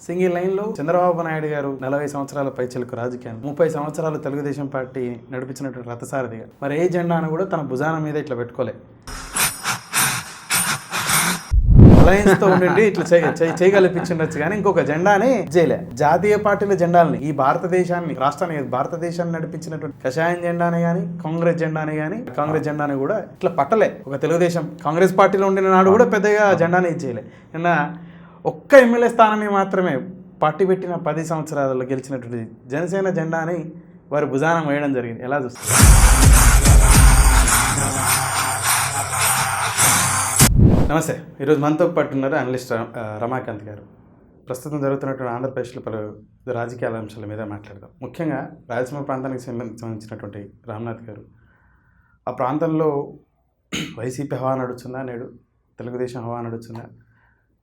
Single లైన్లో చంద్రబాబు నాయుడు గారు 40 సంవత్సరాల పైచిలకు రాజకీయాలు 30 సంవత్సరాలు తెలుగుదేశం పార్టీ నడిపించినటువంటి రథసారథిగా మరి ఏ జెండాను కూడా తన భుజాన మీద ఇట్లా పెట్టుకోలే, అలయన్స్తో ఉండి ఇట్లా చేయగలిపించవచ్చు కానీ ఇంకొక జెండాని చేయలే. జాతీయ పార్టీల జెండాలని ఈ భారతదేశాన్ని భారతదేశాన్ని నడిపించినటువంటి కషాయం జెండాని కానీ కాంగ్రెస్ జెండాని కూడా ఇట్లా పట్టలే. ఒక తెలుగుదేశం కాంగ్రెస్ పార్టీలో ఉండిన నాడు కూడా పెద్దగా జెండాని ఇచ్చేయలే. నిన్న ఒక్క ఎమ్మెల్యే స్థానాన్ని మాత్రమే పార్టీ పెట్టిన 10 సంవత్సరాలలో గెలిచినటువంటి జనసేన జెండాని వారి భుజానం వేయడం జరిగింది. ఎలా చూస్తారు? నమస్తే. ఈరోజు మనతో పాటు ఉన్నారు అనలిస్ట్ రమాకాంత్ గారు. ప్రస్తుతం జరుగుతున్నటువంటి ఆంధ్రప్రదేశ్లో పలు రాజకీయాల అంశాల మీద మాట్లాడదాం. ముఖ్యంగా రాయలసీమ ప్రాంతానికి సంబంధించినటువంటి రామ్నాథ్ గారు, ఆ ప్రాంతంలో వైసీపీ హవా నడుస్తుందా, నేడు తెలుగుదేశం హవా నడుస్తుందా,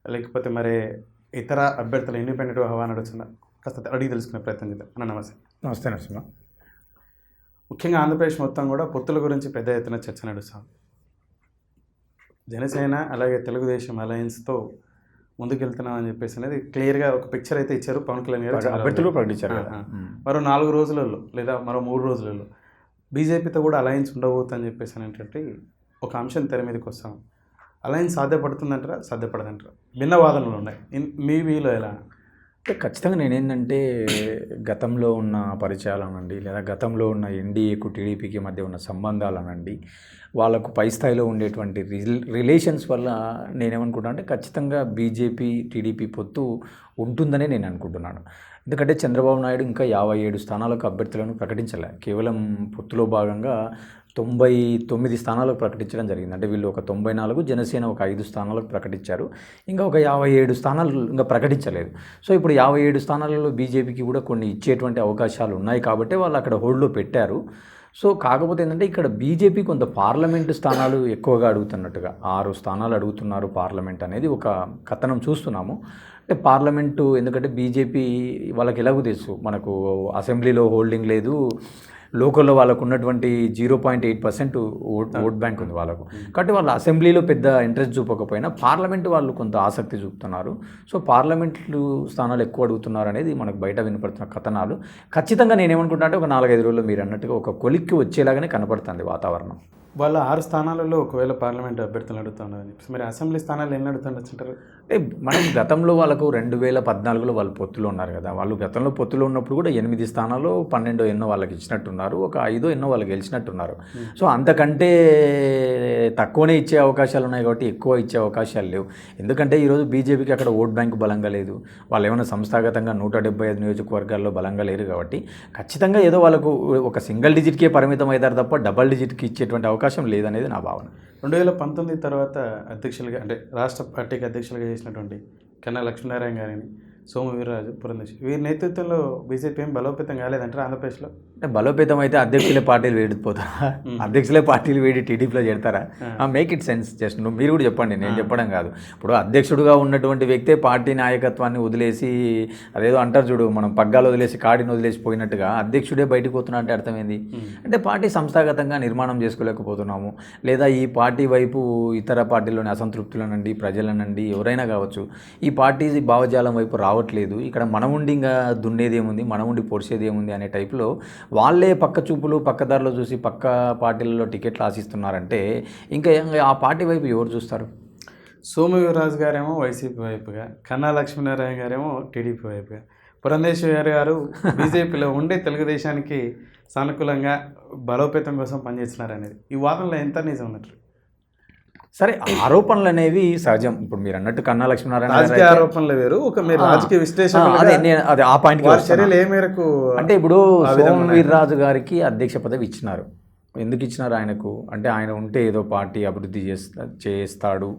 లేకపోతే మరి ఇతర అభ్యర్థులు ఇండిపెండెంట్ హవా నడుస్తుందా, కాస్త అడిగి తెలుసుకునే ప్రయత్నం చేద్దాం. అన్న నమస్తే. నమస్తే నరసింహ. ముఖ్యంగా ఆంధ్రప్రదేశ్ మొత్తం కూడా పొత్తుల గురించి పెద్ద ఎత్తున చర్చ నడుస్తుంది. జనసేన అలాగే తెలుగుదేశం అలయన్స్తో ముందుకెళ్తున్నామని చెప్పేసి అనేది క్లియర్గా ఒక పిక్చర్ అయితే ఇచ్చారు పవన్ కళ్యాణ్ గారు. అభ్యర్థులు ప్రకటించారు. మరో 4 రోజులలో లేదా మరో 3 రోజులలో బీజేపీతో కూడా అలయన్స్ ఉండబోతుందని చెప్పేసి అనేటువంటి ఒక అంశం తెర మీదకి వస్తాం. అలయన్స్ సాధ్యపడుతుందంటారా, సాధ్యపడదంటారా? భిన్న వాదనలు ఉన్నాయి. మీ వీలో ఎలా? అంటే ఖచ్చితంగా నేనేంటంటే గతంలో ఉన్న పరిచయాలు అనండి, లేదా గతంలో ఉన్న ఎన్డీఏకు టీడీపీకి మధ్య ఉన్న సంబంధాలు అనండి, వాళ్ళకు పై స్థాయిలో ఉండేటువంటి రిలేషన్స్ వల్ల నేనేమనుకుంటున్నా అంటే ఖచ్చితంగా బీజేపీ టీడీపీ పొత్తు ఉంటుందనే నేను అనుకుంటున్నాను. ఎందుకంటే చంద్రబాబు నాయుడు ఇంకా 57 స్థానాలకు అభ్యర్థులను ప్రకటించలే. కేవలం పొత్తులో భాగంగా 99 స్థానాలకు ప్రకటించడం జరిగింది. అంటే వీళ్ళు ఒక 94, జనసేన ఒక 5 స్థానాలకు ప్రకటించారు. ఇంకా ఒక 57 స్థానాలు ఇంకా ప్రకటించలేదు. సో ఇప్పుడు 57 స్థానాలలో బీజేపీకి కూడా కొన్ని ఇచ్చేటువంటి అవకాశాలు ఉన్నాయి కాబట్టి వాళ్ళు అక్కడ హోల్డ్లో పెట్టారు. సో కాకపోతే ఏంటంటే ఇక్కడ బీజేపీ కొంత పార్లమెంటు స్థానాలు ఎక్కువగా అడుగుతున్నట్టుగా 6 స్థానాలు అడుగుతున్నారు పార్లమెంట్ అనేది ఒక కథనం చూస్తున్నాము. అంటే పార్లమెంటు ఎందుకంటే బీజేపీ వాళ్ళకి ఎలాగో తెలుసు, మనకు అసెంబ్లీలో హోల్డింగ్ లేదు, లోకల్లో వాళ్ళకు ఉన్నటువంటి 0.8% ఓట్ బ్యాంక్ ఉంది వాళ్ళకు. కాబట్టి వాళ్ళు అసెంబ్లీలో పెద్ద ఇంట్రెస్ట్ చూపకపోయినా పార్లమెంటు వాళ్ళు కొంత ఆసక్తి చూపుతున్నారు. సో పార్లమెంటు స్థానాలు ఎక్కువ అడుగుతున్నారు అనేది మనకు బయట వినపడుతున్న కథనాలు. ఖచ్చితంగా నేనేమనుకుంటా అంటే ఒక 4-5 రోజుల్లో మీరు అన్నట్టుగా ఒక కొలిక్కి వచ్చేలాగానే కనపడుతుంది వాతావరణం. వాళ్ళ 6 స్థానాలలో ఒకవేళ పార్లమెంట్ అభ్యర్థులు అడుగుతున్నారని చెప్పేసి మరి అసెంబ్లీ స్థానాలు ఎన్ని అడుగుతుంటారు? అంటే మనం గతంలో వాళ్ళకు 2014లో వాళ్ళు పొత్తులో ఉన్నారు కదా. వాళ్ళు గతంలో పొత్తులో ఉన్నప్పుడు కూడా 8 స్థానాలు 12 ఎన్నో వాళ్ళకి ఇచ్చినట్టున్నారు, ఒక 5 ఎన్నో వాళ్ళు గెలిచినట్టున్నారు. సో అంతకంటే తక్కువనే ఇచ్చే అవకాశాలు ఉన్నాయి కాబట్టి ఎక్కువ ఇచ్చే అవకాశాలు లేవు. ఎందుకంటే ఈరోజు బీజేపీకి అక్కడ ఓట్ బ్యాంకు బలంగా లేదు, వాళ్ళు ఏమైనా సంస్థాగతంగా 175 నియోజకవర్గాల్లో బలంగా లేరు కాబట్టి ఖచ్చితంగా ఏదో వాళ్ళకు ఒక సింగిల్ డిజిట్కే పరిమితం అవుతారు తప్ప డబల్ డిజిట్కి ఇచ్చేటువంటి అవకాశం లేదనేది నా భావన. 2019 తర్వాత అధ్యక్షులుగా అంటే రాష్ట్ర పార్టీకి అధ్యక్షులుగా చేసినటువంటి కన్నా లక్ష్మీనారాయణ గారిని, సోము వీర్రాజు, పురంధేశ్వరి వీరి నేతృత్వంలో బీజేపీ ఏం బలోపేతం కాలేదంటారు ఆంధ్రప్రదేశ్లో? అంటే బలోపేతం అయితే అధ్యక్షులే పార్టీలు వేడిపోతారా? అధ్యక్షులే పార్టీలు వేడి టీడీపీలో చేడతారా? Make it sense. జస్ట్ మీరు కూడా చెప్పండి, నేను చెప్పడం కాదు. ఇప్పుడు అధ్యక్షుడుగా ఉన్నటువంటి వ్యక్తే పార్టీ నాయకత్వాన్ని వదిలేసి, అదేదో అంటారు చూడు, మనం పగ్గాలు వదిలేసి కాడిని వదిలేసి పోయినట్టుగా అధ్యక్షుడే బయటకు పోతున్నా అంటే అర్థమైంది. అంటే పార్టీ సంస్థాగతంగా నిర్మాణం చేసుకోలేకపోతున్నాము, లేదా ఈ పార్టీ వైపు ఇతర పార్టీలోని అసంతృప్తులనండి, ప్రజలనండి, ఎవరైనా కావచ్చు, ఈ పార్టీ భావజాలం వైపు రావట్లేదు. ఇక్కడ మనం ఉండి ఇంకా దున్నేది ఏముంది, మనం ఉండి పొడిచేది ఏముంది అనే టైప్లో వాళ్ళే పక్క చూపులు పక్కదారిలో చూసి పక్క పార్టీలలో టికెట్లు ఆశిస్తున్నారంటే ఇంకా ఆ పార్టీ వైపు ఎవరు చూస్తారు? సోము వీర్రాజు గారేమో వైసీపీ వైపుగా, కన్నా లక్ష్మీనారాయణ గారేమో టీడీపీ వైపుగా, పురంధేశ్వరి గారు బీజేపీలో ఉండే తెలుగుదేశానికి సానుకూలంగా బలోపేతం కోసం పనిచేస్తున్నారు అనేది ఈ వాదనలో ఎంత నిజం ఉన్నట్టు? సరే, ఆరోపణలు అనేవి సహజం. ఇప్పుడు మీరు అన్నట్టు కన్నా లక్ష్మీనారాయణ రాజకీయ ఆరోపణలు వేరు, ఒక మీరు రాజకీయ విశ్లేషణ అది ఆ పాయింట్కి చర్యలు ఏ మేరకు అంటే ఇప్పుడు సోము వీర్రాజు గారికి అధ్యక్ష పదవి ఇచ్చినారు. ఎందుకు ఇచ్చినారు ఆయనకు అంటే ఆయన ఉంటే ఏదో పార్టీ అభివృద్ధి చేస్తాడు,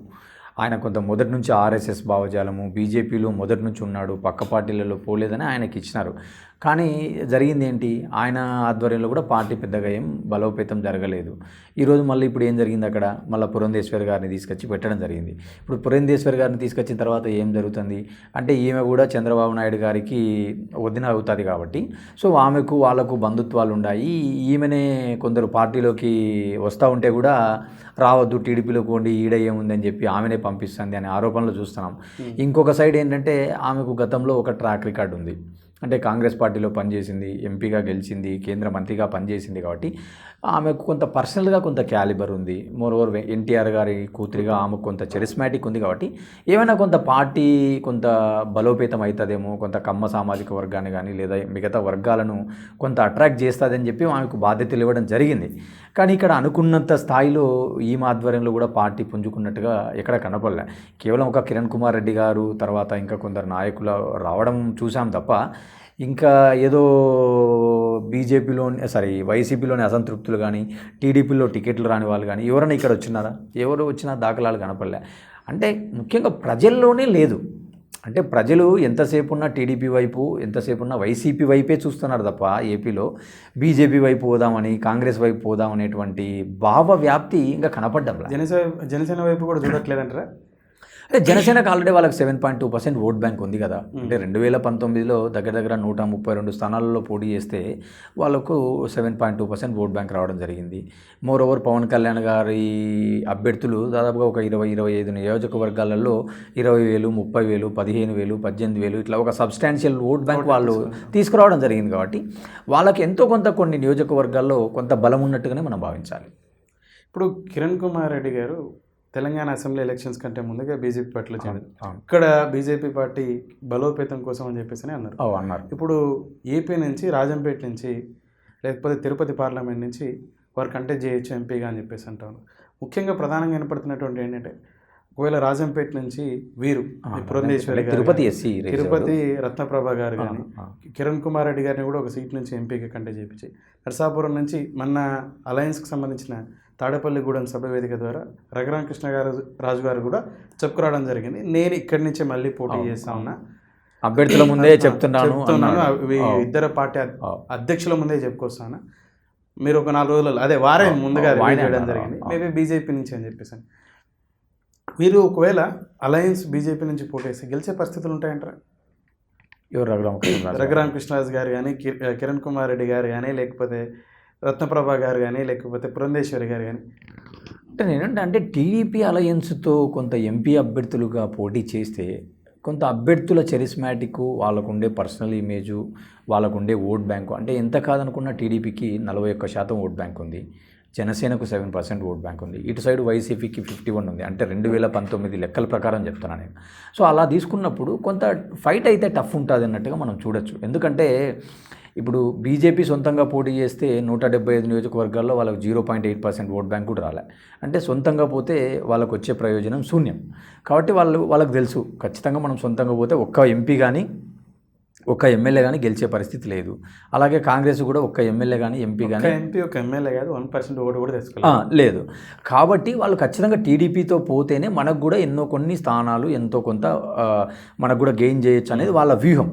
ఆయన కొంత మొదటి నుంచి ఆర్ఎస్ఎస్ భావజాలము, బీజేపీలో మొదటి నుంచి ఉన్నాడు, పక్క పార్టీలలో పోలేదని ఆయనకి ఇచ్చినారు. కానీ జరిగింది ఏంటి, ఆయన ఆధ్వర్యంలో కూడా పార్టీ పెద్దగా ఏం బలోపేతం జరగలేదు. ఈరోజు మళ్ళీ ఇప్పుడు ఏం జరిగింది, అక్కడ మళ్ళీ పురంధేశ్వరి గారిని తీసుకొచ్చి పెట్టడం జరిగింది. ఇప్పుడు పురంధేశ్వరి గారిని తీసుకొచ్చిన తర్వాత ఏం జరుగుతుంది అంటే ఈమె కూడా చంద్రబాబు నాయుడు గారికి వదిన అవుతుంది కాబట్టి సో ఆమెకు వాళ్ళకు బంధుత్వాలు ఉన్నాయి. ఈమెనే కొందరు పార్టీలోకి వస్తూ ఉంటే కూడా రావద్దు టీడీపీలోకి పోండి, ఈడ ఏముందని చెప్పి ఆమెనే పంపిస్తుంది అనే ఆరోపణలు చూస్తున్నాం. ఇంకొక సైడ్ ఏంటంటే ఆమెకు గతంలో ఒక ట్రాక్ రికార్డు ఉంది. అంటే కాంగ్రెస్ పార్టీలో పనిచేసింది, ఎంపీగా గెలిచింది, కేంద్ర మంత్రిగా పనిచేసింది. కాబట్టి ఆమెకు కొంత పర్సనల్గా కొంత క్యాలిబర్ ఉంది. మోరోవర్ ఎన్టీఆర్ గారి కూతురిగా ఆమెకు కొంత చెరిస్మాటిక్ ఉంది. కాబట్టి ఏమైనా కొంత పార్టీ కొంత బలోపేతం అవుతుందేమో, కొంత కమ్మ సామాజిక వర్గాన్ని కానీ లేదా మిగతా వర్గాలను కొంత అట్రాక్ట్ చేస్తుందని చెప్పి ఆమెకు బాధ్యతలు ఇవ్వడం జరిగింది. కానీ ఇక్కడ అనుకున్నంత స్థాయిలో ఈ ఆధ్వర్యంలో కూడా పార్టీ పుంజుకున్నట్టుగా ఎక్కడ కనపడలే. కేవలం ఒక కిరణ్ కుమార్ రెడ్డి గారు తర్వాత ఇంకా కొందరు నాయకులు రావడం చూసాం తప్ప ఇంకా ఏదో వైసీపీలోని అసంతృప్తులు కానీ, టీడీపీలో టికెట్లు రాని వాళ్ళు కానీ ఎవరైనా ఇక్కడ వచ్చినారా? ఎవరు వచ్చినా దాఖలాలు కనపడలే. అంటే ముఖ్యంగా ప్రజల్లోనే లేదు. అంటే ప్రజలు ఎంతసేపు ఉన్న టీడీపీ వైపు, ఎంతసేపు ఉన్న వైసీపీ వైపే చూస్తున్నారు తప్ప ఏపీలో బీజేపీ వైపు పోదామని, కాంగ్రెస్ వైపు పోదామనేటువంటి భావ వ్యాప్తి ఇంకా కనపడ్డంలా. జనసేన వైపు కూడా చూడట్లేదంటారా? అంటే జనసేనకు ఆల్రెడీ వాళ్ళకి 7.2% ఓట్ బ్యాంక్ ఉంది కదా. అంటే 2019లో దగ్గర 132 స్థానాలలో పోటీ చేస్తే వాళ్ళకు 7.2% ఓట్ బ్యాంక్ రావడం జరిగింది. మోరోవర్ పవన్ కళ్యాణ్ గారి అభ్యర్థులు దాదాపుగా ఒక 20-25 నియోజకవర్గాలలో 20,000, 30,000, 15,000, 18,000 ఇట్లా ఒక సబ్స్టాన్షియల్ ఓట్ బ్యాంక్ వాళ్ళు తీసుకురావడం జరిగింది. కాబట్టి వాళ్ళకి ఎంతో కొంత కొన్ని నియోజకవర్గాల్లో కొంత బలం ఉన్నట్టుగానే మనం భావించాలి. ఇప్పుడు కిరణ్ కుమార్ రెడ్డి గారు తెలంగాణ అసెంబ్లీ ఎలక్షన్స్ కంటే ముందుగా బీజేపీ పార్టీలో చేరారు. ఇక్కడ బీజేపీ పార్టీ బలోపేతం కోసం అని చెప్పేసి అన్నారు. ఇప్పుడు ఏపీ నుంచి, రాజంపేట నుంచి, లేకపోతే తిరుపతి పార్లమెంట్ నుంచి వారు కంటెస్ట్ చేయొచ్చు ఎంపీగా అని చెప్పేసి అంటారు. ముఖ్యంగా ప్రధానంగా వినపడుతున్నటువంటి ఏంటంటే, ఒకవేళ రాజంపేట నుంచి వీరు పురంధేశ్వరి గారు, తిరుపతి రత్నప్రభ గారు కానీ, కిరణ్ కుమార్ రెడ్డి గారిని కూడా ఒక సీట్ నుంచి ఎంపీగా కంటెస్ట్ చేయించి, నరసాపురం నుంచి మన అలయన్స్కి సంబంధించిన తాడేపల్లిగూడెం సభ వేదిక ద్వారా రఘురామకృష్ణ రాజు గారు కూడా చెప్పుకురావడం జరిగింది. నేను ఇక్కడి నుంచే మళ్ళీ పోటీ చేస్తా ఉన్నా, అభ్యర్థుల ముందే చెప్తున్నాను, ఇద్దరు పార్టీ అధ్యక్షుల ముందే చెప్పుకొస్తాను, మీరు ఒక 4 రోజులలో అదే వారే ముందుగా చేయడం జరిగింది, మేబీ బీజేపీ నుంచి అని చెప్పేసి. మీరు ఒకవేళ అలయన్స్ బీజేపీ నుంచి పోటీ చేసి గెలిచే పరిస్థితులు ఉంటాయంటారా? ఎవరు? రఘురామకృష్ణరాజు గారు కానీ, కిరణ్ కుమార్ రెడ్డి గారు కానీ, లేకపోతే రత్నప్రభ గారు కానీ, లేకపోతే పురంధేశ్వరి గారు కానీ. అంటే నేనంటే టీడీపీ అలయన్స్తో కొంత ఎంపీ అభ్యర్థులుగా పోటీ చేస్తే కొంత అభ్యర్థుల charismatic, వాళ్ళకుండే personal image, వాళ్ళకుండే vote bank, అంటే ఎంత కాదనుకున్న టీడీపీకి 41% ఓట్ బ్యాంక్ ఉంది, జనసేనకు 7% ఓట్ బ్యాంక్ ఉంది, ఇటు సైడ్ వైసీపీకి 51 ఉంది. అంటే 2019 లెక్కల ప్రకారం చెప్తున్నాను నేను. సో అలా తీసుకున్నప్పుడు కొంత ఫైట్ అయితే టఫ్ ఉంటుంది అన్నట్టుగా మనం చూడొచ్చు. ఎందుకంటే ఇప్పుడు బీజేపీ సొంతంగా పోటీ చేస్తే 175 నియోజకవర్గాల్లో వాళ్ళకు 0.8% ఓట్ బ్యాంక్ కూడా రాలే. అంటే సొంతంగా పోతే వాళ్ళకు వచ్చే ప్రయోజనం శూన్యం. కాబట్టి వాళ్ళకు తెలుసు ఖచ్చితంగా మనం సొంతంగా పోతే ఒక్క ఎంపీ కానీ ఒక్క ఎమ్మెల్యే కానీ గెలిచే పరిస్థితి లేదు. అలాగే కాంగ్రెస్ కూడా ఒక్క ఎమ్మెల్యే కానీ ఎంపీ కానీ ఒక ఎమ్మెల్యే కాదు 1% ఓటు కూడా తెచ్చుకోలేదు లేదు. కాబట్టి వాళ్ళు ఖచ్చితంగా టీడీపీతో పోతేనే మనకు కూడా కొన్ని స్థానాలు ఎంతో కొంత మనకు కూడా గెయిన్ చేయొచ్చు అనేది వాళ్ళ వ్యూహం.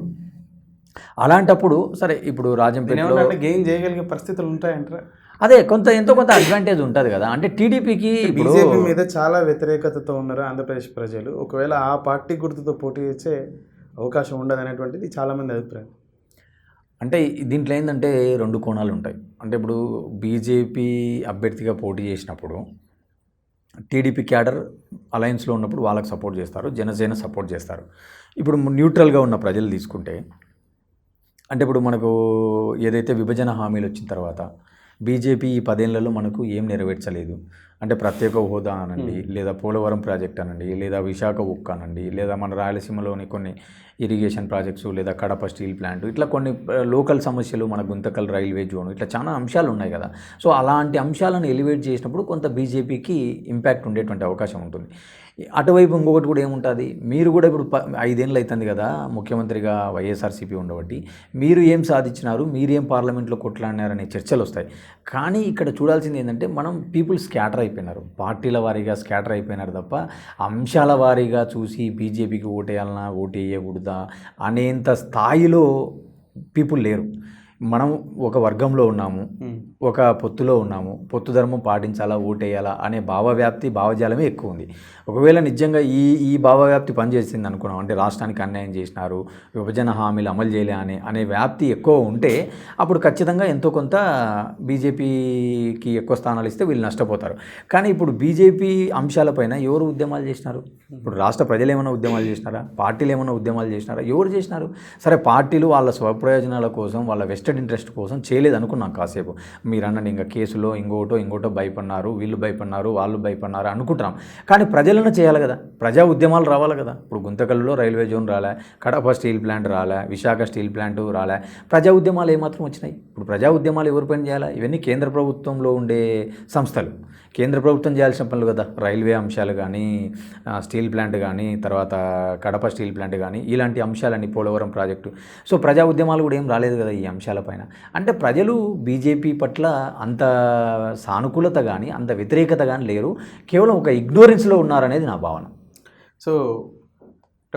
అలాంటప్పుడు సరే ఇప్పుడు రాజంపేటలో గెయిన్ చేయగలిగే పరిస్థితులు ఉంటాయంటారా? అదే ఎంతో కొంత అడ్వాంటేజ్ ఉంటుంది కదా. అంటే టీడీపీకి బీజేపీ మీద చాలా వ్యతిరేకతతో ఉన్నారు ఆంధ్రప్రదేశ్ ప్రజలు. ఒకవేళ ఆ పార్టీ గుర్తుతో పోటీ చేసే అవకాశం ఉండదు అనేటువంటిది చాలామంది అభిప్రాయం. అంటే దీంట్లో ఏంటంటే 2 కోణాలు ఉంటాయి. అంటే ఇప్పుడు బీజేపీ అభ్యర్థిగా పోటీ చేసినప్పుడు టీడీపీ క్యాడర్ అలయన్స్లో ఉన్నప్పుడు వాళ్ళకి సపోర్ట్ చేస్తారు, జనసేన సపోర్ట్ చేస్తారు. ఇప్పుడు న్యూట్రల్గా ఉన్న ప్రజలు తీసుకుంటే, అంటే ఇప్పుడు మనకు ఏదైతే విభజన హామీలు వచ్చిన తర్వాత బీజేపీ ఈ 10 ఏళ్లలో మనకు ఏం నెరవేర్చలేదు. అంటే ప్రత్యేక హోదా అనండి, లేదా పోలవరం ప్రాజెక్ట్ అనండి, లేదా విశాఖ ఉక్కు అనండి, లేదా మన రాయలసీమలోని కొన్ని ఇరిగేషన్ ప్రాజెక్ట్స్, లేదా కడప స్టీల్ ప్లాంట్, ఇట్లా కొన్ని లోకల్ సమస్యలు, మన గుంతకల్ రైల్వే జోన్, ఇట్లా చాలా అంశాలు ఉన్నాయి కదా. సో అలాంటి అంశాలను ఎలివేట్ చేసినప్పుడు కొంత బీజేపీకి ఇంపాక్ట్ ఉండేటువంటి అవకాశం ఉంటుంది. అటువైపు ఇంకొకటి కూడా ఏముంటుంది, మీరు కూడా ఇప్పుడు 5 ఏళ్ళు అవుతుంది కదా ముఖ్యమంత్రిగా వైఎస్ఆర్సీపీ ఉండబట్టి, మీరు ఏం సాధించినారు, మీరేం పార్లమెంట్లో కొట్లాడినారనే చర్చలు వస్తాయి. కానీ ఇక్కడ చూడాల్సింది ఏంటంటే మనం పీపుల్ స్కాటర్ అయిపోయినారు, పార్టీల వారీగా స్కాటర్ అయిపోయినారు తప్ప అంశాల వారీగా చూసి బీజేపీకి ఓటేయాలన్నా ఓటేయకూడదా అనేంత స్థాయిలో పీపుల్ లేరు. మనం ఒక వర్గంలో ఉన్నాము, ఒక పొత్తులో ఉన్నాము, పొత్తు ధర్మం పాటించాలా, ఓటేయాలా అనే భావవ్యాప్తి భావజాలమే ఎక్కువ ఉంది. ఒకవేళ నిజంగా ఈ భావవ్యాప్తి పనిచేసింది అనుకున్నాం, అంటే రాష్ట్రానికి అన్యాయం చేసినారు, విభజన హామీలు అమలు చేయలే అనే వ్యాప్తి ఎక్కువ ఉంటే అప్పుడు ఖచ్చితంగా ఎంతో కొంత బీజేపీకి ఎక్కువ స్థానాలు ఇస్తే వీళ్ళు నష్టపోతారు. కానీ ఇప్పుడు బీజేపీ అంశాలపైన ఎవరు ఉద్యమాలు చేసినారు? ఇప్పుడు రాష్ట్ర ప్రజలు ఏమైనా ఉద్యమాలు చేసినారా? పార్టీలు ఏమైనా ఉద్యమాలు చేసినారా? ఎవరు చేసినారు? సరే, పార్టీలు వాళ్ళ స్వప్రయోజనాల కోసం, వాళ్ళ వెస్టెడ్ ఇంట్రెస్ట్ కోసం చేయలేదు అనుకున్నాం కాసేపు. మీరు అన్నది ఇంకా కేసులో ఇంకోటో భయపడినారు, వీళ్ళు భయపడినారు, వాళ్ళు భయపడినారు అనుకుంటున్నాం. కానీ ప్రజలను చేయాలి కదా, ప్రజా ఉద్యమాలు రావాలి కదా. ఇప్పుడు గుంతకల్లులో రైల్వే జోన్ రాలే, కడప స్టీల్ ప్లాంట్ రాలే, విశాఖ స్టీల్ ప్లాంట్ రాలే, ప్రజా ఉద్యమాలు ఏమాత్రం వచ్చినాయి? ఇప్పుడు ప్రజా ఉద్యమాలు ఎవరు పని చేయాలా? ఇవన్నీ కేంద్ర ప్రభుత్వంలో ఉండే సంస్థలు, కేంద్ర ప్రభుత్వం చేయాల్సిన పనులు కదా. రైల్వే అంశాలు కానీ, స్టీల్ ప్లాంట్ కానీ, తర్వాత కడప స్టీల్ ప్లాంట్ కానీ, ఇలాంటి అంశాలన్నీ, పోలవరం ప్రాజెక్టు. సో ప్రజా ఉద్యమాలు కూడా ఏం రాలేదు కదా ఈ అంశాలపైన. అంటే ప్రజలు బీజేపీ పట్ల అంత సానుకూలత కానీ, అంత వ్యతిరేకత కానీ లేరు, కేవలం ఒక ఇగ్నోరెన్స్లో ఉన్నారనేది నా భావన. సో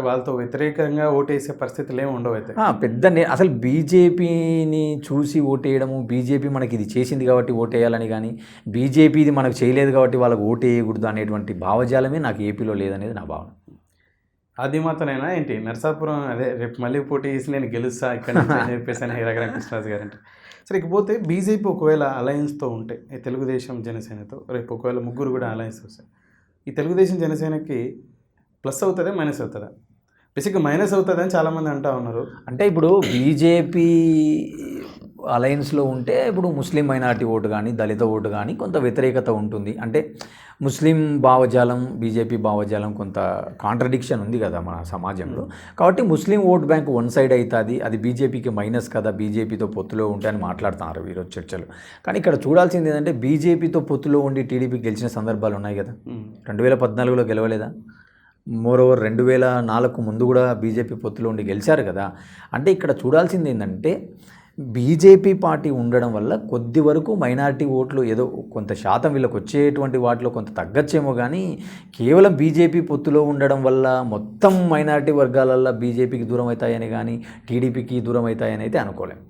వాళ్ళతో వ్యతిరేకంగా ఓటేసే పరిస్థితులు ఏమి ఉండవు అయితే. అసలు బీజేపీని చూసి ఓటేయడము, బీజేపీ మనకి ఇది చేసింది కాబట్టి ఓటేయాలని కానీ, బీజేపీ ఇది మనకు చేయలేదు కాబట్టి వాళ్ళకు ఓటేయకూడదు అనేటువంటి భావజాలమే నాకు ఏపీలో లేదనేది నా భావన. అది మాత్రమేనా ఏంటి? నరసాపురం అదే రేపు మళ్ళీ పోటీ చేసి నేను గెలుస్తా ఇక్కడ అని చెప్పేసి అని రఘురామ కృష్ణరాజు గారు అంటే. సరే, ఇకపోతే బీజేపీ ఒకవేళ అలయన్స్తో ఉంటే, ఈ తెలుగుదేశం జనసేనతో రేపు ఒకవేళ ముగ్గురు కూడా అలయన్స్ వస్తాయి, ఈ తెలుగుదేశం జనసేనకి ప్లస్ అవుతుందా మైనస్ అవుతుందా? బేసిక్గా మైనస్ అవుతుంది అని చాలామంది అంటూ ఉన్నారు. అంటే ఇప్పుడు బీజేపీ అలయన్స్లో ఉంటే ఇప్పుడు ముస్లిం మైనారిటీ ఓటు కానీ, దళిత ఓటు కానీ కొంత వ్యతిరేకత ఉంటుంది. అంటే ముస్లిం భావజాలం, బీజేపీ భావజాలం కొంత కాంట్రడిక్షన్ ఉంది కదా మన సమాజంలో. కాబట్టి ముస్లిం ఓట్ బ్యాంక్ వన్ సైడ్ అవుతుంది, అది బీజేపీకి మైనస్ కదా, బీజేపీతో పొత్తులో ఉంటే అని మాట్లాడుతున్నారు ఈరోజు చర్చలు. కానీ ఇక్కడ చూడాల్సింది ఏంటంటే, బీజేపీతో పొత్తులో ఉండి టీడీపీ గెలిచిన సందర్భాలు ఉన్నాయి కదా. 2014లో గెలవలేదా? మోరోవర్ 2004 ముందు కూడా బీజేపీ పొత్తులో ఉండి గెలిచారు కదా. అంటే ఇక్కడ చూడాల్సింది ఏంటంటే, బీజేపీ పార్టీ ఉండడం వల్ల కొద్ది వరకు మైనారిటీ ఓట్లు ఏదో కొంత శాతం వీళ్ళకి వచ్చేటువంటి వాటిలో కొంత తగ్గచ్చేమో, కానీ కేవలం బీజేపీ పొత్తులో ఉండడం వల్ల మొత్తం మైనారిటీ వర్గాలల్లో బీజేపీకి దూరం అవుతాయని కానీ, టీడీపీకి దూరం అవుతాయని అయితే అనుకోలేం.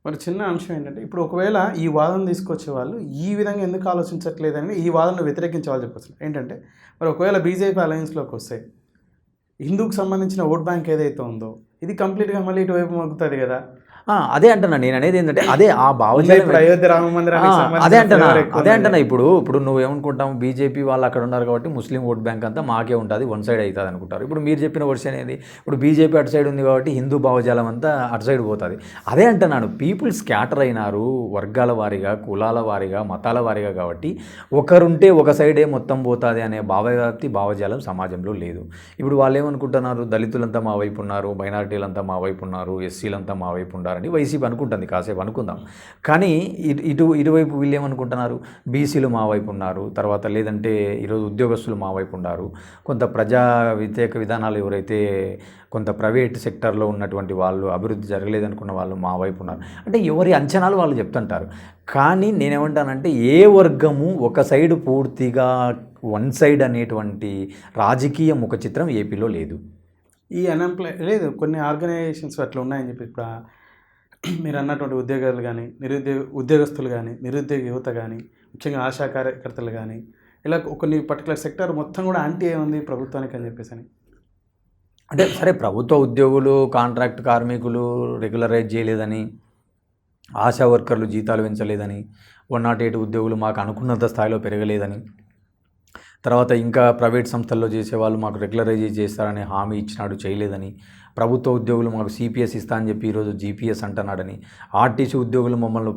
మరి చిన్న అంశం ఏంటంటే, ఇప్పుడు ఒకవేళ ఈ వాదన తీసుకొచ్చే వాళ్ళు ఈ విధంగా ఎందుకు ఆలోచించట్లేదని ఈ వాదనను వ్యతిరేకించే వాళ్ళు చెప్పచ్చు. ఏంటంటే, మరి ఒకవేళ బీజేపీ అలయన్స్లోకి వస్తే హిందూకి సంబంధించిన ఓట్ బ్యాంక్ ఏదైతే ఉందో ఇది కంప్లీట్గా మళ్ళీ ఇటువైపు మొగ్గుతుంది కదా. అదే అంటున్నా, నేను అనేది ఏంటంటే అదే ఆ భావజాలం, అయోధ్య రామ మందిరానికి అదే అంటున్నా. ఇప్పుడు నువ్వేమనుకుంటావు, బీజేపీ వాళ్ళు అక్కడ ఉన్నారు కాబట్టి ముస్లిం ఓట్ బ్యాంక్ అంతా మాకే ఉంటుంది, వన్ సైడ్ అవుతుంది అనుకుంటారు. ఇప్పుడు మీరు చెప్పిన వర్షన్ అనేది, ఇప్పుడు బీజేపీ అటు సైడ్ ఉంది కాబట్టి హిందూ భావజాలం అంతా అటు సైడ్ పోతుంది. అదే అంటున్నాను, పీపుల్ స్కాటర్ అయినారు వర్గాల వారీగా, కులాల వారీగా, మతాల వారీగా. కాబట్టి ఒకరుంటే ఒక సైడే మొత్తం పోతుంది అనే భావవ్యాప్తి భావజాలం సమాజంలో లేదు. ఇప్పుడు వాళ్ళు ఏమనుకుంటున్నారు, దళితులంతా మా వైపు ఉన్నారు, మైనారిటీలంతా మా వైపు ఉన్నారు, ఎస్సీలంతా మా వైపు ఉన్నారు అని వైసీపీ అనుకుంటుంది. కాసేపు అనుకుందాం. కానీ ఇటువైపు వీళ్ళు ఏమనుకుంటున్నారు, బీసీలు మా వైపు ఉన్నారు, తర్వాత లేదంటే ఈరోజు ఉద్యోగస్తులు మా వైపు ఉన్నారు, కొంత ప్రజా వ్యతిరేక విధానాలు ఎవరైతే కొంత ప్రైవేట్ సెక్టర్లో ఉన్నటువంటి వాళ్ళు, అభివృద్ధి జరగలేదనుకున్న వాళ్ళు మా వైపు ఉన్నారు. అంటే ఎవరి అంచనాలు వాళ్ళు చెప్తుంటారు. కానీ నేనేమంటానంటే, ఏ వర్గము ఒక సైడ్ పూర్తిగా వన్ సైడ్ అనేటువంటి రాజకీయ ముఖ చిత్రం ఏపీలో లేదు. ఈ లేదు, కొన్ని ఆర్గనైజేషన్స్ అట్లా ఉన్నాయని చెప్పి ఇప్పుడు మీరు అన్నటువంటి ఉద్యోగాలు కానీ, ఉద్యోగస్తులు కానీ, నిరుద్యోగ యువత కానీ, ముఖ్యంగా ఆశా కార్యకర్తలు కానీ, ఇలా కొన్ని పర్టికులర్ సెక్టర్ మొత్తం కూడా యాంటీ ఉంది ప్రభుత్వానికి అని చెప్పేసి అని. అంటే సరే, ప్రభుత్వ ఉద్యోగులు, కాంట్రాక్ట్ కార్మికులు రెగ్యులరైజ్ చేయలేదని, ఆశా వర్కర్లు జీతాలు పెంచలేదని, 108 ఉద్యోగులు మాకు అనుకున్నంత స్థాయిలో పెరగలేదని, తర్వాత ఇంకా ప్రైవేట్ సంస్థల్లో చేసేవాళ్ళు మాకు రెగ్యులరైజ్ చేస్తారని హామీ ఇచ్చినాడు, చేయలేదని, ప్రభుత్వ ఉద్యోగులు మాకు సిపిఎస్ ఇస్తా అని చెప్పి ఈరోజు జీపీఎస్ అంటున్నాడని, ఆర్టీసీ ఉద్యోగులు మమ్మల్ని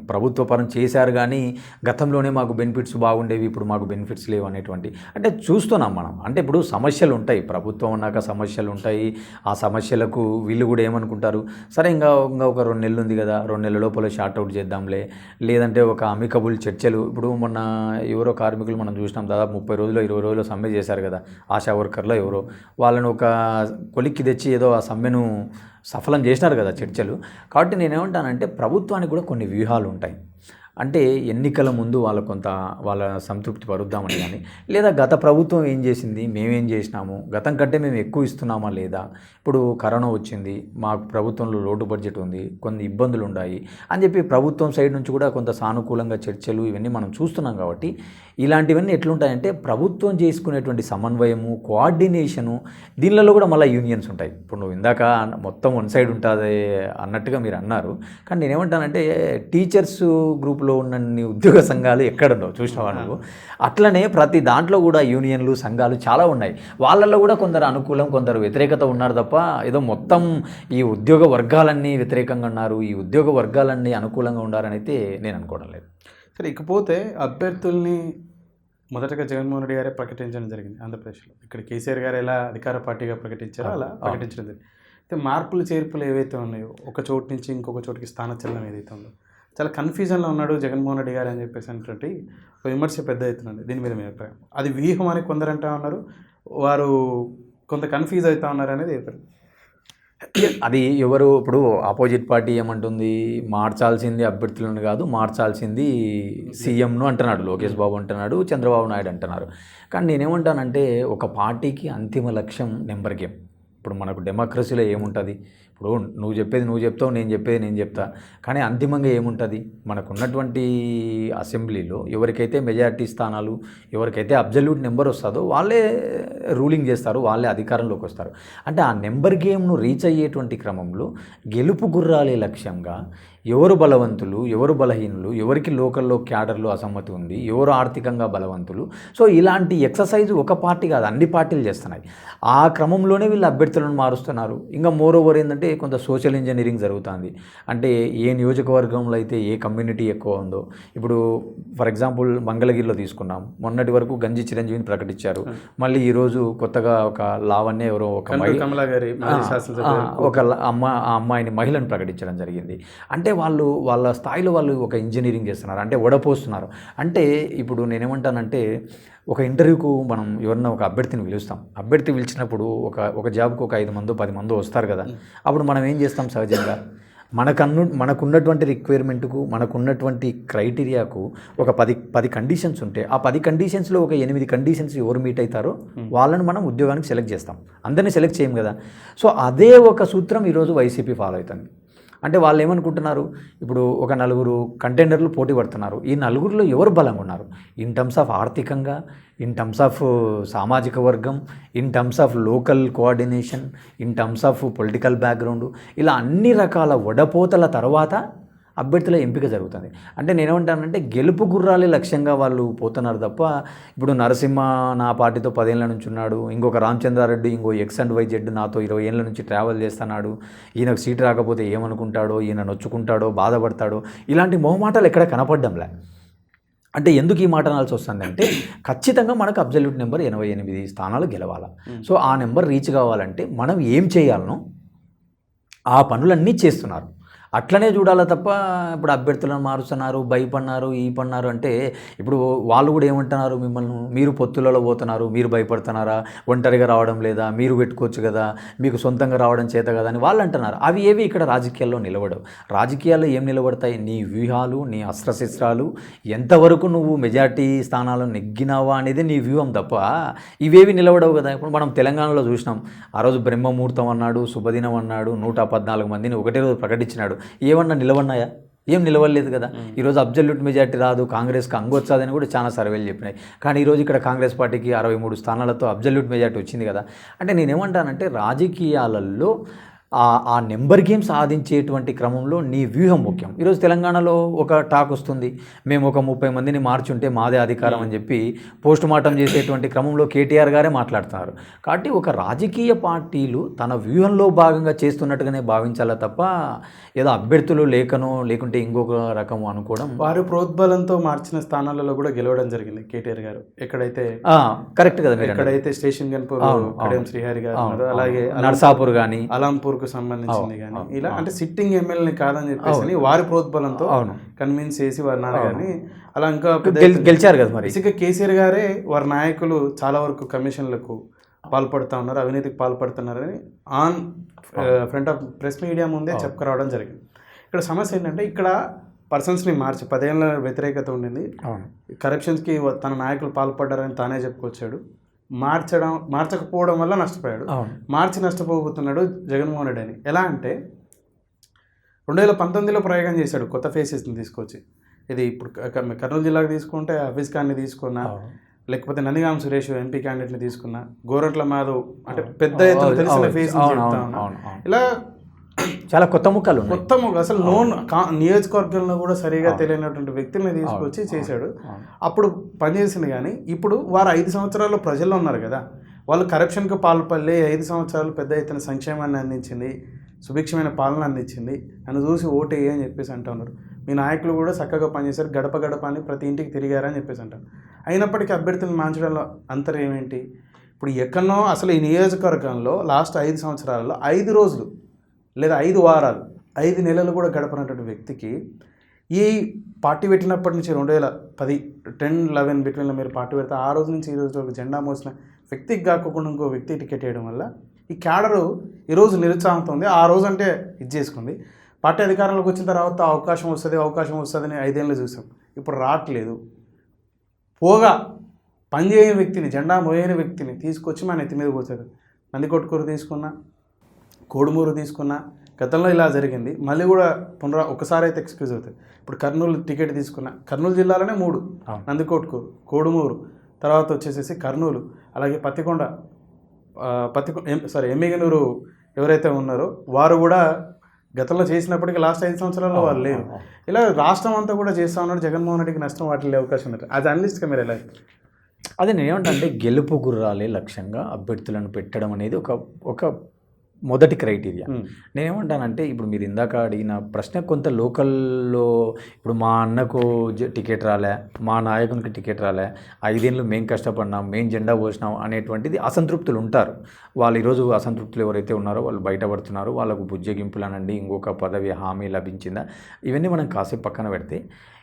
ప్రభుత్వ పరం చేశారు కానీ గతంలోనే మాకు బెనిఫిట్స్ బాగుండేవి, ఇప్పుడు మాకు బెనిఫిట్స్ లేవు అనేటువంటి. అంటే చూస్తున్నాం మనం. అంటే ఇప్పుడు సమస్యలు ఉంటాయి, ప్రభుత్వం ఉన్నాక సమస్యలు ఉంటాయి. ఆ సమస్యలకు వీళ్ళు కూడా ఏమనుకుంటారు, సరే ఇంకా ఒక 2 నెలలు ఉంది కదా, 2 నెలల లోపల షార్ట్అవుట్ చేద్దాంలే, లేదంటే ఒక అమికబుల్ చర్చలు. ఇప్పుడు మొన్న ఎవరో కార్మికులు మనం చూసినాం, దాదాపు 30 రోజులు 20 రోజులు సమ్మె చేశారు కదా, ఆశా వర్కర్లో ఎవరో, వాళ్ళని ఒక కొలిక్కి తెచ్చి ఏదో ఆ సమ్మెను సఫలం చేసినారు కదా చర్చలు. కాబట్టి నేనేమంటానంటే, ప్రభుత్వానికి కూడా కొన్ని వ్యూహాలు ఉంటాయి. అంటే ఎన్నికల ముందు వాళ్ళ సంతృప్తి పరుద్దామని కానీ, లేదా గత ప్రభుత్వం ఏం చేసింది, మేమేం చేసినాము, గతం కంటే మేము ఎక్కువ ఇస్తున్నామా లేదా, ఇప్పుడు కరోనా వచ్చింది, మాకు ప్రభుత్వంలో లోటు బడ్జెట్ ఉంది, కొన్ని ఇబ్బందులు ఉన్నాయి అని చెప్పి ప్రభుత్వం సైడ్ నుంచి కూడా కొంత సానుకూలంగా చర్చలు ఇవన్నీ మనం చూస్తున్నాం. కాబట్టి ఇలాంటివన్నీ ఎట్లుంటాయంటే ప్రభుత్వం చేసుకునేటువంటి సమన్వయము, కోఆర్డినేషను, దీనిలలో కూడా మళ్ళీ యూనియన్స్ ఉంటాయి. ఇప్పుడు నువ్వు ఇందాక మొత్తం వన్ సైడ్ ఉంటుంది అన్నట్టుగా మీరు అన్నారు. కానీ నేనేమంటానంటే టీచర్స్ గ్రూప్లో ఉన్న ఉద్యోగ సంఘాలు ఎక్కడ ఉండవు, చూసినావా నువ్వు? అట్లనే ప్రతి దాంట్లో కూడా యూనియన్లు, సంఘాలు చాలా ఉన్నాయి. వాళ్ళల్లో కూడా కొందరు అనుకూలం, కొందరు వ్యతిరేకత ఉన్నారు తప్ప ఏదో మొత్తం ఈ ఉద్యోగ వర్గాలన్నీ వ్యతిరేకంగా ఉన్నారు, ఈ ఉద్యోగ వర్గాలన్నీ అనుకూలంగా ఉన్నారని అయితే నేను అనుకోవడం లేదు. సరే, ఇకపోతే అభ్యర్థుల్ని మొదటగా జగన్మోహన్ రెడ్డి గారే ప్రకటించడం జరిగింది ఆంధ్రప్రదేశ్లో. ఇక్కడ కేసీఆర్ గారు ఎలా అధికార పార్టీగా ప్రకటించారో అలా ప్రకటించడం జరిగింది. అయితే మార్పులు చేర్పులు ఏవైతే ఉన్నాయో, ఒక చోటు నుంచి ఇంకొక చోటుకి స్థానచలనం ఏదైతే ఉందో, చాలా కన్ఫ్యూజన్లో ఉన్నాడు జగన్మోహన్ రెడ్డి గారు అని చెప్పేసి అనేటువంటి ఒక విమర్శ పెద్ద అవుతుంది. దీని మీద మీ అభిప్రాయం? అది వ్యూహం అని కొందరు అంటా ఉన్నారు, వారు కొంత కన్ఫ్యూజ్ అవుతా ఉన్నారు అనేది చెప్పారు. అది ఎవరు ఇప్పుడు ఆపోజిట్ పార్టీ ఏమంటుంది, మార్చాల్సింది అభ్యర్థులను కాదు, మార్చాల్సింది సీఎంను అంటున్నాడు, లోకేష్ బాబు అంటున్నాడు, చంద్రబాబు నాయుడు అంటున్నారు. కానీ నేనేమంటానంటే ఒక పార్టీకి అంతిమ లక్ష్యం నెంబర్ గేమ్. ఇప్పుడు మనకు డెమోక్రసీలో ఏముంటుంది, ఇప్పుడు నువ్వు చెప్పేది నువ్వు చెప్తావు, నేను చెప్పేది నేను చెప్తా. కానీ అంతిమంగా ఏముంటుంది, మనకున్నటువంటి అసెంబ్లీలో ఎవరికైతే మెజారిటీ స్థానాలు, ఎవరికైతే అబ్జల్యూట్ నెంబర్ వస్తుందో వాళ్ళే రూలింగ్ చేస్తారు, వాళ్ళే అధికారంలోకి వస్తారు. అంటే ఆ నెంబర్ గేమ్ను రీచ్ అయ్యేటువంటి క్రమంలో గెలుపు గుర్రాలే లక్ష్యంగా ఎవరు బలవంతులు, ఎవరు బలహీనులు, ఎవరికి లోకల్లో క్యాడర్లో అసమ్మతి ఉంది, ఎవరు ఆర్థికంగా బలవంతులు, సో ఇలాంటి ఎక్సర్సైజ్ ఒక పార్టీ కాదు అన్ని పార్టీలు చేస్తున్నాయి. ఆ క్రమంలోనే వీళ్ళు అభ్యర్థులను మారుస్తున్నారు. ఇంకా మోర్ ఓవర్ ఏంటంటే కొంత సోషల్ ఇంజనీరింగ్ జరుగుతుంది. అంటే ఏ నియోజకవర్గంలో అయితే ఏ కమ్యూనిటీ ఎక్కువ ఉందో, ఇప్పుడు ఫర్ ఎగ్జాంపుల్ మంగళగిరిలో తీసుకున్నాం, మొన్నటి వరకు గంజి చిరంజీవిని ప్రకటించారు, మళ్ళీ ఈరోజు కొత్తగా ఒక లావణ్య ఎవరో ఒక అమ్మాయిని మహిళను ప్రకటించడం జరిగింది. అంటే వాళ్ళ స్థాయిలో వాళ్ళు ఒక ఇంజనీరింగ్ చేస్తున్నారు, అంటే వడపోస్తున్నారు. అంటే ఇప్పుడు నేనేమంటానంటే ఒక ఇంటర్వ్యూకు మనం ఎవరన్నా ఒక అభ్యర్థిని పిలుస్తాం, అభ్యర్థి పిలిచినప్పుడు ఒక జాబ్కు ఒక 5 మందో 10 మందో వస్తారు కదా. అప్పుడు మనం ఏం చేస్తాం, సహజంగా మనకున్నటువంటి రిక్వైర్మెంట్కు, మనకున్నటువంటి క్రైటీరియాకు ఒక 10 కండిషన్స్ ఉంటే ఆ 10 కండిషన్స్లో ఒక 8 కండిషన్స్ ఎవరు మీట్ అవుతారో వాళ్ళని మనం ఉద్యోగానికి సెలెక్ట్ చేస్తాం, అందరినీ సెలెక్ట్ చేయం కదా. సో అదే ఒక సూత్రం ఈరోజు వైసీపీ ఫాలో అవుతుంది. అంటే వాళ్ళు ఏమనుకుంటున్నారు, ఇప్పుడు ఒక 4 కంటెండర్లు పోటీ పడుతున్నారు, ఈ 4లో ఎవరు బలంగా ఉన్నారు ఇన్ టర్మ్స్ ఆఫ్ ఆర్థికంగా, ఇన్ టర్మ్స్ ఆఫ్ సామాజిక వర్గం, in terms of local coordination, in terms of political background, ఇలా అన్ని రకాల వడపోతల తర్వాత అభ్యర్థుల ఎంపిక జరుగుతుంది. అంటే నేనేమంటానంటే గెలుపు గుర్రాలే లక్ష్యంగా వాళ్ళు పోతున్నారు తప్ప, ఇప్పుడు నరసింహ నా పార్టీతో 10 ఏళ్ళ నుంచి ఉన్నాడు, ఇంకొక రామచంద్రారెడ్డి ఇంకో XY నాతో 20 ఏళ్ళ నుంచి ట్రావెల్ చేస్తున్నాడు, ఈయనకు సీటు రాకపోతే ఏమనుకుంటాడో, ఈయన నొచ్చుకుంటాడో, బాధపడతాడో, ఇలాంటి మొహమాటాలు ఎక్కడ కనపడ్డంలే. అంటే ఎందుకు ఈ మాట అనాల్సి వస్తుందంటే ఖచ్చితంగా మనకు అబ్జల్యూట్ నెంబర్ 88 స్థానాలు గెలవాలి. సో ఆ నెంబర్ రీచ్ కావాలంటే మనం ఏం చేయాలనో ఆ పనులన్నీ చేస్తున్నారు. అట్లనే చూడాలి తప్ప ఇప్పుడు అభ్యర్థులను మారుస్తున్నారు, భయపడినారు, ఈ పడినారు అంటే ఇప్పుడు వాళ్ళు కూడా ఏమంటున్నారు, మిమ్మల్ని మీరు పొత్తులలో పోతున్నారు, మీరు భయపడుతున్నారా, ఒంటరిగా రావడం లేదా, మీరు పెట్టుకోవచ్చు కదా, మీకు సొంతంగా రావడం చేత కదా అని వాళ్ళు అంటున్నారు. అవి ఏవి ఇక్కడ రాజకీయాల్లో నిలబడవు. రాజకీయాల్లో ఏం నిలబడతాయి, నీ వ్యూహాలు, నీ అస్త్రశస్త్రాలు, ఎంతవరకు నువ్వు మెజార్టీ స్థానాలను నెగ్గినావా అనేది నీ వ్యూహం తప్ప ఇవేవి నిలబడవు కదా. ఇప్పుడు మనం తెలంగాణలో చూసినాం, ఆ రోజు బ్రహ్మముహూర్తం అన్నాడు, శుభదినం అన్నాడు, 114 మందిని ఒకటే రోజు ప్రకటించినాడు. ఏమన్నా నిలవన్నాయా? ఏం నిలవలేదు కదా. ఈరోజు అబ్జల్యూట్ మెజార్టీ రాదు, కాంగ్రెస్కి అంగొచ్చాదని కూడా చాలా సర్వేలు చెప్పినాయి. కానీ ఈరోజు ఇక్కడ కాంగ్రెస్ పార్టీకి 63 స్థానాలతో అబ్జల్యూట్ మెజార్టీ వచ్చింది కదా. అంటే నేనేమంటానంటే రాజకీయాలలో ఆ నెంబర్ గేమ్ సాధించేటువంటి క్రమంలో నీ వ్యూహం ముఖ్యం. ఈరోజు తెలంగాణలో ఒక టాక్ వస్తుంది, మేము ఒక 30 మందిని మార్చుంటే మాదే అధికారం అని చెప్పి పోస్ట్ మార్టం చేసేటువంటి క్రమంలో కేటీఆర్ గారే మాట్లాడుతున్నారు. కాబట్టి ఒక రాజకీయ పార్టీలు తన వ్యూహంలో భాగంగా చేస్తున్నట్టుగానే భావించాలా తప్ప ఏదో అభ్యర్థులు లేకుంటే ఇంకొక రకం అనుకోవడం. వారు ప్రోద్బలంతో మార్చిన స్థానాలలో కూడా గెలవడం జరిగింది కేటీఆర్ గారు. ఎక్కడైతే కరెక్ట్ కదా, ఎక్కడైతే స్టేషన్ గన్పూర్ కడియం శ్రీహరి గారు, అలాగే నర్సాపూర్ కానీ, అలంపూర్ సంబంధించింది కానీ, ఇలా అంటే సిట్టింగ్ ఎమ్మెల్యేని కాదని చెప్పేసి వారి ప్రోద్బలంతో కన్విన్స్ చేసి వారి నాన్నగారిని అలా ఇంకా గెలిచారు కదా. మరి బేసిక్గా కేసీఆర్ గారే వారి నాయకులు చాలా వరకు కమిషన్లకు పాల్పడుతూ ఉన్నారు, అవినీతికి పాల్పడుతున్నారని ఫ్రంట్ ఆఫ్ ప్రెస్ మీడియా ముందే చెప్పుకురావడం జరిగింది. ఇక్కడ సమస్య ఏంటంటే ఇక్కడ పర్సన్స్ని మార్చి 10 ఏళ్ళ వ్యతిరేకత ఉండింది, అవును. కరప్షన్స్కి తన నాయకులు పాల్పడ్డారని తానే చెప్పుకొచ్చాడు. మార్చకపోవడం వల్ల నష్టపోయాడు. అవును. మార్చి నష్టపోబోతున్నాడు జగన్మోహన్ రెడ్డి అని. ఎలా అంటే 2019లో ప్రయోగం చేశాడు కొత్త ఫేసెస్ని తీసుకొచ్చి. ఇది ఇప్పుడు కర్నూలు జిల్లాకు తీసుకుంటే హఫీజ్ ఖాన్ని తీసుకున్నా, లేకపోతే నందిగాం సురేష్ ఎంపీ క్యాండిడేట్ని తీసుకున్నా, గోరంట్ల మాధవ్ అంటే పెద్ద ఎత్తున తెలిసిన ఫేస్ చెప్తా ఉన్నా. ఇలా చాలా కొత్త ముక్కలు ఉన్నాయి. కొత్త ముక్క అసలు నోన్ నియోజకవర్గంలో కూడా సరిగా తెలియనటువంటి వ్యక్తుల్ని తీసుకొచ్చి చేశాడు. అప్పుడు పనిచేసింది. కానీ ఇప్పుడు వారు 5 సంవత్సరాల్లో ప్రజల్లో ఉన్నారు కదా, వాళ్ళు కరప్షన్కి పాల్పల్లి 5 సంవత్సరాలు పెద్ద ఎత్తున సంక్షేమాన్ని అందించింది, సుభిక్షమైన పాలన అందించింది, నన్ను చూసి ఓటేయి అని చెప్పేసి అంటూ ఉన్నారు. మీ నాయకులు కూడా చక్కగా పనిచేశారు, గడప గడప అని ప్రతి ఇంటికి తిరిగారని చెప్పేసి అంటారు. అయినప్పటికీ అభ్యర్థులను మార్చడంలో అంతరం ఏమేంటి? ఇప్పుడు ఎక్కడనో అసలు ఈ నియోజకవర్గంలో లాస్ట్ 5 సంవత్సరాలలో 5 రోజులు లేదా 5 వారాలు 5 నెలలు కూడా గడపనటువంటి వ్యక్తికి ఈ పార్టీ పెట్టినప్పటి నుంచి 2010, 10, 11 బిట్వీన్లో మీరు పార్టీ పెడితే ఆ రోజు నుంచి ఈ రోజు వరకు జెండా మోసిన వ్యక్తికి కాకుండా ఇంకో వ్యక్తి టికెట్ వేయడం వల్ల ఈ క్యాడరు ఈరోజు నిరుత్సాహంతో ఉంది. ఆ రోజు అంటే ఇది చేసుకుంది. పార్టీ అధికారంలోకి వచ్చిన తర్వాత అవకాశం వస్తుందని 5 ఏళ్ళు చూసాం. ఇప్పుడు రావట్లేదు. పోగా పనిచేయని వ్యక్తిని, జెండా మోయని వ్యక్తిని తీసుకొచ్చి మన ఎత్తి మీద పోతారు. నందికొట్కూరు తీసుకున్నా, కోడుమూరు తీసుకున్నా, గతంలో ఇలా జరిగింది. మళ్ళీ కూడా ఒకసారి అయితే ఎక్స్క్యూజ్ అవుతుంది. ఇప్పుడు కర్నూలు టికెట్ తీసుకున్నా, కర్నూలు జిల్లాలోనే 3, నందికొట్కూరు, కోడుమూరు, తర్వాత వచ్చేసేసి కర్నూలు, అలాగే ఎమ్మిగనూరు ఎవరైతే ఉన్నారో వారు కూడా గతంలో చేసినప్పటికీ లాస్ట్ 5 సంవత్సరాల్లో వాళ్ళు లేరు. ఇలా రాష్ట్రం అంతా కూడా చేస్తూ ఉన్నాడు. జగన్మోహన్ రెడ్డికి నష్టం వాటిల్లే అవకాశం ఉంది. అది అనలిస్ట్గా మీరు ఎలా? అదే నేనేమంటే గెలుపు గుర్రాలే లక్ష్యంగా అభ్యర్థులను పెట్టడం అనేది ఒక మొదటి క్రైటీరియా. నేనేమంటానంటే ఇప్పుడు మీరు ఇందాక అడిగిన ప్రశ్న కొంత లోకల్లో ఇప్పుడు మా అన్నకు టికెట్ రాలే, మా నాయకునికి టికెట్ రాలే, 5 ఏళ్ళు మేము కష్టపడినాం, మేము జెండా పోసినాం అనేటువంటిది అసంతృప్తులు ఉంటారు. వాళ్ళు ఈరోజు అసంతృప్తులు ఎవరైతే ఉన్నారో వాళ్ళు బయటపడుతున్నారు. వాళ్ళకు బుజ్జగింపులనండి, ఇంకొక పదవి హామీ లభించిందా, ఇవన్నీ మనం కాసేపు పక్కన పెడితే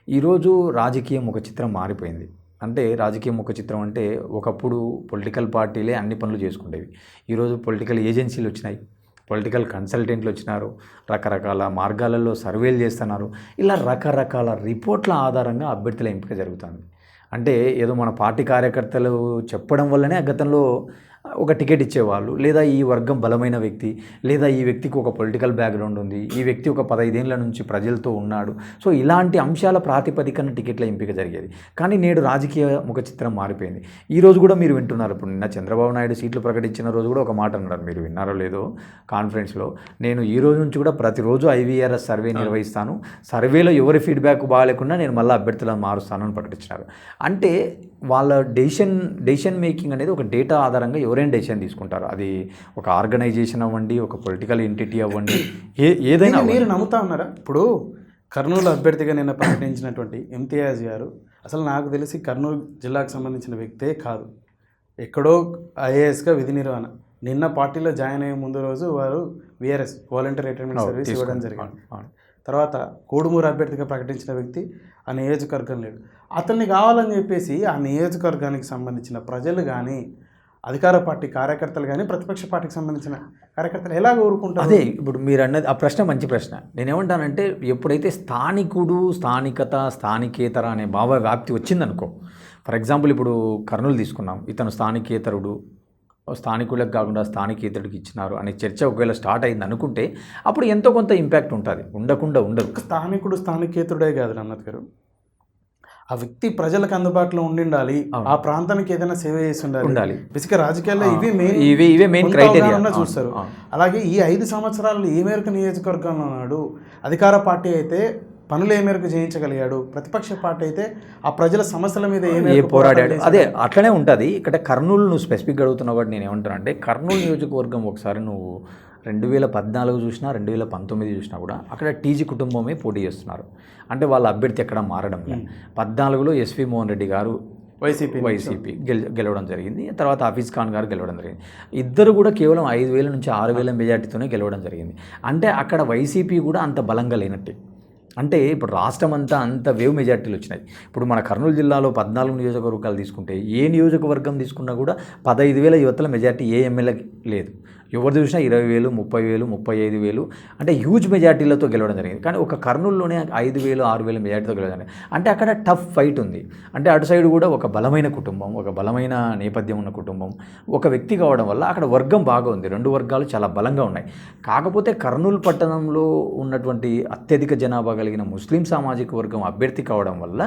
ఈరోజు రాజకీయం ఒక చిత్రం మారిపోయింది. అంటే రాజకీయ ముఖ చిత్రం అంటే ఒకప్పుడు పొలిటికల్ పార్టీలే అన్ని పనులు చేసుకునేవి. ఈరోజు పొలిటికల్ ఏజెన్సీలు వచ్చినాయి, పొలిటికల్ కన్సల్టెంట్లు వచ్చినారు, రకరకాల మార్గాలలో సర్వేలు చేస్తున్నారు. ఇలా రకరకాల రిపోర్ట్ల ఆధారంగా అభ్యర్థుల ఎంపిక జరుగుతుంది. అంటే ఏదో మన పార్టీ కార్యకర్తలు చెప్పడం వల్లనే గతంలో ఒక టికెట్ ఇచ్చేవాళ్ళు, లేదా ఈ వర్గం బలమైన వ్యక్తి, లేదా ఈ వ్యక్తికి ఒక పొలిటికల్ బ్యాక్గ్రౌండ్ ఉంది, ఈ వ్యక్తి ఒక 15 ఏళ్ల నుంచి ప్రజలతో ఉన్నాడు. సో ఇలాంటి అంశాల ప్రాతిపదికన టికెట్ల ఎంపిక జరిగేది. కానీ నేడు రాజకీయ ముఖ చిత్రం మారిపోయింది. ఈరోజు కూడా మీరు వింటున్నారు. ఇప్పుడు నిన్న చంద్రబాబు నాయుడు సీట్లు ప్రకటించిన రోజు కూడా ఒక మాట అన్నారు, మీరు విన్నారో లేదో కాన్ఫరెన్స్లో, నేను ఈ రోజు నుంచి కూడా ప్రతిరోజు IVRS సర్వే నిర్వహిస్తాను, సర్వేలో ఎవరి ఫీడ్బ్యాక్ బాగాలేకుండా నేను మళ్ళీ అభ్యర్థులను మారుస్తానని ప్రకటించినారు. అంటే వాళ్ళ డెసిషన్ మేకింగ్ అనేది ఒక డేటా ఆధారంగా ఎవరైనా డెసిషన్ తీసుకుంటారు. అది ఒక ఆర్గనైజేషన్ అవ్వండి, ఒక పొలిటికల్ ఎంటిటీ అవ్వండి, ఏదైనా. మీరు నమ్ముతా ఉన్నారా? ఇప్పుడు కర్నూలు అభ్యర్థిగా నిన్న ప్రకటించినటువంటి ఇమ్తియాజ్ గారు అసలు నాకు తెలిసి కర్నూలు జిల్లాకు సంబంధించిన వ్యక్తే కాదు. ఎక్కడో IASగా విధి నిర్వహణ. నిన్న పార్టీలో జాయిన్ అయ్యే ముందు రోజు వారు VRS వాలంటీర్ రిటైర్మెంట్ సర్వీస్ ఇవ్వడం జరిగింది. తర్వాత కోడుమూరు అభ్యర్థిగా ప్రకటించిన వ్యక్తి ఆ నియోజకవర్గం లేడు. అతన్ని కావాలని చెప్పేసి ఆ నియోజకవర్గానికి సంబంధించిన ప్రజలు కానీ, అధికార పార్టీ కార్యకర్తలు కానీ, ప్రతిపక్ష పార్టీకి సంబంధించిన కార్యకర్తలు ఎలా కోరుకుంటారు? అదే ఇప్పుడు మీరు అన్నది ఆ ప్రశ్న మంచి ప్రశ్న. నేనేమంటానంటే ఎప్పుడైతే స్థానికుడు, స్థానికత, స్థానికేతర అనే భావ వ్యాప్తి వచ్చిందనుకో, ఫర్ ఎగ్జాంపుల్ ఇప్పుడు కర్నూలు తీసుకున్నాం, ఇతను స్థానికేతరుడు, స్థానికులకు కాకుండా స్థానికేతరుడికి ఇచ్చినారు అనే చర్చ ఒకవేళ స్టార్ట్ అయింది అనుకుంటే అప్పుడు ఎంతో కొంత ఇంపాక్ట్ ఉంటుంది, ఉండకుండా ఉండదు. స్థానికుడు స్థానికేతరుడే కాదు అన్నది గారు, ఆ వ్యక్తి ప్రజలకు అందుబాటులో ఉండాలి, ఆ ప్రాంతానికి ఏదైనా సేవ చేసి ఉండాలి. బేసిక్గా రాజకీయాల్లో ఇవే మెయిన్ క్రైటీరియా చూస్తారు. అలాగే ఈ 5 సంవత్సరాలు ఏ మేరకు నియోజకవర్గంలో ఉన్నాడు, అధికార పార్టీ అయితే పనులు ఏ మేరకు చేయించగలిగాడు, ప్రతిపక్ష పార్టీ అయితే ఆ ప్రజల సమస్యల మీద ఏ పోరాడాడు, అదే అట్లనే ఉంటుంది. ఇక్కడ కర్నూలు నువ్వు స్పెసిఫిక్గా అడుగుతున్నావు కాబట్టి నేను ఏమంటాను అంటే కర్నూలు నియోజకవర్గం ఒకసారి నువ్వు 2014 చూసినా 2019 చూసినా కూడా అక్కడ టీజీ కుటుంబమే పోటీ చేస్తున్నారు. అంటే వాళ్ళ అభ్యర్థి ఎక్కడ మారడం లేదు. 14లో SV మోహన్ రెడ్డి గారు వైసీపీ గెలవడం జరిగింది. తర్వాత హఫీజ్ ఖాన్ గారు గెలవడం జరిగింది. ఇద్దరు కూడా కేవలం 5,000 నుంచి 6,000 మెజార్టీతోనే గెలవడం జరిగింది. అంటే అక్కడ వైసీపీ కూడా అంత బలంగా లేనట్టే. అంటే ఇప్పుడు రాష్ట్రం అంతా అంత వేవ్ మెజార్టీలు వచ్చినాయి. ఇప్పుడు మన కర్నూలు జిల్లాలో 14 నియోజకవర్గాలు తీసుకుంటే ఏ నియోజకవర్గం తీసుకున్నా కూడా 15,000 యువతల మెజార్టీ ఏ ఎమ్మెల్యేకి లేదు. ఎవరు చూసినా 20,000, 30,000, 35,000 అంటే హ్యూజ్ మెజార్టీలతో గెలవడం జరిగింది. కానీ ఒక కర్నూలులోనే 5,000, 6,000 మెజార్టీతో గెలవడం జరిగింది. అంటే అక్కడ టఫ్ ఫైట్ ఉంది. అంటే అటు సైడ్ కూడా ఒక బలమైన కుటుంబం, ఒక బలమైన నేపథ్యం ఉన్న కుటుంబం, ఒక వ్యక్తి కావడం వల్ల అక్కడ వర్గం బాగా ఉంది. 2 వర్గాలు చాలా బలంగా ఉన్నాయి. కాకపోతే కర్నూలు పట్టణంలో ఉన్నటువంటి అత్యధిక జనాభా కలిగిన ముస్లిం సామాజిక వర్గం అభ్యర్థి కావడం వల్ల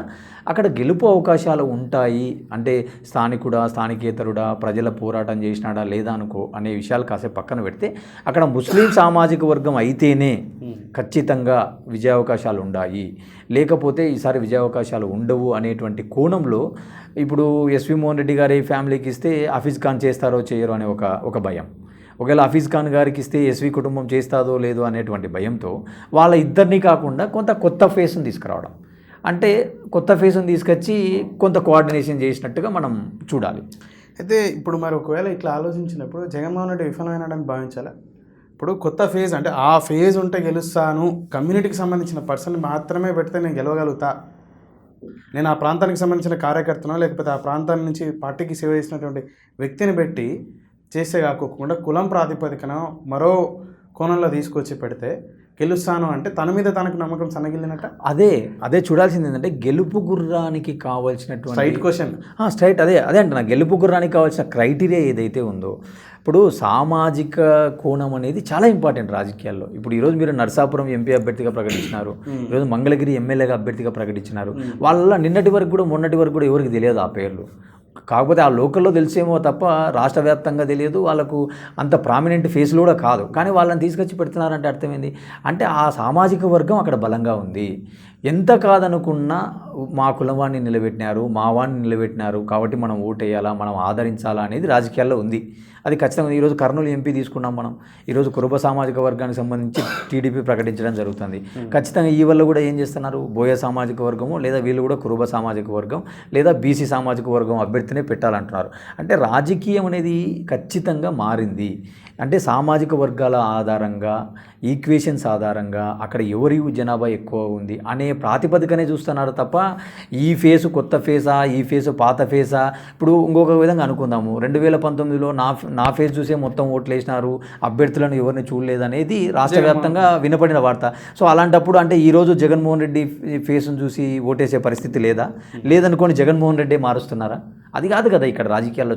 అక్కడ గెలుపు అవకాశాలు ఉంటాయి. అంటే స్థానికుడా, స్థానికేతరుడా, ప్రజల పోరాటం చేసినాడా లేదా అనే విషయాలు కాసేపు పక్కన పెడితే అక్కడ ముస్లిం సామాజిక వర్గం అయితేనే ఖచ్చితంగా విజయావకాశాలు ఉన్నాయి, లేకపోతే ఈసారి విజయావకాశాలు ఉండవు అనేటువంటి కోణంలో ఇప్పుడు ఎస్వి మోహన్ రెడ్డి గారి ఫ్యామిలీకి ఇస్తే హఫీజ్ ఖాన్ చేస్తారో చేయరో అనే ఒక భయం, ఒకవేళ హఫీజ్ ఖాన్ గారికి ఇస్తే ఎస్వి కుటుంబం చేస్తాదో లేదో అనేటువంటి భయంతో వాళ్ళ ఇద్దరిని కాకుండా కొంత కొత్త ఫేస్ని తీసుకురావడం, అంటే కొత్త ఫేస్ని తీసుకొచ్చి కొంత కోఆర్డినేషన్ చేసినట్టుగా మనం చూడాలి. అయితే ఇప్పుడు మరి ఒకవేళ ఇట్లా ఆలోచించినప్పుడు జగన్మోహన్ రెడ్డి విఫలమైనాడని భావించాలా? ఇప్పుడు కొత్త ఫేజ్ అంటే ఆ ఫేజ్ ఉంటే గెలుస్తాను, కమ్యూనిటీకి సంబంధించిన పర్సన్ మాత్రమే పెడితే నేను గెలవగలుగుతా, నేను ఆ ప్రాంతానికి సంబంధించిన కార్యకర్తనో లేకపోతే ఆ ప్రాంతం నుంచి పార్టీకి సేవ చేసినటువంటి వ్యక్తిని పెట్టి చేస్తే కాకోకుండా కులం ప్రాతిపదికన మరో కోణంలో తీసుకొచ్చి పెడితే గెలుస్తాను అంటే తన మీద తనకు నమ్మకం సన్నగిల్లినట్ట. అదే చూడాల్సింది ఏంటంటే గెలుపు గుర్రానికి కావాల్సినటువంటి స్ట్రైట్ క్వశ్చన్, స్ట్రైట్ అదే అంటున్నా, గెలుపు గుర్రానికి కావాల్సిన క్రైటీరియా ఏదైతే ఉందో, ఇప్పుడు సామాజిక కోణం అనేది చాలా ఇంపార్టెంట్ రాజకీయాల్లో. ఇప్పుడు ఈరోజు మీరు నరసాపురం ఎంపీ అభ్యర్థిగా ప్రకటించినారు, ఈరోజు మంగళగిరి ఎమ్మెల్యేగా అభ్యర్థిగా ప్రకటించినారు. వాళ్ళ నిన్నటి వరకు కూడా మొన్నటి వరకు కూడా ఎవరికి తెలియదు ఆ పేర్లు, కాకపోతే ఆ లోకల్లో తెలిసేమో తప్ప రాష్ట్ర వ్యాప్తంగా తెలియదు, వాళ్ళకు అంత ప్రామినెంట్ ఫేస్లు కూడా కాదు. కానీ వాళ్ళని తీసుకొచ్చి పెడుతున్నారంటే అర్థమైంది అంటే ఆ సామాజిక వర్గం అక్కడ బలంగా ఉంది. ఎంత కాదనుకున్నా మా కులవాన్ని నిలబెట్టినారు, మా వాడిని నిలబెట్టినారు కాబట్టి మనం ఓటేయాలా, మనం ఆదరించాలా అనేది రాజకీయాల్లో ఉంది. అది ఖచ్చితంగా ఈరోజు కర్నూలు ఎంపీ తీసుకున్నాం మనం, ఈరోజు కురుబ సామాజిక వర్గానికి సంబంధించి టీడీపీ ప్రకటించడం జరుగుతుంది. ఖచ్చితంగా ఈ వల్ల కూడా ఏం చేస్తున్నారు, బోయ సామాజిక వర్గము లేదా వీళ్ళు కూడా కురుబ సామాజిక వర్గం లేదా బీసీ సామాజిక వర్గం అభ్యర్థినే పెట్టాలంటున్నారు. అంటే రాజకీయం అనేది ఖచ్చితంగా మారింది. అంటే సామాజిక వర్గాల ఆధారంగా, ఈక్వేషన్స్ ఆధారంగా అక్కడ ఎవరి జనాభా ఎక్కువ ఉంది అనే ప్రాతిపదికనే చూస్తున్నారు తప్ప ఈ ఫేసు కొత్త ఫేసా, ఈ ఫేసు పాత ఫేసా. ఇప్పుడు ఇంకొక విధంగా అనుకుందాము, 2019లో నా ఫేస్ చూసే మొత్తం ఓట్లు వేసినారు, అభ్యర్థులను ఎవరిని చూడలేదు అనేది రాష్ట్ర వ్యాప్తంగా వినపడిన వార్త. సో అలాంటప్పుడు అంటే ఈరోజు జగన్మోహన్ రెడ్డి ఫేస్ను చూసి ఓటేసే పరిస్థితి లేదనుకోని జగన్మోహన్ రెడ్డి మారుస్తున్నారా? అది కాదు కదా ఇక్కడ రాజకీయాల్లో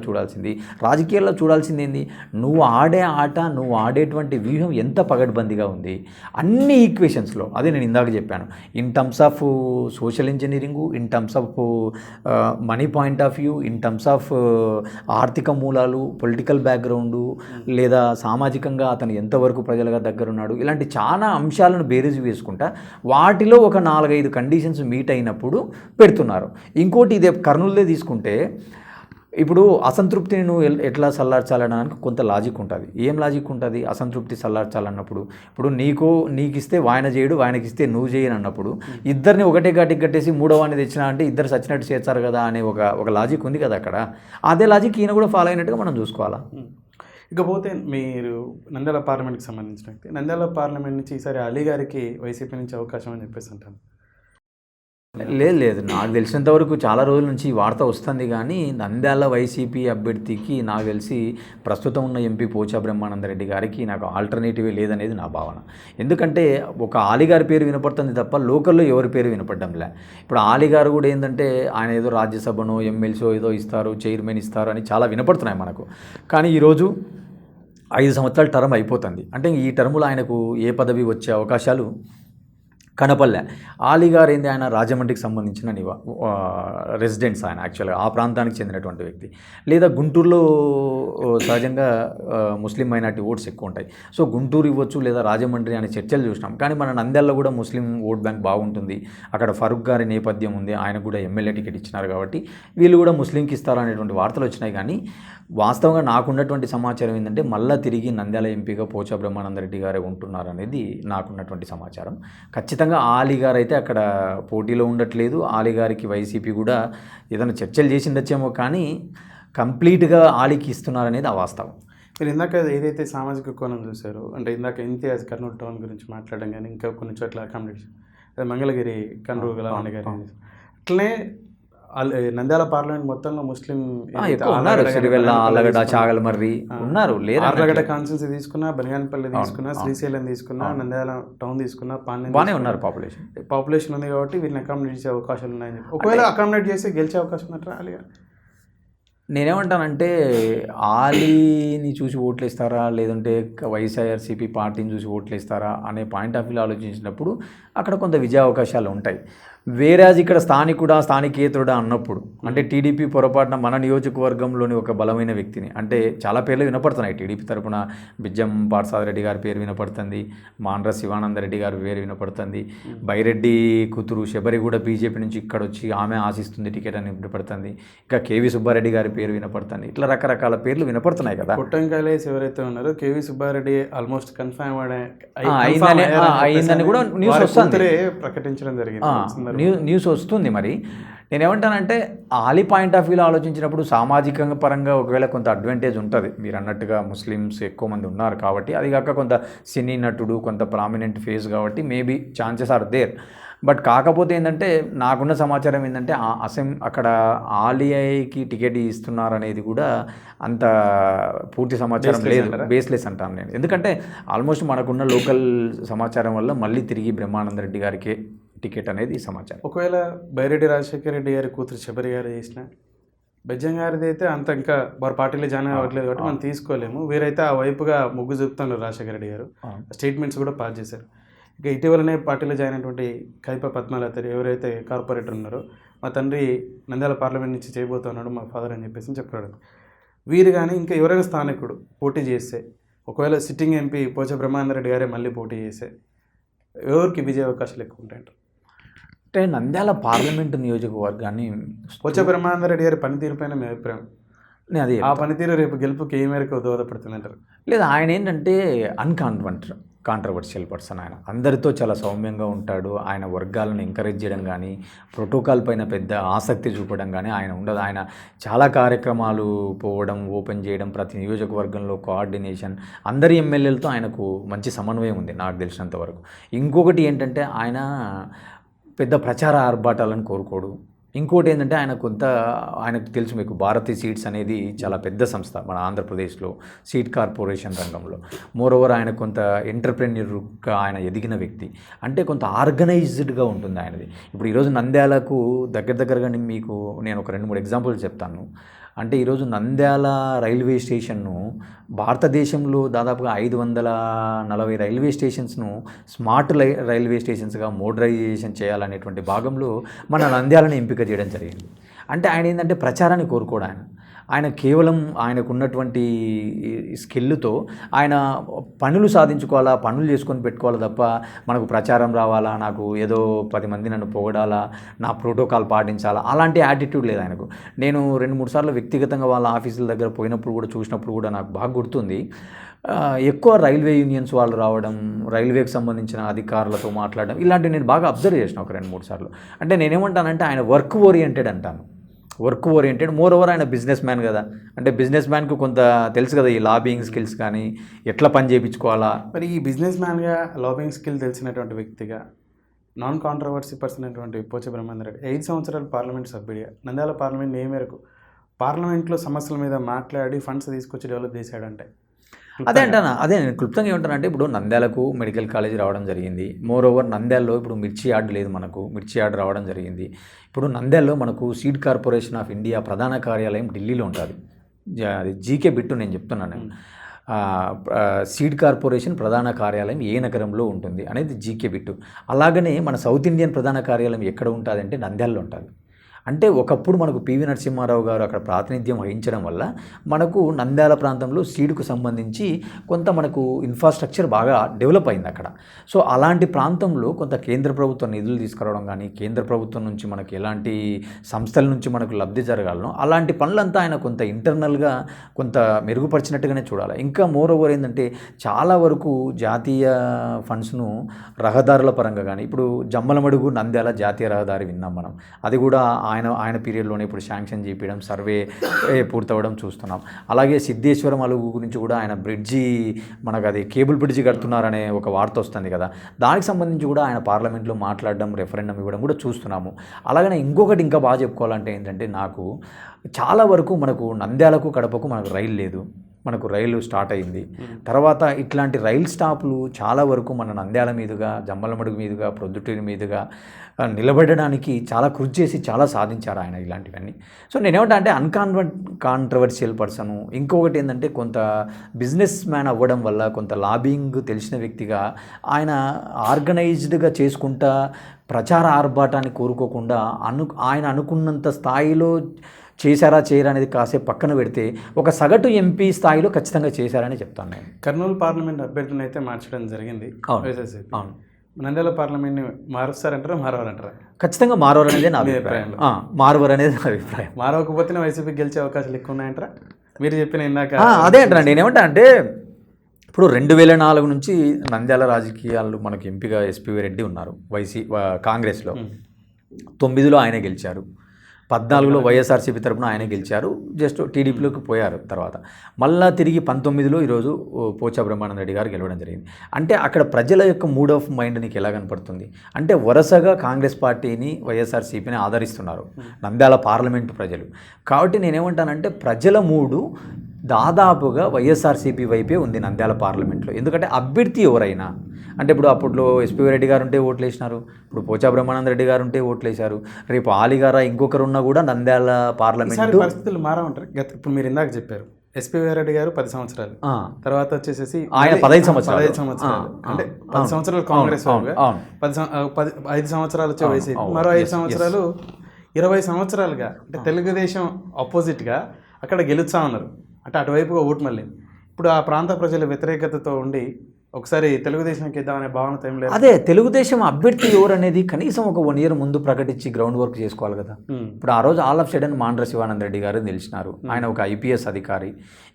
చూడాల్సింది ఏంది, నువ్వు ఆడే ఆట, నువ్వు ఆడేటువంటి వ్యూహం ఎంత పగడ్బందీగా ఉంది అన్ని ఈక్వేషన్స్లో. అదే నేను ఇందాక చెప్పాను, in terms of social engineering, in terms of money point of view, in terms of ఆర్థిక మూలాలు, పొలిటికల్ బ్యాక్గ్రౌండు, లేదా సామాజికంగా అతను ఎంతవరకు ప్రజలుగా దగ్గరున్నాడు, ఇలాంటి చాలా అంశాలను బేరీజు వేసుకుంటా వాటిలో ఒక 4-5 కండిషన్స్ మీట్ అయినప్పుడు పెడుతున్నారు. ఇంకోటి ఇదే కర్నూలుదే తీసుకుంటే ఇప్పుడు అసంతృప్తిని నువ్వు ఎట్లా చల్లార్చాలనడానికి కొంత లాజిక్ ఉంటుంది. ఏం లాజిక్ ఉంటుంది అసంతృప్తి చల్లార్చాలన్నప్పుడు? ఇప్పుడు నీకు ఇస్తే వాయన చేయడు, వాయనకి ఇస్తే నువ్వు చేయను అన్నప్పుడు ఇద్దరిని ఒకటే గాటికి కట్టేసి మూడవాన్ని తెచ్చినా అంటే ఇద్దరు సచ్చినట్టు చేస్తారు కదా అనే ఒక లాజిక్ ఉంది కదా అక్కడ. అదే లాజిక్ ఈయన కూడా ఫాలో అయినట్టుగా మనం చూసుకోవాలా. ఇకపోతే మీరు నంద్యాల పార్లమెంట్కి సంబంధించిన వ్యక్తి, నంద్యాల పార్లమెంట్ నుంచి ఈసారి అలీ గారికి వైసీపీ నుంచి అవకాశం అని చెప్పేసి అంటాను. లేదు నాకు తెలిసినంత వరకు చాలా రోజుల నుంచి ఈ వార్త వస్తుంది, కానీ నంద్యాల వైసీపీ అభ్యర్థికి నాకు తెలిసి ప్రస్తుతం ఉన్న ఎంపీ పోచా బ్రహ్మానందరెడ్డి గారికి నాకు ఆల్టర్నేటివ్ లేదనేది నా భావన. ఎందుకంటే ఒక ఆలీ గారి పేరు వినపడుతుంది తప్ప లోకల్లో ఎవరి పేరు వినపడడంలే. ఇప్పుడు ఆలీ గారు కూడా ఏంటంటే ఆయన ఏదో రాజ్యసభనో ఎమ్మెల్సీ ఏదో ఇస్తారు, చైర్మన్ ఇస్తారు అని చాలా వినపడుతున్నాయి మనకు. కానీ ఈరోజు 5 సంవత్సరాల టర్మ్ అయిపోతుంది, అంటే ఈ టర్ములో ఆయనకు ఏ పదవి వచ్చే అవకాశాలు కనపల్లె. ఆలీ గారు ఏంది, ఆయన రాజమండ్రికి సంబంధించిన రెసిడెంట్స్, ఆయన యాక్చువల్గా ఆ ప్రాంతానికి చెందినటువంటి వ్యక్తి. లేదా గుంటూరులో సహజంగా ముస్లిం మైనార్టీ ఓట్స్ ఎక్కువ ఉంటాయి, సో గుంటూరు ఇవ్వచ్చు లేదా రాజమండ్రి అనే చర్చలు చూసినాం. కానీ మన నంద్యాలలో కూడా ముస్లిం ఓట్ బ్యాంక్ బాగుంటుంది, అక్కడ ఫరూక్ గారి నేపథ్యం ఉంది, ఆయన కూడా ఎమ్మెల్యే టికెట్ ఇచ్చినారు కాబట్టి వీళ్ళు కూడా ముస్లింకి ఇస్తారనేటువంటి వార్తలు వచ్చినాయి. కానీ వాస్తవంగా నాకున్నటువంటి సమాచారం ఏంటంటే మళ్ళీ తిరిగి నంద్యాల ఎంపీగా పోచా బ్రహ్మానందరెడ్డి గారే ఉంటున్నారు అనేది నాకున్నటువంటి సమాచారం. ఖచ్చితంగా ఆలీ గారు అయితే అక్కడ పోటీలో ఉండట్లేదు. ఆలీ గారికి వైసీపీ కూడా ఏదైనా చర్చలు చేసిండొచ్చేమో, కానీ కంప్లీట్గా ఆలీకి ఇస్తున్నారనేది అవాస్తవం. మీరు ఇందాక ఏదైతే సామాజిక కోణం చూశారో, అంటే ఇందాక ఇంతియాజ్ కర్నూలు టౌన్ గురించి మాట్లాడడం కానీ ఇంకా కొన్ని చోట్ల అకామిడేషన్, మంగళగిరి కర్నూలు గలవాణి గారి అట్లనే నంద్యాల పార్లమెంట్ మొత్తంలో ముస్లిం ఎక్కువ ఉన్నారు. సిరివెల్ల, ఆళ్ళగడ్డ, చాగలమర్రి ఉన్నారు. ఆర్లగడ్డ కాన్స్టిట్యూన్సీ తీసుకున్నా, బనియాన్పల్లి తీసుకున్నా, శ్రీశైలం తీసుకున్నా, నంద్యాల టౌన్ తీసుకున్నా, బాగానే ఉన్నారు. పాపులేషన్ ఉంది కాబట్టి వీళ్ళని అకామిడేట్ చేసే అవకాశాలు ఉన్నాయని చెప్పి ఒకవేళ అకామిడేట్ చేసి గెలిచే అవకాశం ఉన్నట్టు అలిగా నేనేమంటానంటే ఆలీని చూసి ఓట్లు ఇస్తారా లేదంటే వైఎస్ఆర్సీపీ పార్టీని చూసి ఓట్లు ఇస్తారా అనే పాయింట్ ఆఫ్ వ్యూ ఆలోచించినప్పుడు అక్కడ కొంత విజయ అవకాశాలు ఉంటాయి. వేరేజ్ ఇక్కడ స్థానికేతరుడా అన్నప్పుడు అంటే టీడీపీ పొరపాటున మన నియోజకవర్గంలోని ఒక బలమైన వ్యక్తిని అంటే చాలా పేర్లు వినపడుతున్నాయి. టీడీపీ తరపున బిజ్జం పార్సాదిరెడ్డి గారి పేరు వినపడుతుంది, మాండ్ర శివానందరెడ్డి గారి పేరు వినపడుతుంది, బైరెడ్డి కూతురు శబరి కూడా బీజేపీ నుంచి ఇక్కడ వచ్చి ఆమె ఆశిస్తుంది టికెట్ అని వినపడుతుంది, ఇంకా కేవీ సుబ్బారెడ్డి గారి పేరు వినపడుతుంది. ఇట్లా రకరకాల పేర్లు వినపడుతున్నాయి కదా. కొట్టంకాయలేసి ఎవరైతే ఉన్నారో కేవీ సుబ్బారెడ్డి ఆల్మోస్ట్ కన్ఫర్మ్ అయిందని కూడా న్యూస్ వస్తుంది, ప్రకటించడం జరిగింది, న్యూస్ వస్తుంది. మరి నేనేమంటానంటే ఆలీ పాయింట్ ఆఫ్ వ్యూలో ఆలోచించినప్పుడు సామాజిక పరంగా ఒకవేళ కొంత అడ్వాంటేజ్ ఉంటుంది. మీరు అన్నట్టుగా ముస్లిమ్స్ ఎక్కువ మంది ఉన్నారు కాబట్టి, అది కాక కొంత సినీ నటుడు, కొంత ప్రామినెంట్ ఫేస్ కాబట్టి maybe chances are there. But కాకపోతే ఏంటంటే నాకున్న సమాచారం ఏంటంటే అక్కడ ఆలియాకి టికెట్ ఇస్తున్నారు అనేది కూడా అంత పూర్తి సమాచారం లేదు, బేస్లెస్ అంటాను నేను. ఎందుకంటే ఆల్మోస్ట్ మనకున్న లోకల్ సమాచారం వల్ల మళ్ళీ తిరిగి బ్రహ్మానంద రెడ్డి గారికి టికెట్ అనేది సమాచారం. ఒకవేళ బైరెడ్డి రాజశేఖర రెడ్డి గారి కూతురు శబరి గారు చేసిన బెజ్జం గారిది అయితే అంత ఇంకా వారి పార్టీలో జాయిన్ అవ్వట్లేదు కాబట్టి మనం తీసుకోలేము. వీరైతే ఆ వైపుగా మొగ్గు చూపుతున్నారు రాజశేఖర రెడ్డి గారు, స్టేట్మెంట్స్ కూడా పాస్ చేశారు. ఇక ఇటీవలనే పార్టీలో జాయిన్ అయినటువంటి కైప పద్మాలత ఎవరైతే కార్పొరేటర్ ఉన్నారో, మా తండ్రి నంద్యాల పార్లమెంట్ నుంచి చేయబోతున్నాడు మా ఫాదర్ అని చెప్పేసి చెప్పాడు. వీరు కానీ ఇంకా ఎవరైనా స్థానికుడు పోటీ చేస్తే, ఒకవేళ సిట్టింగ్ ఎంపీ పోచ బ్రహ్మానందరెడ్డి గారే మళ్ళీ పోటీ చేస్తే ఎవరికి విజయ అవకాశాలు ఎక్కువ ఉంటాయంటారు? అంటే నంద్యాల పార్లమెంటు నియోజకవర్గాన్ని పోచ బ్రహ్మానందరెడ్డి గారి పనితీరుపైన మీ అభిప్రాయం? అది ఆ పనితీరు రేపు గెలుపుకి ఏ మేరకు దోహదపడుతుంది అంటారు? లేదు, ఆయన ఏంటంటే కాంట్రవర్షియల్ పర్సన్. ఆయన అందరితో చాలా సౌమ్యంగా ఉంటాడు. ఆయన వర్గాలను ఎంకరేజ్ చేయడం కానీ, ప్రోటోకాల్ పైన పెద్ద ఆసక్తి చూపడం కానీ ఆయన ఉండదు. ఆయన చాలా కార్యక్రమాలు పోవడం, ఓపెన్ చేయడం, ప్రతి నియోజకవర్గంలో కోఆర్డినేషన్, అందరి ఎమ్మెల్యేలతో ఆయనకు మంచి సమన్వయం ఉంది నాకు తెలిసినంత వరకు. ఇంకొకటి ఏంటంటే ఆయన పెద్ద ప్రచార ఆర్భాటాలను కోరుకోడు. ఇంకోటి ఏంటంటే ఆయనకు తెలుసు మీకు, భారతీ సీడ్స్ అనేది చాలా పెద్ద సంస్థ మన ఆంధ్రప్రదేశ్లో సీడ్ కార్పొరేషన్ రంగంలో. మోరోవర్ ఆయన కొంత ఎంటర్ప్రెన్యూర్గా ఆయన ఎదిగిన వ్యక్తి, అంటే కొంత ఆర్గనైజ్డ్గా ఉంటుంది ఆయనది. ఇప్పుడు ఈరోజు నంద్యాలకు దగ్గరగా మీకు నేను ఒక 2-3 ఎగ్జాంపుల్స్ చెప్తాను. అంటే ఈరోజు నంద్యాల రైల్వే స్టేషన్ను భారతదేశంలో దాదాపుగా 540 రైల్వే స్టేషన్స్ను స్మార్ట్ రైల్వే స్టేషన్స్గా మోడరైజేషన్ చేయాలనేటువంటి భాగంలో మన నంద్యాలను ఎంపిక చేయడం జరిగింది. అంటే ఆయన ఏంటంటే ప్రచారాన్ని కోరుకోడు. ఆయన కేవలం ఆయనకున్నటువంటి స్కిల్తో ఆయన పనులు సాధించుకోవాలా, పనులు చేసుకొని పెట్టుకోవాలా తప్ప మనకు ప్రచారం రావాలా, నాకు ఏదో 10 మంది నన్ను పొగడాలా, నా ప్రోటోకాల్ పాటించాలా, అలాంటి యాటిట్యూడ్ లేదు ఆయనకు. నేను 2-3 సార్లు వ్యక్తిగతంగా వాళ్ళ ఆఫీసుల దగ్గర పోయినప్పుడు కూడా చూసినప్పుడు కూడా నాకు బాగా గుర్తుంది. ఎక్కువ రైల్వే యూనియన్స్ వాళ్ళు రావడం, రైల్వేకి సంబంధించిన అధికారులతో మాట్లాడడం, ఇలాంటివి నేను బాగా అబ్జర్వ్ చేసిన ఒక 2-3 సార్లు. అంటే నేనేమంటానంటే ఆయన వర్క్ ఓరియంటెడ్ అంటాను. Work oriented. మోర్ ఓవర్ ఆయన బిజినెస్ మ్యాన్ కదా, అంటే బిజినెస్ మ్యాన్కు కొంత తెలుసు కదా ఈ లాబింగ్ స్కిల్స్ కానీ ఎట్లా పని చేయించుకోవాలా. మరి ఈ బిజినెస్ మ్యాన్గా లాబింగ్ స్కిల్ తెలిసినటువంటి వ్యక్తిగా, నాన్ కాంట్రవర్సీ పర్సన్ అయినటువంటి పోచ బ్రహ్మానందరెడ్డి 5 సంవత్సరాలు పార్లమెంట్ సభ్యుడిగా నంద్యాల పార్లమెంట్ ఏ మేరకు పార్లమెంట్లో సమస్యల మీద మాట్లాడి ఫండ్స్ తీసుకొచ్చి డెవలప్ చేశాడంటే? అదే నేను క్లుప్తంగా ఏమంటానంటే, ఇప్పుడు నంద్యాలకు మెడికల్ కాలేజ్ రావడం జరిగింది. మోర్ ఓవర్ నంద్యాలలో ఇప్పుడు మిర్చి యార్డ్ లేదు, మనకు మిర్చి యార్డ్ రావడం జరిగింది. ఇప్పుడు నంద్యాలలో మనకు సీడ్ కార్పొరేషన్ ఆఫ్ ఇండియా ప్రధాన కార్యాలయం ఢిల్లీలో ఉంటుంది. అది జీకే బిట్టు నేను చెప్తున్నాను. సీడ్ కార్పొరేషన్ ప్రధాన కార్యాలయం ఏ నగరంలో ఉంటుంది అనేది జీకే బిట్టు. అలాగనే మన సౌత్ ఇండియన్ ప్రధాన కార్యాలయం ఎక్కడ ఉంటుంది అంటే నంద్యాలలో ఉంటుంది. అంటే ఒకప్పుడు మనకు పివి నరసింహారావు గారు అక్కడ ప్రాతినిధ్యం వహించడం వల్ల మనకు నంద్యాల ప్రాంతంలో సీడ్కు సంబంధించి కొంత మనకు ఇన్ఫ్రాస్ట్రక్చర్ బాగా డెవలప్ అయింది అక్కడ. సో అలాంటి ప్రాంతంలో కొంత కేంద్ర ప్రభుత్వ నిధులు తీసుకురావడం కానీ, కేంద్ర ప్రభుత్వం నుంచి మనకు ఎలాంటి సంస్థల నుంచి మనకు లబ్ధి జరగాలనో అలాంటి పనులంతా ఆయన కొంత ఇంటర్నల్గా కొంత మెరుగుపరిచినట్టుగానే చూడాలి. ఇంకా మోర్ ఓవర్ ఏంటంటే చాలా వరకు జాతీయ ఫండ్స్ను రహదారుల పరంగా కానీ, ఇప్పుడు జమ్మలమడుగు నంద్యాల జాతీయ రహదారి విన్నాం మనం, అది కూడా ఆయన పీరియడ్లోనే ఇప్పుడు శాంక్షన్ చేయించడం, సర్వే పూర్తవడం చూస్తున్నాం. అలాగే సిద్ధేశ్వరం అలుగు గురించి కూడా ఆయన బ్రిడ్జి, మనకు అది కేబుల్ బ్రిడ్జి కడుతున్నారనే ఒక వార్త వస్తుంది కదా, దానికి సంబంధించి కూడా ఆయన పార్లమెంట్లో మాట్లాడడం, రెఫరెండం ఇవ్వడం కూడా చూస్తున్నాము. అలాగనే ఇంకొకటి ఇంకా బాగా చెప్పుకోవాలంటే ఏంటంటే, నాకు చాలా వరకు మనకు నంద్యాలకు కడపకు మనకు రైలు లేదు, మనకు రైలు స్టార్ట్ అయింది. తర్వాత ఇట్లాంటి రైలు స్టాపులు చాలా వరకు మన నంద్యాల మీదుగా, జమ్మలమడుగు మీదుగా, ప్రొద్దుటూరి మీదుగా నిలబడడానికి చాలా కృషి చేసి చాలా సాధించారు ఆయన ఇలాంటివన్నీ. సో నేనేమంటా అంటే కాంట్రవర్షియల్ పర్సను. ఇంకొకటి ఏంటంటే, కొంత బిజినెస్ మ్యాన్ అవ్వడం వల్ల, కొంత లాబింగ్ తెలిసిన వ్యక్తిగా ఆయన ఆర్గనైజ్డ్గా చేసుకుంటా ప్రచార ఆర్భాటాన్ని కోరుకోకుండా ఆయన అనుకున్నంత స్థాయిలో చేశారా చేయరా అనేది కాసేపు పక్కన పెడితే ఒక సగటు ఎంపీ స్థాయిలో ఖచ్చితంగా చేశారని చెప్తాను నేను. కర్నూలు పార్లమెంట్ అభ్యర్థిని అయితే మార్చడం జరిగింది. అవును. నంద్యాల పార్లమెంట్ని మారుస్తారంటారా, మారవారంటారా? ఖచ్చితంగా మారవరు అనేది నా అభిప్రాయం. మారవరు అనేది నా అభిప్రాయం. మారవకపోతేనే వైసీపీకి గెలిచే అవకాశాలు ఎక్కువ ఉన్నాయంటారా? మీరు చెప్పిన ఇందాక అదే అంటారా. నేనేమంటా అంటే, ఇప్పుడు 2004 నుంచి నంద్యాల రాజకీయాలు మనకు ఎంపీగా ఎస్పీవి రెడ్డి ఉన్నారు కాంగ్రెస్లో. 9లో ఆయనే గెలిచారు, 14లో వైఎస్ఆర్సీపీ తరపున ఆయనే గెలిచారు, జస్ట్ టీడీపీలోకి పోయారు. తర్వాత మళ్ళా తిరిగి 19లో ఈరోజు పోచా బ్రహ్మానంద రెడ్డి గారు గెలవడం జరిగింది. అంటే అక్కడ ప్రజల యొక్క మూడ్ ఆఫ్ మైండ్ నీకు ఎలా కనపడుతుంది అంటే, వరుసగా కాంగ్రెస్ పార్టీని, వైఎస్ఆర్సీపీని ఆదరిస్తున్నారు నంద్యాల పార్లమెంటు ప్రజలు. కాబట్టి నేనేమంటానంటే, ప్రజల మూడు దాదాపుగా వైఎస్ఆర్సీపీ వైపే ఉంది నంద్యాల పార్లమెంట్లో. ఎందుకంటే అభ్యర్థి ఎవరైనా అంటే, ఇప్పుడు అప్పట్లో ఎస్పీ రెడ్డి గారు ఉంటే ఓట్లు వేసినారు, ఇప్పుడు పోచా బ్రహ్మానంద రెడ్డి గారు ఉంటే ఓట్లు వేశారు, రేపు ఆలిగారా ఇంకొకరున్నా కూడా నంద్యాల పార్లమెంట్ పరిస్థితులు మారమంటారు. ఇప్పుడు మీరు ఇందాక చెప్పారు ఎస్పీ రెడ్డి గారు 10 సంవత్సరాలు, తర్వాత వచ్చేసి ఆయన 15 సంవత్సరాలు, అంటే 10 సంవత్సరాలు కాంగ్రెస్, 5 సంవత్సరాలు వచ్చే వైసీపీ, మరో 5 సంవత్సరాలు, 20 సంవత్సరాలుగా అంటే తెలుగుదేశం ఆపోజిట్గా అక్కడ గెలుస్తా ఉన్నారు. అంటే అటువైపుగా ఓటు మళ్ళీ ఇప్పుడు ఆ ప్రాంత ప్రజల వ్యతిరేకతతో ఉండి ఒకసారి తెలుగుదేశంకి ఇద్దామనే భావన ఏం లేదు. అదే తెలుగుదేశం అభ్యర్థి ఎవరు అనేది కనీసం ఒక 1 year ముందు ప్రకటించి గ్రౌండ్ వర్క్ చేసుకోవాలి కదా. ఇప్పుడు ఆ రోజు all of sudden Mandra Shivananda Reddy garu నిలిచినారు. ఆయన ఒక IPS అధికారి.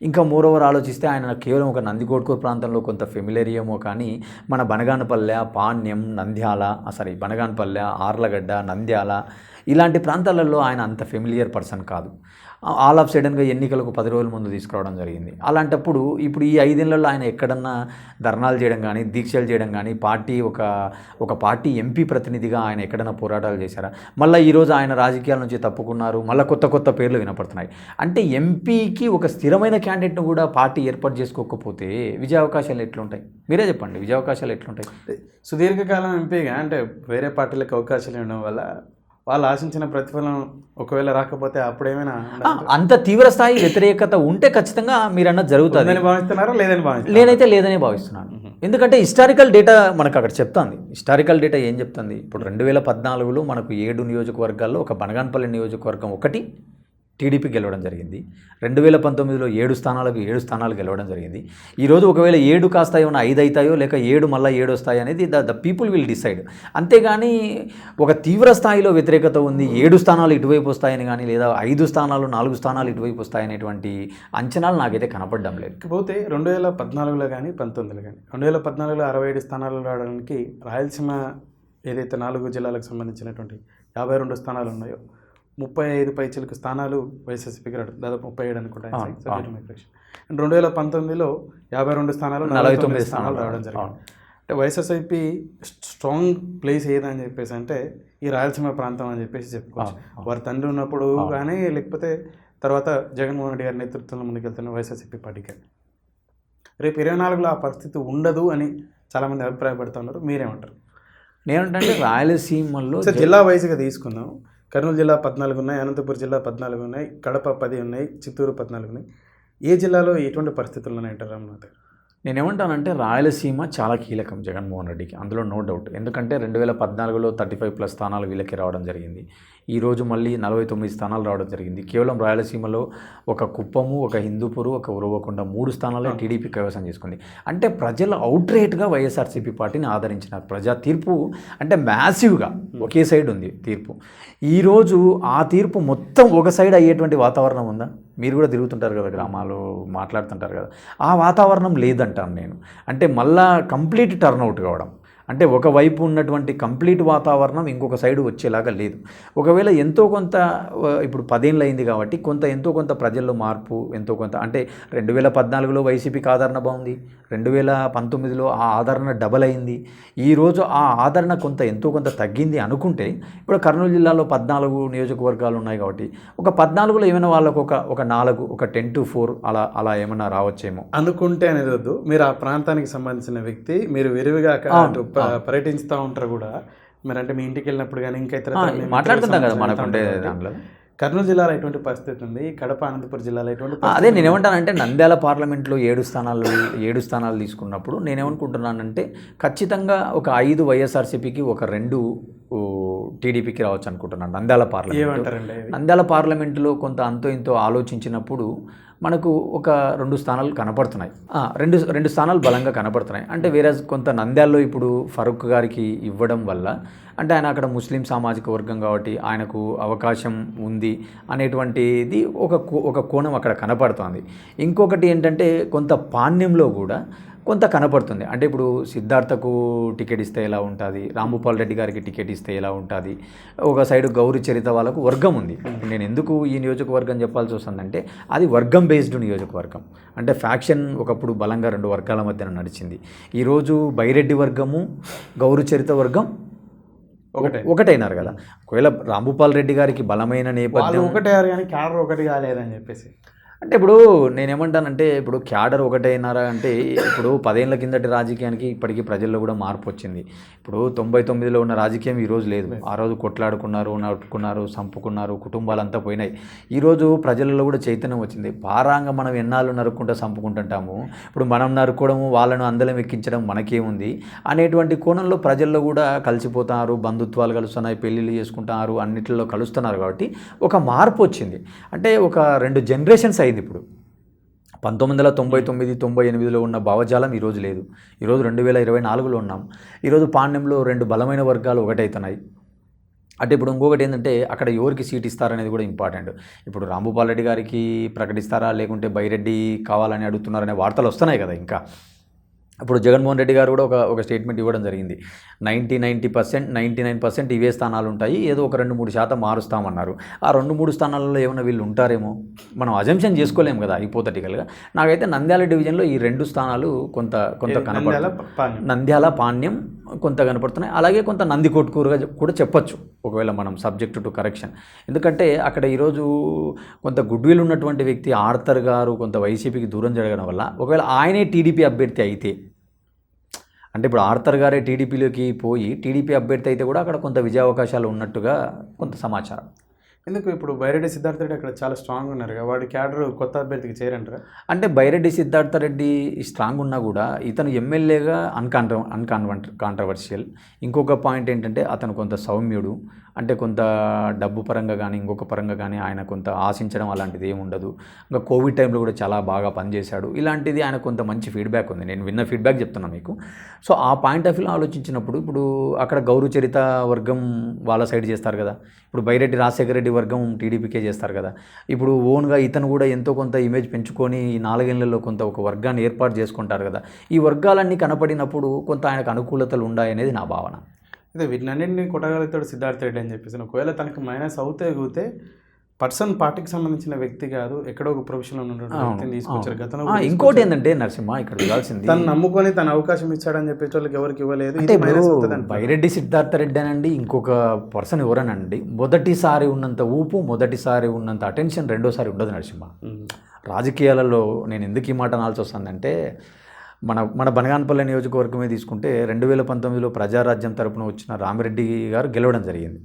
ఇంకా మోరోవర్ ఆలోచిస్తే ఆయన కేవలం ఒక నందికోట్కూరు ప్రాంతంలో కొంత ఫెమిలేరియేమో, కానీ మన బనగానపల్లె, పాణ్యం, నంద్యాల, బనగానపల్లె, ఆర్లగడ్డ, నంద్యాల ఇలాంటి ప్రాంతాలలో ఆయన అంత ఫెమిలియర్ పర్సన్ కాదు. ఆల్ ఆఫ్ సడన్గా ఎన్నికలకు 10 రోజుల ముందు తీసుకురావడం జరిగింది. అలాంటప్పుడు ఇప్పుడు ఈ 5 ఏళ్లలో ఆయన ఎక్కడన్నా ధర్నాలు చేయడం కానీ, దీక్షలు చేయడం కానీ, ఒక పార్టీ ఎంపీ ప్రతినిధిగా ఆయన ఎక్కడన్నా పోరాటాలు చేశారా? మళ్ళీ ఈరోజు ఆయన రాజకీయాల నుంచి తప్పుకున్నారు, మళ్ళీ కొత్త పేర్లు వినపడుతున్నాయి. అంటే ఎంపీకి ఒక స్థిరమైన క్యాండిడేట్ను కూడా పార్టీ ఏర్పాటు చేసుకోకపోతే విజయ అవకాశాలు ఎట్లుంటాయి? మీరే చెప్పండి, విజయ అవకాశాలు ఎట్లుంటాయి? సుదీర్ఘకాలం ఎంపీగా అంటే వేరే పార్టీలకు అవకాశాలు ఇవ్వడం వల్ల వాళ్ళు ఆశించిన ప్రతిఫలం ఒకవేళ రాకపోతే అప్పుడేమైనా అంత తీవ్ర స్థాయి వ్యతిరేకత ఉంటే ఖచ్చితంగా మీరన్నది జరుగుతుంది భావిస్తున్నారా? నేనైతే లేదనే భావిస్తున్నాను. ఎందుకంటే హిస్టారికల్ డేటా మనకు అక్కడ చెప్తుంది. హిస్టారికల్ డేటా ఏం చెప్తుంది? ఇప్పుడు 2014లో మనకు 7 నియోజకవర్గాల్లో ఒక బనగానపల్లి నియోజకవర్గం ఒకటి టీడీపీ గెలవడం జరిగింది. 2019లో 7 స్థానాలు గెలవడం జరిగింది. ఈరోజు ఒకవేళ 7 కాస్త ఏమైనా 5 అవుతాయో, లేక 7 మళ్ళీ 7 వస్తాయి అనేది ద పీపుల్ విల్ డిసైడ్. అంతేగాని ఒక తీవ్ర స్థాయిలో వ్యతిరేకత ఉంది, 7 స్థానాలు ఇటువైపు వస్తాయని కానీ, లేదా 5 స్థానాలు 4 స్థానాలు ఇటువైపు వస్తాయనేటువంటి అంచనాలు నాకైతే కనపడడం లేదు. పోతే 2014లో కానీ 19లో కానీ 2014లో 67 స్థానాలు రావడానికి రాయలసీమ ఏదైతే 4 జిల్లాలకు సంబంధించినటువంటి 52 స్థానాలు ఉన్నాయో 35 పైచిలకు స్థానాలు వైఎస్ఆర్సీపీకి రావడం, దాదాపు 37 అనుకుంటా. 2019లో 52 స్థానాలు 49 స్థానాలు రావడం జరిగింది. అంటే వైఎస్ఆర్సీపీ స్ట్రాంగ్ ప్లేస్ ఏదని చెప్పేసి అంటే ఈ రాయలసీమ ప్రాంతం అని చెప్పేసి చెప్పుకోవచ్చు. వారి తండ్రి ఉన్నప్పుడు కానీ, లేకపోతే తర్వాత జగన్మోహన్ రెడ్డి గారి నేతృత్వంలో ముందుకెళ్తున్న వైఎస్ఆర్సీపీ పార్టీకి రేపు 24లో ఆ పరిస్థితి ఉండదు అని చాలామంది అభిప్రాయపడుతున్నారు. మీరేమంటారు? నేనంటే రాయలసీమలో జిల్లా వైజ్గా తీసుకుందాం. కర్నూలు జిల్లా 14 ఉన్నాయి, అనంతపురం జిల్లా 14 ఉన్నాయి, కడప 10 ఉన్నాయి, చిత్తూరు 14 ఉన్నాయి. ఏ జిల్లాలో ఎటువంటి పరిస్థితులు ఉన్నాయంటారు రామ్నాథ్ గారు? నేనేమంటానంటే రాయలసీమ చాలా కీలకం జగన్మోహన్ రెడ్డికి, అందులో నో డౌట్. ఎందుకంటే 2014లో 35+ స్థానాలు వీళ్ళకి రావడం జరిగింది. ఈరోజు మళ్ళీ 49 స్థానాలు రావడం జరిగింది. కేవలం రాయలసీమలో ఒక కుప్పము, ఒక హిందూపూరు, ఒక ఉరవకొండ 3 స్థానాలే టీడీపీ కైవసం చేసుకుంది. అంటే ప్రజలు అవుట్రేట్గా వైఎస్ఆర్సీపీ పార్టీని ఆదరించినారు. ప్రజా తీర్పు అంటే మ్యాసివ్గా ఒకే సైడ్ ఉంది తీర్పు. ఈరోజు ఆ తీర్పు మొత్తం ఒక సైడ్ అయ్యేటువంటి వాతావరణం ఉందా? మీరు కూడా తిరుగుతుంటారు కదా, గ్రామాలు మాట్లాడుతుంటారు కదా, ఆ వాతావరణం లేదంటాను నేను. అంటే మళ్ళా కంప్లీట్ టర్న్అవుట్ కావడం, అంటే ఒకవైపు ఉన్నటువంటి కంప్లీట్ వాతావరణం ఇంకొక సైడ్ వచ్చేలాగా లేదు. ఒకవేళ ఎంతో కొంత ఇప్పుడు 10 ఏళ్ళు అయింది కాబట్టి ఎంతో కొంత ప్రజల్లో మార్పు ఎంతో కొంత అంటే 2014లో వైసీపీకి ఆదరణ బాగుంది, 2019లో ఆ ఆదరణ డబల్ అయింది, ఈరోజు ఆ ఆదరణ ఎంతో కొంత తగ్గింది అనుకుంటే ఇప్పుడు కర్నూలు జిల్లాలో 14 నియోజకవర్గాలు ఉన్నాయి కాబట్టి ఒక 14లో ఏమైనా వాళ్ళకు ఒక 4 ఒక 10-4 అలా ఏమైనా రావచ్చేమో అనుకుంటే అనేది వద్దు. మీరు ఆ ప్రాంతానికి సంబంధించిన వ్యక్తి, మీరు విరివిగా పర్యటిస్తూ ఉంటారు కూడా. మీరు అంటే మీ ఇంటికి వెళ్ళినప్పుడు కానీ ఇంకా ఇతర మాట్లాడుతుంటాం కదా మనకుంటే దాంట్లో. కర్నూలు జిల్లాలో ఎటువంటి పరిస్థితి ఉంది, కడప అనంతపురం జిల్లాలో ఎటువంటి అదే నేనేమంటానంటే నంద్యాల పార్లమెంట్లో 7 స్థానాలు తీసుకున్నప్పుడు నేనేమనుకుంటున్నానంటే ఖచ్చితంగా ఒక 5 వైఎస్ఆర్సీపీకి ఒక 2 టీడీపీకి రావచ్చు అనుకుంటున్నాను. నంద్యాల పార్లమెంటులో కొంత అంతో ఇంతో ఆలోచించినప్పుడు మనకు ఒక 2 స్థానాలు కనపడుతున్నాయి, 2 స్థానాలు బలంగా కనపడుతున్నాయి. అంటే వేరే కొంత నంద్యాలలో ఇప్పుడు ఫరూక్ గారికి ఇవ్వడం వల్ల అంటే ఆయన అక్కడ ముస్లిం సామాజిక వర్గం కాబట్టి ఆయనకు అవకాశం ఉంది అనేటువంటిది ఒక కోణం అక్కడ కనపడుతుంది. ఇంకొకటి ఏంటంటే కొంత పాణ్యంలో కూడా కొంత కనపడుతుంది. అంటే ఇప్పుడు సిద్ధార్థకు టికెట్ ఇస్తే ఎలా ఉంటుంది, రాంభూపాల్ రెడ్డి గారికి టికెట్ ఇస్తే ఎలా ఉంటుంది, ఒక సైడు గౌరీ చరిత వాళ్ళకు వర్గం ఉంది. నేను ఎందుకు ఈ నియోజకవర్గం చెప్పాల్సి వస్తుందంటే అది వర్గం బేస్డ్ నియోజకవర్గం. అంటే ఫ్యాక్షన్ ఒకప్పుడు బలంగా 2 వర్గాల మధ్యన నడిచింది. ఈరోజు బైరెడ్డి వర్గము గౌరీ చరిత వర్గం ఒకటైనారు కదా. ఒకవేళ రాంభూపాల్ రెడ్డి గారికి బలమైన నేపథ్యం ఒకటే కానీ క్యాడర్ ఒకటి కాలేదని చెప్పేసి అంటే ఇప్పుడు నేనేమంటానంటే ఇప్పుడు క్యాడర్ ఒకటైనారా అంటే ఇప్పుడు 10 ఏళ్ల కిందటి రాజకీయానికి ఇప్పటికీ ప్రజల్లో కూడా మార్పు వచ్చింది. ఇప్పుడు 99లో ఉన్న రాజకీయం ఈరోజు లేదు. ఆ రోజు కొట్లాడుకున్నారు, నడుపుకున్నారు, చంపుకున్నారు, కుటుంబాలంతా పోయినాయి. ఈరోజు ప్రజలలో కూడా చైతన్యం వచ్చింది. పారాంగ మనం ఎన్నాళ్ళు నరుక్కుంటూ చంపుకుంటుంటాము, ఇప్పుడు మనం నరుక్కోవడము వాళ్ళను అందలం ఎక్కించడం మనకేముంది అనేటువంటి కోణంలో ప్రజల్లో కూడా కలిసిపోతున్నారు, బంధుత్వాలు కలుస్తున్నాయి, పెళ్ళిళ్ళు చేసుకుంటున్నారు, అన్నిటిలో కలుస్తున్నారు. కాబట్టి ఒక మార్పు వచ్చింది. అంటే ఒక 2 జనరేషన్స్ అయింది. ఇప్పుడు 1999-98లో ఉన్న భావజాలం ఈరోజు లేదు. ఈరోజు 2024లో ఉన్నాం. ఈరోజు పాణ్యంలో 2 బలమైన వర్గాలు ఒకటవుతున్నాయి. అంటే ఇప్పుడు ఇంకొకటి ఏంటంటే అక్కడ ఎవరికి సీట్ ఇస్తారనేది కూడా ఇంపార్టెంట్. ఇప్పుడు రాంభూపాల్ రెడ్డి గారికి ప్రకటిస్తారా లేకుంటే బైరెడ్డి కావాలని అడుగుతున్నారనే వార్తలు వస్తున్నాయి కదా. ఇంకా ఇప్పుడు జగన్మోహన్ రెడ్డి గారు కూడా ఒక స్టేట్మెంట్ ఇవ్వడం జరిగింది. 99% ఇవే స్థానాలు ఉంటాయి, ఏదో ఒక 2-3% మారుస్తామన్నారు. ఆ 2-3 స్థానాలలో ఏమైనా వీళ్ళు ఉంటారేమో మనం అజంప్షన్ చేసుకోలేము కదా హైపోథెటికల్గా. నాకైతే నంద్యాల డివిజన్లో ఈ 2 స్థానాలు కొంత కనపడుతున్నాయి. నంద్యాల పాణ్యం కొంత కనపడుతున్నాయి. అలాగే కొంత నందికొట్కూరుగా కూడా చెప్పొచ్చు ఒకవేళ మనం సబ్జెక్ట్ టు కరెక్షన్. ఎందుకంటే అక్కడ ఈరోజు కొంత గుడ్విల్ ఉన్నటువంటి వ్యక్తి ఆర్థర్ గారు కొంత వైసీపీకి దూరం జరగడం వల్ల ఒకవేళ ఆయనే టీడీపీ అభ్యర్థి అయితే, అంటే ఇప్పుడు ఆర్థర్ గారే టీడీపీలోకి పోయి టీడీపీ అభ్యర్థి అయితే కూడా అక్కడ కొంత విజయావకాశాలు ఉన్నట్టుగా కొంత సమాచారం. ఎందుకు ఇప్పుడు బైరెడ్డి సిద్ధార్థ రెడ్డి అక్కడ చాలా స్ట్రాంగ్ ఉన్నారు కదా, వాడి క్యాడర్ కొత్త అభ్యర్థికి చేరంటారా? అంటే బైరెడ్డి సిద్ధార్థ రెడ్డి స్ట్రాంగ్ ఉన్నా కూడా ఇతను ఎమ్మెల్యేగా కాంట్రవర్షియల్. ఇంకొక పాయింట్ ఏంటంటే అతను కొంత సౌమ్యుడు. అంటే కొంత డబ్బు పరంగా కానీ ఇంకొక పరంగా కానీ ఆయన కొంత ఆశించడం అలాంటిది ఏమి ఉండదు. ఇంకా కోవిడ్ టైంలో కూడా చాలా బాగా పనిచేశాడు. ఇలాంటిది ఆయన కొంత మంచి ఫీడ్బ్యాక్ ఉంది. నేను విన్న ఫీడ్బ్యాక్ చెప్తున్నాను మీకు. సో ఆ పాయింట్ ఆఫ్ వ్యూలో ఆలోచించినప్పుడు ఇప్పుడు అక్కడ గౌరీ చరిత వర్గం వాళ్ళ సైడ్ చేస్తారు కదా, ఇప్పుడు బైరెడ్డి రాజశేఖర రెడ్డి వర్గం టీడీపీకే చేస్తారు కదా. ఇప్పుడు ఓన్గా ఇతను కూడా ఎంతో కొంత ఇమేజ్ పెంచుకొని ఈ 4 ఏళ్లలో కొంత ఒక వర్గాన్ని ఏర్పాటు చేసుకుంటారు కదా. ఈ వర్గాలన్నీ కనపడినప్పుడు కొంత ఆయనకు అనుకూలతలు ఉన్నాయనేది నా భావన. అదే వీటినన్నింటినీ కొట్టగలుగుతాడు సిద్ధార్థ రెడ్డి అని చెప్పేసి. ఒకవేళ తనకు మైనస్ అవుతే పర్సన్ పార్టీకి సంబంధించిన వ్యక్తి కాదు, ఎక్కడో ఒక ప్రొఫెషనల్ ఉన్నటువంటి వ్యక్తిని తీసుకొచ్చారు గతంలో. ఇంకోటి ఏంటంటే నరసింహ ఇక్కడ చూడాల్సింది తను నమ్ముకొని తన అవకాశం ఇచ్చాడని చెప్పేసి వాళ్ళకి ఎవరికి ఇవ్వలేదు. బైరెడ్డి సిద్ధార్థ రెడ్డి అనండి ఇంకొక పర్సన్ ఎవరనండి మొదటిసారి ఉన్నంత ఊపు, మొదటిసారి ఉన్నంత అటెన్షన్ రెండోసారి ఉండదు నరసింహ. రాజకీయాలలో నేను ఎందుకు ఈ మాట అనాల్సి వస్తుందంటే మన బనగానపల్లి నియోజకవర్గమే తీసుకుంటే 2019లో ప్రజారాజ్యం తరపున వచ్చిన రామిరెడ్డి గారు గెలవడం జరిగింది.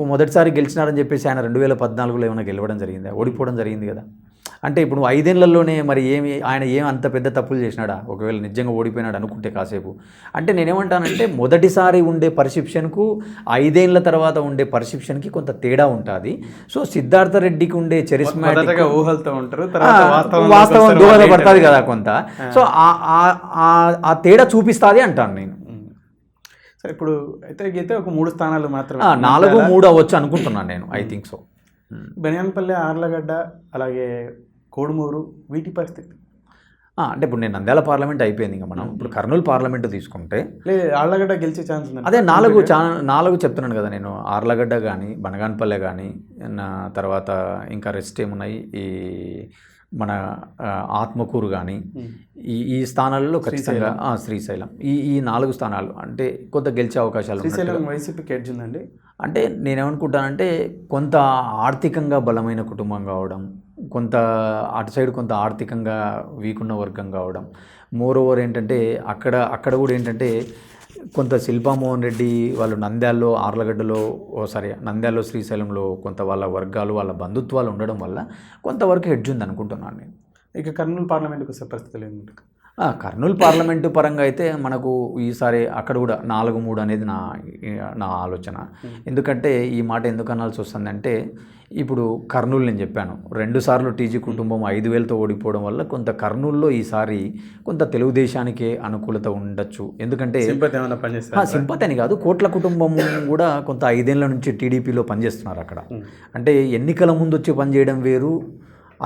మొదటిసారి గెలిచినారని చెప్పేసి ఆయన 2014లో ఏమైనా గెలవడం జరిగిందా? ఓడిపోవడం జరిగింది కదా. అంటే ఇప్పుడు 5 ఏళ్లలోనే మరి ఆయన అంత పెద్ద తప్పులు చేసినాడా ఒకవేళ నిజంగా ఓడిపోయినాడు అనుకుంటే కాసేపు? అంటే నేనేమంటానంటే మొదటిసారి ఉండే పర్సెప్షన్కు 5 ఏళ్ల తర్వాత ఉండే పర్సెప్షన్కి కొంత తేడా ఉంటుంది. సో సిద్ధార్థ రెడ్డికి ఉండే చరిస్మాటిక్ ఊహలతో ఉంటారు, వాస్తవం దోహదపడుతుంది కదా కొంత. సో ఆ తేడా చూపిస్తుంది అంటాను నేను. సరే ఇప్పుడు అయితే ఒక 3 స్థానాలు మాత్రమే, 4-3 అవ్వచ్చు అనుకుంటున్నాను నేను. I think so. Beniyanpalli, Arlagadda, అలాగే కోడుమూరు, వీటి పరిస్థితి అంటే ఇప్పుడు నేను నంద్యాల పార్లమెంట్ అయిపోయింది, ఇంకా మనం ఇప్పుడు కర్నూలు పార్లమెంట్ తీసుకుంటే లేదు ఆళ్ళగడ్డ గెలిచే ఛాన్స్ ఉంది. అదే నాలుగు చెప్తున్నాను కదా నేను. ఆర్లగడ్డ కానీ, బనగానపల్లె కానీ, నా తర్వాత ఇంకా రెస్ట్ ఏమున్నాయి, ఈ మన ఆత్మకూరు కానీ, ఈ స్థానాల్లో ఖచ్చితంగా శ్రీశైలం, ఈ 4 స్థానాలు అంటే కొంత గెలిచే అవకాశాలు ఉన్నాయి. శ్రీశైలం వైసీపీకి ఎడ్జ్ ఉందండి. అంటే నేనేమనుకుంటానంటే కొంత ఆర్థికంగా బలమైన కుటుంబం కావడం, కొంత అటు సైడ్ కొంత ఆర్థికంగా వీక్ ఉన్న వర్గం కావడం, మోర్ ఓవర్ ఏంటంటే అక్కడ కూడా ఏంటంటే కొంత శిల్పామోహన్ రెడ్డి వాళ్ళు నంద్యాలలో, ఆర్లగడ్డలో నంద్యాలలో, శ్రీశైలంలో కొంత వాళ్ళ వర్గాలు, వాళ్ళ బంధుత్వాలు ఉండడం వల్ల కొంతవరకు హెడ్జ్ ఉంది అనుకుంటున్నాను నేను. ఇక కర్నూలు పార్లమెంట్కి వస్తే పరిస్థితులు ఏంటంటే కర్నూలు పార్లమెంటు పరంగా అయితే మనకు ఈసారి అక్కడ కూడా 4-3 అనేది నా ఆలోచన. ఎందుకంటే ఈ మాట ఎందుకు అనాల్సి వస్తుందంటే ఇప్పుడు కర్నూలు నేను చెప్పాను 2 సార్లు టీజీ కుటుంబం 5,000తో ఓడిపోవడం వల్ల కొంత కర్నూలులో ఈసారి కొంత తెలుగుదేశానికే అనుకూలత ఉండొచ్చు. ఎందుకంటే సింపతి అని కాదు, కోట్ల కుటుంబం కూడా కొంత 5 ఏళ్ల నుంచి టీడీపీలో పనిచేస్తున్నారు అక్కడ. అంటే ఎన్నికల ముందు వచ్చి పనిచేయడం వేరు,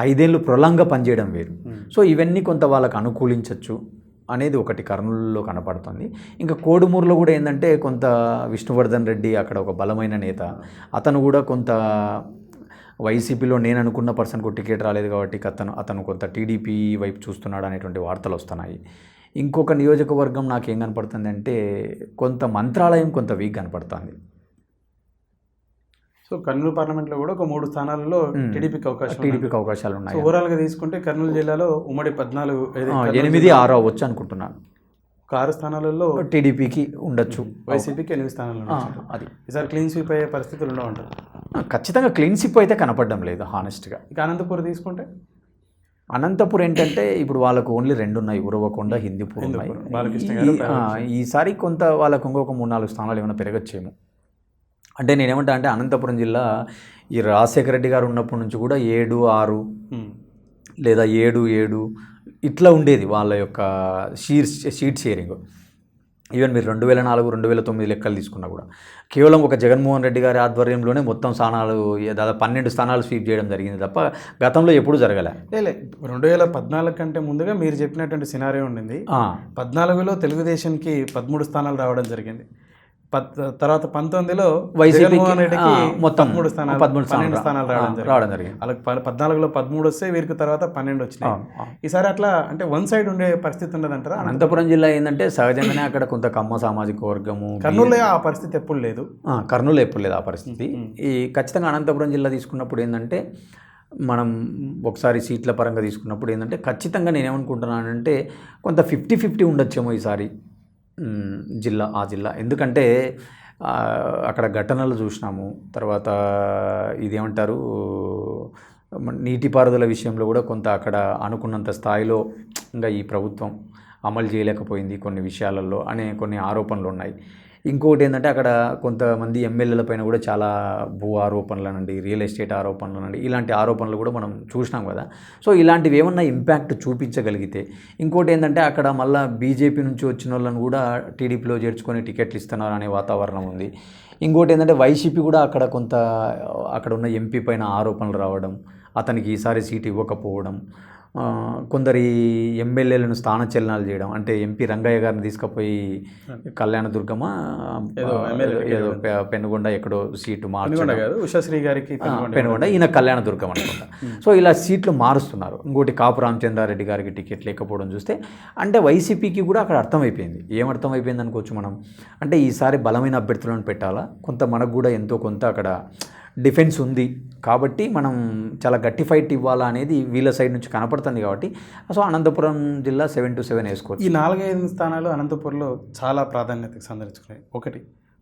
5 ఏళ్ళు ప్రొలాంగ్గా పనిచేయడం వేరు. సో ఇవన్నీ కొంత వాళ్ళకు అనుకూలించవచ్చు అనేది ఒకటి కర్నూలులో కనపడుతుంది. ఇంకా కోడుమూరులో కూడా ఏంటంటే కొంత విష్ణువర్ధన్ రెడ్డి అక్కడ ఒక బలమైన నేత, అతను కూడా కొంత వైసీపీలో నేను అనుకున్న పర్సన్కు టికెట్ రాలేదు కాబట్టి అతను కొంత టీడీపీ వైపు చూస్తున్నాడు అనేటువంటి వార్తలు వస్తున్నాయి. ఇంకొక నియోజకవర్గం నాకేం కనపడుతుంది అంటే కొంత మంత్రాలయం కొంత వీక్ కనపడుతుంది. సో కర్నూలు పార్లమెంట్లో కూడా ఒక 3 స్థానాలలో టీడీపీకి అవకాశాలు ఉన్నాయి. ఓవరాల్గా తీసుకుంటే కర్నూలు జిల్లాలో ఉమ్మడి 8-6 అవ్వచ్చు అనుకుంటున్నాను. 6 స్థానాలలో టీడీపీకి ఉండొచ్చు, వైసీపీకి 8 స్థానాలు. అది ఈసారి క్లీన్ స్వీప్ అయ్యే పరిస్థితులు ఉండవంటారు. ఖచ్చితంగా క్లీన్ స్వీప్ అయితే కనపడడం లేదు హానెస్ట్గా. ఇక అనంతపురం తీసుకుంటే అనంతపురం ఏంటంటే ఇప్పుడు వాళ్ళకు ఓన్లీ 2 ఉన్నాయి, ఉరవకొండ, హిందూపూర్ ఉన్నాయి. ఈసారి కొంత వాళ్ళకు ఇంకొక 3-4 స్థానాలు ఏమైనా పెరగచ్చేమో. అంటే నేనేమంటా అంటే అనంతపురం జిల్లా ఈ రాజశేఖర రెడ్డి గారు ఉన్నప్పటి నుంచి కూడా 7-6 లేదా 7-7 ఇట్లా ఉండేది వాళ్ళ యొక్క సీట్ షేరింగ్. ఈవెన్ మీరు 2004-2009 లెక్కలు తీసుకున్నా కూడా కేవలం ఒక జగన్మోహన్ రెడ్డి గారి ఆధ్వర్యంలోనే మొత్తం స్థానాలు దాదాపు 12 స్థానాలు స్వీప్ చేయడం జరిగింది తప్ప గతంలో ఎప్పుడు జరగలే. 2014 కంటే ముందుగా మీరు చెప్పినటువంటి సినారియో ఉండింది. 14లో తెలుగుదేశానికి 13 స్థానాలు రావడం జరిగింది. తర్వాత 19లో జగన్మోహన్ రెడ్డికి మొత్తం 12 స్థానాలు రావడం జరిగింది. వాళ్ళకి 14లో 13 వస్తే వీరికి తర్వాత 12 వచ్చినాయి. ఈసారి అట్లా అంటే వన్ సైడ్ ఉండే పరిస్థితి ఉండదంటారా? అనంతపురం జిల్లా ఏంటంటే సహజంగానే అక్కడ కొంత కమ్మ సామాజిక వర్గము. కర్నూలులో ఆ పరిస్థితి ఎప్పుడు లేదు. కర్నూలులో ఎప్పుడు లేదు ఆ పరిస్థితి. ఈ ఖచ్చితంగా అనంతపురం జిల్లా తీసుకున్నప్పుడు ఏంటంటే మనం ఒకసారి సీట్ల పరంగా తీసుకున్నప్పుడు ఏంటంటే ఖచ్చితంగా నేనేమనుకుంటున్నానంటే కొంత 50-50 ఉండొచ్చేమో ఈసారి జిల్లా. ఎందుకంటే అక్కడ ఘటనలు చూసినాము. తర్వాత ఇదేమంటారు నీటిపారుదల విషయంలో కూడా కొంత అక్కడ అనుకున్నంత స్థాయిలో ఇంకా ఈ ప్రభుత్వం అమలు చేయలేకపోయింది కొన్ని విషయాలలో అనే కొన్ని ఆరోపణలు ఉన్నాయి. ఇంకొకటి ఏంటంటే అక్కడ కొంతమంది ఎమ్మెల్యేల పైన కూడా చాలా భూ ఆరోపణలనండి, రియల్ ఎస్టేట్ ఆరోపణలనండి, ఇలాంటి ఆరోపణలు కూడా మనం చూసినాం కదా. సో ఇలాంటివి ఏమన్నా ఇంపాక్ట్ చూపించగలిగితే, ఇంకోటి ఏంటంటే అక్కడ మళ్ళీ బీజేపీ నుంచి వచ్చిన వాళ్ళని కూడా టీడీపీలో చేర్చుకొని టికెట్లు ఇస్తున్నారు అనే వాతావరణం ఉంది. ఇంకోటి ఏంటంటే వైసీపీ కూడా అక్కడ ఉన్న ఎంపీ పైన ఆరోపణలు రావడం, అతనికి ఈసారి సీటు ఇవ్వకపోవడం, కొందరి ఎమ్మెల్యేలను స్థానచలనాలు చేయడం. అంటే ఎంపీ రంగయ్య గారిని తీసుకుపోయి కళ్యాణదుర్గమ ఏదో పెనుగొండ ఎక్కడో సీటు మార్చడం, ఉషాశ్రీ గారికి పెనుగొండ, ఈయన కళ్యాణదుర్గం అనుకుంటా. సో ఇలా సీట్లు మారుస్తున్నారు. ఇంకోటి కాపు రామచంద్రారెడ్డి గారికి టికెట్ లేకపోవడం చూస్తే అంటే వైసీపీకి కూడా అక్కడ అర్థమైపోయింది. ఏమర్థమైపోయింది అనుకోవచ్చు మనం అంటే ఈసారి బలమైన అభ్యర్థులను పెట్టాలా, కొంత మనకు కూడా ఎంతో కొంత అక్కడ డిఫెన్స్ ఉంది కాబట్టి మనం చాలా గట్టి ఫైట్ ఇవ్వాలా అనేది వీళ్ళ సైడ్ నుంచి కనపడుతుంది కాబట్టి సో అనంతపురం జిల్లా 7-7 వేసుకోవచ్చు. ఈ 4-5 స్థానాలు అనంతపురంలో చాలా ప్రాధాన్యతకు సంతరించుకున్నాయి. ఒకటి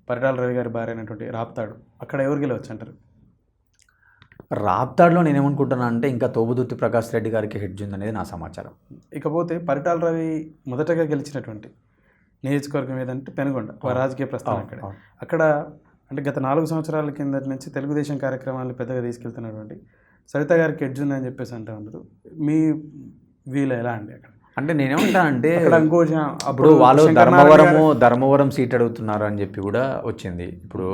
పరిటాల రవి గారి భార్య అయినటువంటి రాప్తాడు, అక్కడ ఎవరు గెలవచ్చు అంటారు? రాప్తాడులో నేనేమనుకుంటున్నాను అంటే ఇంకా తోబుదుర్తి ప్రకాష్ రెడ్డి గారికి హెడ్జ్ ఉందనేది నా సమాచారం. ఇకపోతే పరిటాల రవి మొదటగా గెలిచినటువంటి నియోజకవర్గం ఏదంటే పెనుగొండ, రాజకీయ ప్రస్థానం అక్కడ అంటే గత 4 సంవత్సరాల కిందటి నుంచి తెలుగుదేశం కార్యక్రమాలను పెద్దగా తీసుకెళ్తున్నటువంటి సరిత గారికి ఎడ్జ్ ఉందని చెప్పేసి అంటూ ఉండదు. మీ వీలు ఎలా అండి అక్కడ? అంటే నేనేమంటానంటే అప్పుడు వాళ్ళు ధర్మవరం సీట్ అడుగుతున్నారు అని చెప్పి కూడా వచ్చింది. ఇప్పుడు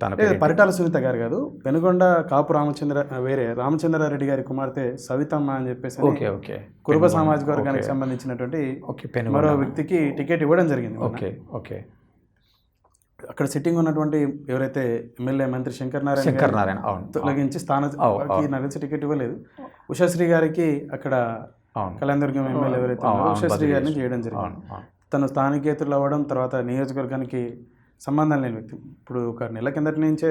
తన లేదు, పరిటాల సునీత గారు కాదు, పెనుగొండ కాపు రామచంద్రారెడ్డి గారి కుమార్తె సవితమ్మ అని చెప్పేసి ఓకే ఓకే కురుబ సామాజిక వర్గానికి సంబంధించినటువంటి మరో వ్యక్తికి టికెట్ ఇవ్వడం జరిగింది. Okay okay. అక్కడ సిట్టింగ్ ఉన్నటువంటి ఎవరైతే ఎమ్మెల్యే మంత్రి శంకర్ నారాయణ తొలగించి స్థానానికి నాకు తెలిసి టికెట్ ఇవ్వలేదు. ఉషాశ్రీ గారికి అక్కడ కళ్యాణదుర్గం ఎమ్మెల్యే ఎవరైతే ఉషాశ్రీ గారిని చేయడం జరిగింది. తను స్థానికేతరులు అవ్వడం, తర్వాత నియోజకవర్గానికి సంబంధం లేని వ్యక్తి ఇప్పుడు ఒక నెల కిందటి నుంచే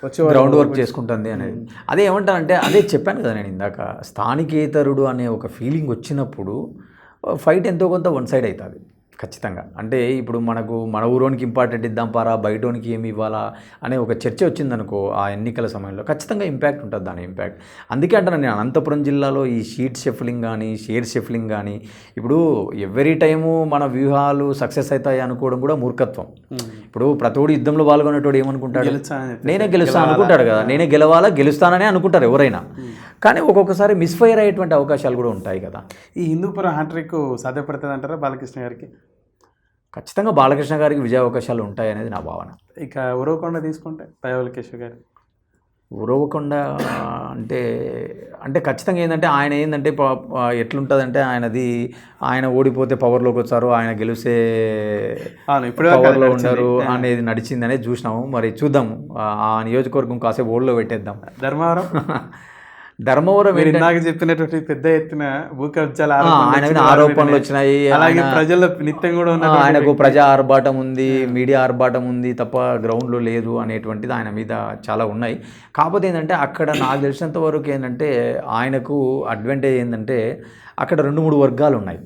వచ్చి గ్రౌండ్ వర్క్ చేసుకుంటుంది అనేది. అదే ఏమంటానంటే అదే చెప్పాను కదా నేను ఇందాక, స్థానికేతరుడు అనే ఒక ఫీలింగ్ వచ్చినప్పుడు ఫైట్ ఎంతో కొంత వన్ సైడ్ అవుతుంది ఖచ్చితంగా. అంటే ఇప్పుడు మన ఊరోనికి ఇంపార్టెంట్ ఇద్దాం పారా, బయటోనికి ఏమి ఇవ్వాలా అనే ఒక చర్చ వచ్చిందనుకో ఆ ఎన్నికల సమయంలో, ఖచ్చితంగా ఇంపాక్ట్ ఉంటుంది దాని ఇంపాక్ట్. అందుకే అంటాను నేను, అనంతపురం జిల్లాలో ఈ షీట్ షెఫ్లింగ్ కానీ షేర్ షెఫ్లింగ్ కానీ, ఇప్పుడు ఎవ్రీ టైము మన వ్యూహాలు సక్సెస్ అవుతాయి అనుకోవడం కూడా మూర్ఖత్వం. ఇప్పుడు ప్రతోడు యుద్ధంలో పాల్గొనేటోడు ఏమనుకుంటాడు, నేనే గెలుస్తాను అనుకుంటాడు కదా, నేనే గెలుస్తాననే అనుకుంటారు ఎవరైనా. కానీ ఒక్కొక్కసారి మిస్ఫైర్ అయ్యేటువంటి అవకాశాలు కూడా ఉంటాయి కదా. ఈ హిందూపురం హ్యాట్రిక్ సాధ్యపడుతుంది అంటారా బాలకృష్ణ గారికి? ఖచ్చితంగా బాలకృష్ణ గారికి విజయ అవకాశాలు ఉంటాయి అనేది నా భావన. ఇక ఉరవకొండ తీసుకుంటే పైవలకేశ్వర గారు, ఉరవకొండ అంటే ఖచ్చితంగా ఏంటంటే ఆయన ఏంటంటే ఎట్లుంటుందంటే ఆయన ఓడిపోతే పవర్లోకి వచ్చారు, ఆయన గెలిస్తే పవర్లో ఉన్నారు అనేది నడిచింది అనేది చూసినాము. మరి చూద్దాము, ఆ నియోజకవర్గం కాసేపు ఓళ్ళలో పెట్టేద్దాం. ధర్మవరం నాకు చెప్పినటువంటి పెద్ద ఎత్తున భూ కబ్జాల ఆరోపణలు వచ్చినాయి, అలాగే ప్రజల్లో నిత్యం కూడా ఆయనకు ప్రజా ఆర్భాటం ఉంది, మీడియా ఆర్భాటం ఉంది తప్ప గ్రౌండ్లో లేదు అనేటువంటిది ఆయన మీద చాలా ఉన్నాయి. కాకపోతే ఏంటంటే అక్కడ నాకు తెలిసినంత వరకు ఏంటంటే ఆయనకు అడ్వాంటేజ్ ఏంటంటే అక్కడ 2-3 వర్గాలు ఉన్నాయి.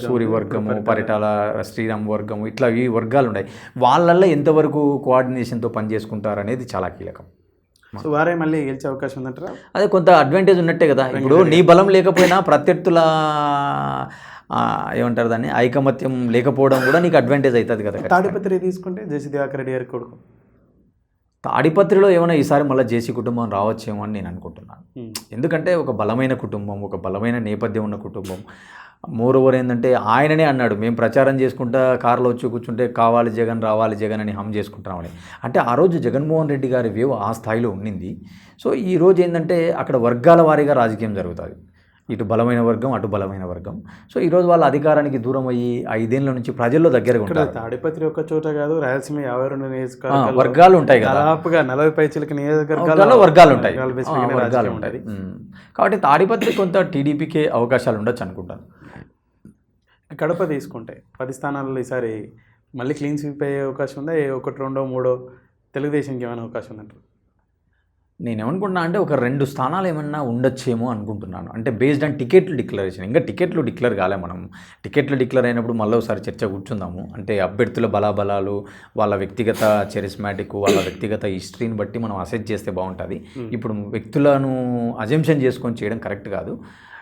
సూరి వర్గము, పరిటాల శ్రీరామ్ వర్గము, ఇట్లా ఈ వర్గాలు ఉన్నాయి. వాళ్ళల్లో ఎంతవరకు కోఆర్డినేషన్తో పనిచేసుకుంటారు అనేది చాలా కీలకం. సో వారే మళ్ళీ గెలిచే అవకాశం ఉందంటారా? అదే కొంత అడ్వాంటేజ్ ఉన్నట్టే కదా. ఇప్పుడు నీ బలం లేకపోయినా ప్రత్యర్థుల ఏమంటారు దాన్ని, ఐకమత్యం లేకపోవడం కూడా నీకు అడ్వాంటేజ్ అవుతుంది కదా. తాడిపత్రి తీసుకుంటే జేసీ దివాకర్ రెడ్డి గారి కొడుకు, తాడిపత్రిలో ఏమైనా ఈసారి మళ్ళీ జేసీ కుటుంబం రావచ్చేమో అని నేను అనుకుంటున్నాను. ఎందుకంటే ఒక బలమైన కుటుంబం, ఒక బలమైన నేపథ్యం ఉన్న కుటుంబం. మోరోవర్ ఏంటంటే ఆయననే అన్నాడు, మేము ప్రచారం చేసుకుంటా కారులో వచ్చి కూర్చుంటే కావాలి జగన్, రావాలి జగన్ అని హమ్ చేసుకుంటున్నామని. అంటే ఆ రోజు జగన్మోహన్ రెడ్డి గారి వేవ్ ఆ స్థాయిలో ఉండింది. సో ఈరోజు ఏంటంటే అక్కడ వర్గాల వారీగా రాజకీయం జరుగుతుంది, ఇటు బలమైన వర్గం అటు బలమైన వర్గం. సో ఈరోజు వాళ్ళ అధికారానికి దూరం అయ్యి 5 ఏళ్ల నుంచి ప్రజల్లో దగ్గరగా ఉంటారు. తాడిపత్రి ఒక్క చోట కాదు, రాయలసీమ 52 నియోజకవర్గాలు వర్గాలు ఉంటాయి కదా, దాదాపుగా 40 పైచిలకి నియోజకవర్గాల్లో వర్గాలు ఉంటాయి. కాబట్టి తాడిపత్రి కొంత టీడీపీకే అవకాశాలు ఉండొచ్చు అనుకుంటాను. కడప తీసుకుంటే 10 స్థానాల్లో ఈసారి మళ్ళీ క్లీన్ స్వీప్ అయ్యే అవకాశం ఉందా? 1, 2, 3 తెలుగుదేశంకి ఏమైనా అవకాశం ఉందంటారు? నేనేమనుకుంటున్నా అంటే ఒక 2 స్థానాలు ఏమన్నా ఉండొచ్చేమో అనుకుంటున్నాను. అంటే బేస్డ్ ఆన్ టికెట్లు డిక్లరేషన్, ఇంకా టికెట్లు డిక్లేర్ కాలే. మనం టికెట్లు డిక్లేర్ అయినప్పుడు మళ్ళీ ఒకసారి చర్చ కూర్చుందాము. అంటే అభ్యర్థుల బలాబలాలు, వాళ్ళ వ్యక్తిగత చెరిస్మాటిక్, వాళ్ళ వ్యక్తిగత హిస్టరీని బట్టి మనం అసెస్ చేస్తే బాగుంటుంది. ఇప్పుడు వ్యక్తులను అజంప్షన్ చేసుకొని చేయడం కరెక్ట్ కాదు.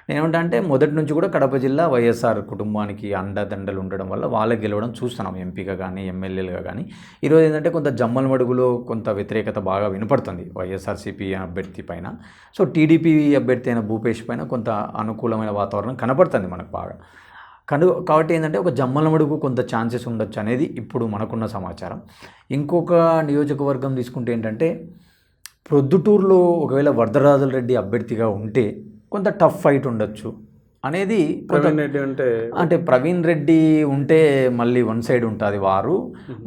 నేనేమంటా అంటే మొదటి నుంచి కూడా కడప జిల్లా వైఎస్ఆర్ కుటుంబానికి అండదండలు ఉండడం వల్ల వాళ్ళకి గెలవడం చూస్తున్నాం, ఎంపీగా కానీ ఎమ్మెల్యేలుగా కానీ. ఈరోజు ఏంటంటే కొంత జమ్మల మడుగులో కొంత వ్యతిరేకత బాగా వినపడుతుంది వైఎస్ఆర్సీపీ అభ్యర్థి పైన. సో టీడీపీ అభ్యర్థి అయిన భూపేష్ పైన కొంత అనుకూలమైన వాతావరణం కనపడుతుంది మనకు బాగా. కాబట్టి ఏంటంటే ఒక జమ్మల మడుగు కొంత ఛాన్సెస్ ఉండొచ్చు అనేది ఇప్పుడు మనకున్న సమాచారం. ఇంకొక నియోజకవర్గం తీసుకుంటే ఏంటంటే ప్రొద్దుటూరులో ఒకవేళ వరదరాజుల రెడ్డి అభ్యర్థిగా ఉంటే కొంత టఫ్ ఫైట్ ఉండొచ్చు అనేది. అంటే ప్రవీణ్ రెడ్డి ఉంటే మళ్ళీ వన్ సైడ్ ఉంటుంది వారు,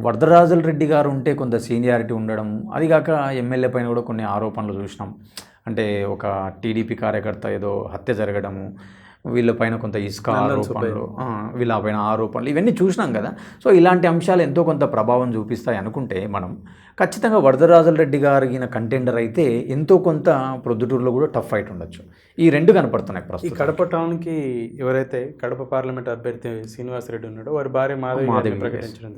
వరదరాజుల రెడ్డి గారు ఉంటే కొంత సీనియారిటీ ఉండడం, అదిగాక ఎమ్మెల్యే పైన కూడా కొన్ని ఆరోపణలు చూసినాం. అంటే ఒక టీడీపీ కార్యకర్త ఏదో హత్య జరగడము, వీళ్ళపైన కొంత ఇసుక ఆరోపణలు, వీళ్ళపైన ఆరోపణలు, ఇవన్నీ చూసినాం కదా. సో ఇలాంటి అంశాలు ఎంతో కొంత ప్రభావం చూపిస్తాయి అనుకుంటే మనం ఖచ్చితంగా వరదరాజుల రెడ్డి గారిన కంటెండర్ అయితే ఎంతో కొంత ప్రొద్దుటూరులో కూడా టఫ్ ఫైట్ ఉండొచ్చు. ఈ 2 కనపడుతున్నాయి ప్రస్తుతం. ఈ కడప టౌన్కి ఎవరైతే కడప పార్లమెంట్ అభ్యర్థి శ్రీనివాసరెడ్డి ఉన్నాడో వారి భార్య మాధవి ప్రకటించడం,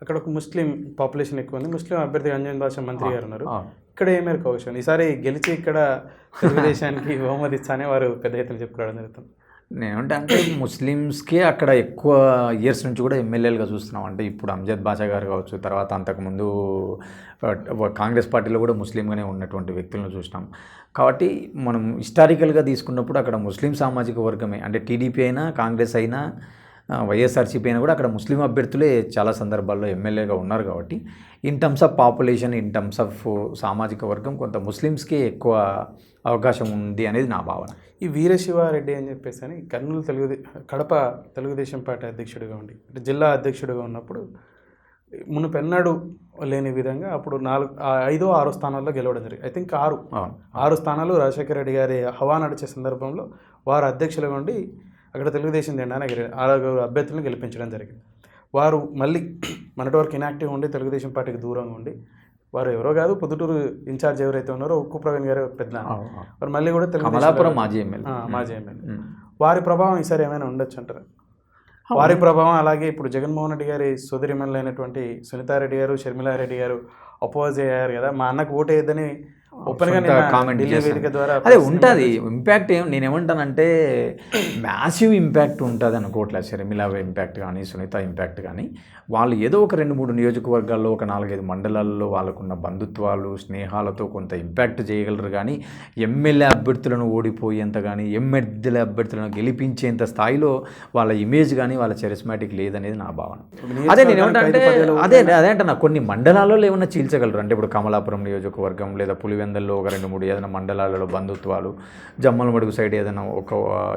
అక్కడ ఒక ముస్లిం పాపులేషన్ ఎక్కువ ఉంది, ముస్లిం అభ్యర్థి అంజన్ భాష మంత్రి గారు ఉన్నారు. ఇక్కడ ఏ మేరకు అవసరం ఈసారి గెలిచి ఇక్కడ తెలుగుదేశానికి బహుమతిస్తానే వారు పెద్ద ఎత్తున చెప్పుకోవడం జరుగుతుంది. అంటే ముస్లిమ్స్కే అక్కడ ఎక్కువ ఇయర్స్ నుంచి కూడా ఎమ్మెల్యేలుగా చూస్తున్నాం. అంటే ఇప్పుడు అంజద్ బాషా గారు కావచ్చు, తర్వాత అంతకుముందు కాంగ్రెస్ పార్టీలో కూడా ముస్లింగానే ఉన్నటువంటి వ్యక్తులను చూసినాం. కాబట్టి మనం హిస్టారికల్గా తీసుకున్నప్పుడు అక్కడ ముస్లిం సామాజిక వర్గమే, అంటే టీడీపీ అయినా కాంగ్రెస్ అయినా వైఎస్ఆర్సీపీ అయినా కూడా అక్కడ ముస్లిం అభ్యర్థులే చాలా సందర్భాల్లో ఎమ్మెల్యేగా ఉన్నారు కాబట్టి in terms of population, in terms of సామాజిక వర్గం కొంత ముస్లిమ్స్కి ఎక్కువ అవకాశం ఉంది అనేది నా భావన. ఈ వీరశివారెడ్డి అని చెప్పేసి అని కర్నూలు కడప తెలుగుదేశం పార్టీ అధ్యక్షుడిగా ఉండి అంటే జిల్లా అధ్యక్షుడిగా ఉన్నప్పుడు మునుపెన్నడు లేని విధంగా అప్పుడు 5, 6 స్థానాల్లో గెలవడం జరిగింది. ఐ థింక్ 6 స్థానాలు రాజశేఖర రెడ్డి గారి హవా నడిచే సందర్భంలో వారు అధ్యక్షులుగా ఉండి అక్కడ తెలుగుదేశం జెండాను 6 అభ్యర్థులను గెలిపించడం జరిగింది. వారు మళ్ళీ మొన్నటి వరకు ఇనాక్టివ్ ఉండి తెలుగుదేశం పార్టీకి దూరంగా ఉండి వారు ఎవరో కాదు పొద్దుటూరు ఇన్ఛార్జ్ ఎవరైతే ఉన్నారో ఉక్కు ప్రవీణ్ గారు పెద్ద వారు మళ్ళీ కూడా కమలాపురం మాజీ ఎమ్మెల్యే వారి ప్రభావం ఈసారి ఏమైనా ఉండొచ్చు అంటారా? వారి ప్రభావం అలాగే ఇప్పుడు జగన్మోహన్ రెడ్డి గారి సోదరిమణులైనటువంటి సునీతారెడ్డి గారు, షర్మిలారెడ్డి గారు అపోజ్ అయ్యారు కదా, మా అన్నకు ఓటు వేయద్దని ఓపెన్గా కామెంట్ వేదిక ద్వారా అదే ఉంటుంది. ఇంపాక్ట్ నేనేమంటానంటే మ్యాసివ్ ఇంపాక్ట్ ఉంటుంది అనుకోవట్లేదు. షర్మిల ఇంపాక్ట్ కానీ సునీత ఇంపాక్ట్ కానీ వాళ్ళు ఏదో ఒక 2-3 నియోజకవర్గాల్లో ఒక 4-5 మండలాల్లో వాళ్ళకున్న బంధుత్వాలు స్నేహాలతో కొంత ఇంపాక్ట్ చేయగలరు. కానీ ఎమ్మెల్యే అభ్యర్థులను ఓడిపోయేంత కానీ ఎమ్మెల్యే అభ్యర్థులను గెలిపించేంత స్థాయిలో వాళ్ళ ఇమేజ్ కానీ వాళ్ళ చరిస్మాటిక్ లేదనేది నా భావన. అదే నేనేమంటే అదే అంటున్నా కొన్ని మండలాల్లో ఏమన్నా చీల్చగలరు అంటే ఇప్పుడు కమలాపురం నియోజకవర్గం లేదా పులివెందల్లో ఒక 2-3 ఏదైనా మండలాలలో బంధుత్వాలు, జమ్మలమడుగు సైడ్ ఏదైనా ఒక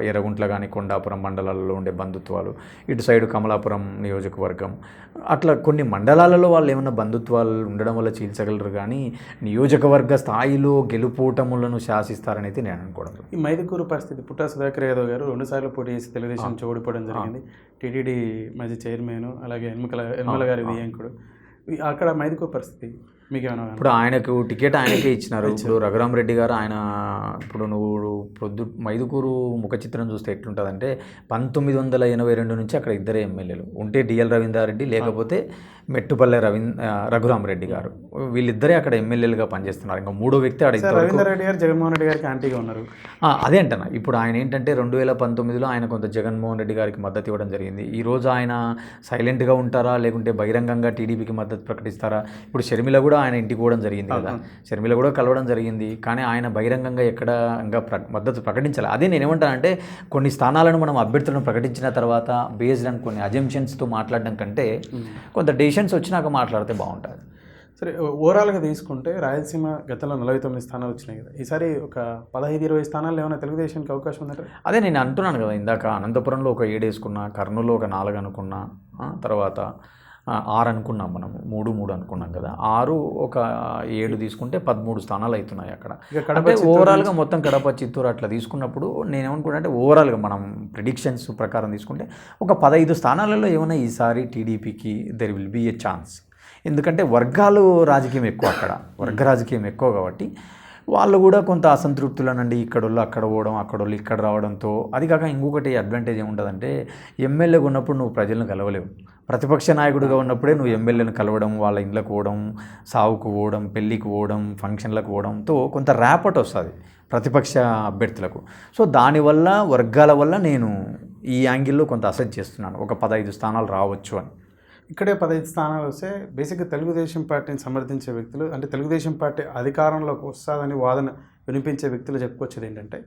ఎర్రగుంట్ల కానీ కొండాపురం మండలాలలో ఉండే బంధుత్వాలు, ఇటు సైడు కమలాపురం నియోజకవర్గం, అట్లా కొన్ని మండలాలలో వాళ్ళు ఏమైనా బంధుత్వాలు ఉండడం వల్ల చీల్చగలరు. కానీ నియోజకవర్గ స్థాయిలో గెలుపోటములను శాసిస్తారని అయితే నేను అనుకోవడం. ఈ మైదుకూరు పరిస్థితి పుట్టా సుధాకర్ యాదవ్ గారు 2 సార్లు పోటీ చేసి తెలుగుదేశం నుంచి ఓడిపోవడం జరిగింది. టీటీడీ మాజీ చైర్మన్ అలాగే ఎన్మల గారి వియంకుడు. అక్కడ మైదుకూరు పరిస్థితి మీకేమైనా? ఇప్పుడు ఆయనకు టికెట్ ఆయనకే ఇచ్చినారు. ఇప్పుడు రఘురామరెడ్డి గారు ఆయన ఇప్పుడు నువ్వు మైదుకూరు ముఖ చిత్రం చూస్తే ఎట్లుంటుందంటే 1982 నుంచి అక్కడ ఇద్దరే ఎమ్మెల్యేలు ఉంటే డిఎల్ రవీంద్రారెడ్డి లేకపోతే మెట్టుపల్లె రఘురామరెడ్డి గారు, వీళ్ళిద్దరే అక్కడ ఎమ్మెల్యేలుగా పనిచేస్తున్నారు. ఇంకా మూడో వ్యక్తి ఆడ రవీంద్రారెడ్డి గారు జగన్మోహన్ రెడ్డి గారికి యాంటీగా ఉన్నారు. అదే అంటనా ఇప్పుడు ఆయన ఏంటంటే 2019లో ఆయన కొంత జగన్మోహన్ రెడ్డి గారికి మద్దతు ఇవ్వడం జరిగింది. ఈరోజు ఆయన సైలెంట్గా ఉంటారా లేకుంటే బహిరంగంగా టీడీపీకి మద్దతు ప్రకటిస్తారా? ఇప్పుడు షర్మిల కూడా ఆయన ఇంటికి పోవడం జరిగింది కదా, షర్మిల కూడా కలవడం జరిగింది. కానీ ఆయన బహిరంగంగా ఎక్కడ ఇంకా మద్దతు ప్రకటించాలి. అదే నేను ఏమంటానంటే కొన్ని స్థానాలను మనం అభ్యర్థులను ప్రకటించిన తర్వాత బేస్డ్ అని కొన్ని అజంప్షన్స్తో మాట్లాడడం కంటే కొంత డెసిషన్స్ వచ్చినాక మాట్లాడితే బాగుంటుంది. సరే, ఓవరాల్గా తీసుకుంటే రాయలసీమ గతంలో 49 స్థానాలు వచ్చినాయి కదా, ఈసారి ఒక 15-20 స్థానాలు ఏమైనా తెలుగుదేశానికి అవకాశం ఉందంటే? అదే నేను అంటున్నాను కదా ఇందాక, అనంతపురంలో ఒక 7 వేసుకున్నా, కర్నూలులో ఒక 4 అనుకున్నా, తర్వాత 6 అనుకున్నాం మనము, 3 అనుకున్నాం కదా, 6 ఒక 7 తీసుకుంటే 13 స్థానాలు అవుతున్నాయి అక్కడ. అంటే ఓవరాల్గా మొత్తం కడప చిత్తూరు అట్లా తీసుకున్నప్పుడు నేనేమనుకున్నా అంటే ఓవరాల్గా మనం ప్రిడిక్షన్స్ ప్రకారం తీసుకుంటే ఒక 15 స్థానాలలో ఏమైనా ఈసారి టీడీపీకి there will be a chance. ఎందుకంటే వర్గాలు రాజకీయం ఎక్కువ, అక్కడ వర్గ రాజకీయం ఎక్కువ కాబట్టి వాళ్ళు కూడా కొంత అసంతృప్తులనండి, ఇక్కడోళ్ళు అక్కడ పోవడం, అక్కడోళ్ళు ఇక్కడ రావడంతో. అది కాక ఇంకొకటి అడ్వాంటేజ్ ఏముంటుందంటే ఎమ్మెల్యేగా ఉన్నప్పుడు నువ్వు ప్రజలను కలవలేవు, ప్రతిపక్ష నాయకుడిగా ఉన్నప్పుడే నువ్వు ఎమ్మెల్యేలను కలవడం, వాళ్ళ ఇండ్లకు పోవడం, సావుకు పోవడం, పెళ్ళికి పోవడం, ఫంక్షన్లకు పోవడంతో కొంత ర్యాపట్ వస్తుంది ప్రతిపక్ష అభ్యర్థులకు. సో దానివల్ల వర్గాల వల్ల నేను ఈ యాంగిల్లో కొంత అసెస్ చేస్తున్నాను ఒక 15 స్థానాలు రావచ్చు అని. ఇక్కడే 15 స్థానాలు వస్తే బేసిక్గా తెలుగుదేశం పార్టీని సమర్థించే వ్యక్తులు, అంటే తెలుగుదేశం పార్టీ అధికారంలోకి వస్తుందని వాదన వినిపించే వ్యక్తులు చెప్పుకొచ్చేది ఏంటంటే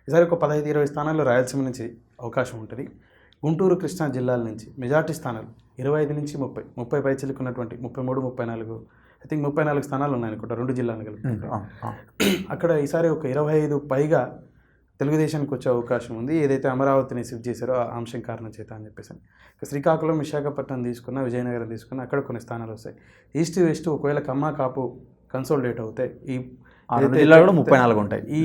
ఈసారి ఒక 15-20 స్థానాల్లో రాయలసీమ నుంచి అవకాశం ఉంటుంది. గుంటూరు, కృష్ణా జిల్లాల నుంచి మెజార్టీ స్థానాలు 25 నుంచి 30 పై చిలుకున్నటువంటి 33, 34 ఐ థింక్ 34 స్థానాలు ఉన్నాయనుకుంటా 2 జిల్లాలను కలిపి. అక్కడ ఈసారి ఒక 25 పైగా తెలుగుదేశానికి వచ్చే అవకాశం ఉంది. ఏదైతే అమరావతిని షిఫ్ట్ చేశారో ఆ అంశం కారణం చేత అని చెప్పేసి. శ్రీకాకుళం, విశాఖపట్నం తీసుకున్న, విజయనగరం తీసుకున్న అక్కడ కొన్ని స్థానాలు వస్తాయి. ఈస్ట్ వెస్ట్ ఒకవేళ కమ్మా కాపు కన్సోలిడేట్ అవుతాయి, ఈ జిల్లాలో కూడా 34 ఉంటాయి. ఈ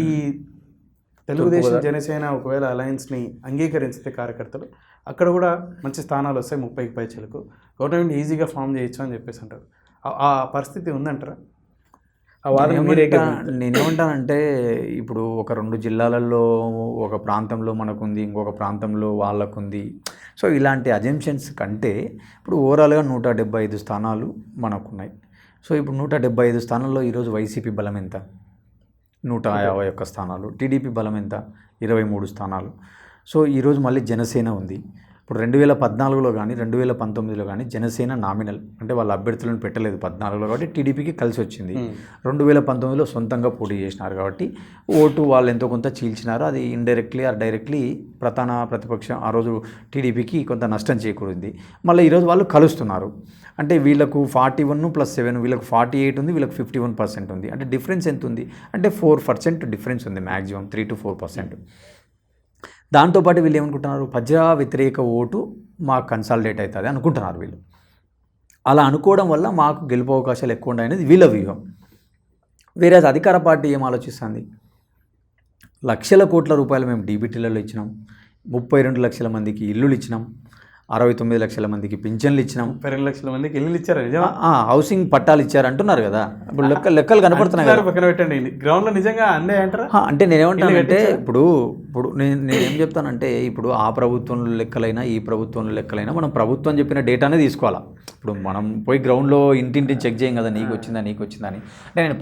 తెలుగుదేశం జనసేన ఒకవేళ అలయన్స్ని అంగీకరిస్తే కార్యకర్తలు అక్కడ కూడా మంచి స్థానాలు వస్తాయి, 30కి పై చిలుకు గవర్నమెంట్ ఈజీగా ఫామ్ చేయొచ్చు అని చెప్పేసి అంటారు. ఆ పరిస్థితి ఉందంటారా? నేనేమంటానంటే ఇప్పుడు ఒక 2 జిల్లాలలో ఒక ప్రాంతంలో మనకుంది, ఇంకొక ప్రాంతంలో వాళ్ళకుంది. సో ఇలాంటి అజంప్షన్స్ కంటే ఇప్పుడు ఓవరాల్గా 175 స్థానాలు మనకున్నాయి. సో ఇప్పుడు 175 స్థానాల్లో ఈరోజు వైసీపీ బలం ఎంత? 151 స్థానాలు. టీడీపీ బలం ఎంత? 23 స్థానాలు. సో ఈరోజు మళ్ళీ జనసేన ఉంది. ఇప్పుడు 2014లో కానీ 2019లో కానీ జనసేన నామినల్ అంటే వాళ్ళ అభ్యర్థులను పెట్టలేదు 14లో కాబట్టి టీడీపీకి కలిసి వచ్చింది. 2019లో సొంతంగా పోటీ చేసినారు కాబట్టి ఓటు వాళ్ళు ఎంతో కొంత చీల్చినారు. అది ఇండైరెక్ట్లీ ఆర్ డైరెక్ట్లీ ప్రధాన ప్రతిపక్షం ఆ రోజు టీడీపీకి కొంత నష్టం చేకూరింది. మళ్ళీ ఈరోజు వాళ్ళు కలుస్తున్నారు. అంటే వీళ్ళకు 41+7 వీళ్ళకు 48 ఉంది, వీళ్ళకి 51% ఉంది. అంటే డిఫరెన్స్ ఎంత ఉంది అంటే 4% డిఫరెన్స్ ఉంది, మ్యాక్సిమం 3 to 4%. దాంతోపాటు వీళ్ళు ఏమనుకుంటున్నారు, ప్రజా వ్యతిరేక ఓటు మాకు కన్సాలిడేట్ అవుతుంది అనుకుంటున్నారు వీళ్ళు. అలా అనుకోవడం వల్ల మాకు గెలుపు అవకాశాలు ఎక్కువ ఉన్నాయనేది వీళ్ళ వ్యూహం. వేరే అధికార పార్టీ ఏం ఆలోచిస్తుంది, లక్షల కోట్ల రూపాయలు మేము డీబీటీలలో ఇచ్చినాం, 32 లక్షల మందికి ఇల్లులు ఇచ్చినాం, 69 లక్షల మందికి పింఛన్లు ఇచ్చినాం, 32 లక్షల మందికి ఇల్లు ఇచ్చారు, నిజమా? హౌసింగ్ పట్టాలు ఇచ్చారు అంటున్నారు కదా. ఇప్పుడు లెక్కలు కనపడుతున్నాయి కదా. పక్కన పెట్టండి, గ్రౌండ్లో నిజంగా అన్నీ అంటారా? అంటే నేనేమంటానంటే ఇప్పుడు నేనేం చెప్తానంటే ఇప్పుడు ఆ ప్రభుత్వంలో లెక్కలైనా ఈ ప్రభుత్వంలో లెక్కలైనా మనం ప్రభుత్వం చెప్పిన డేటానే తీసుకోవాలా. ఇప్పుడు మనం పోయి గ్రౌండ్లో ఇంటింటి చెక్ చేయం కదా, నీకు వచ్చిందా అని. అంటే నేను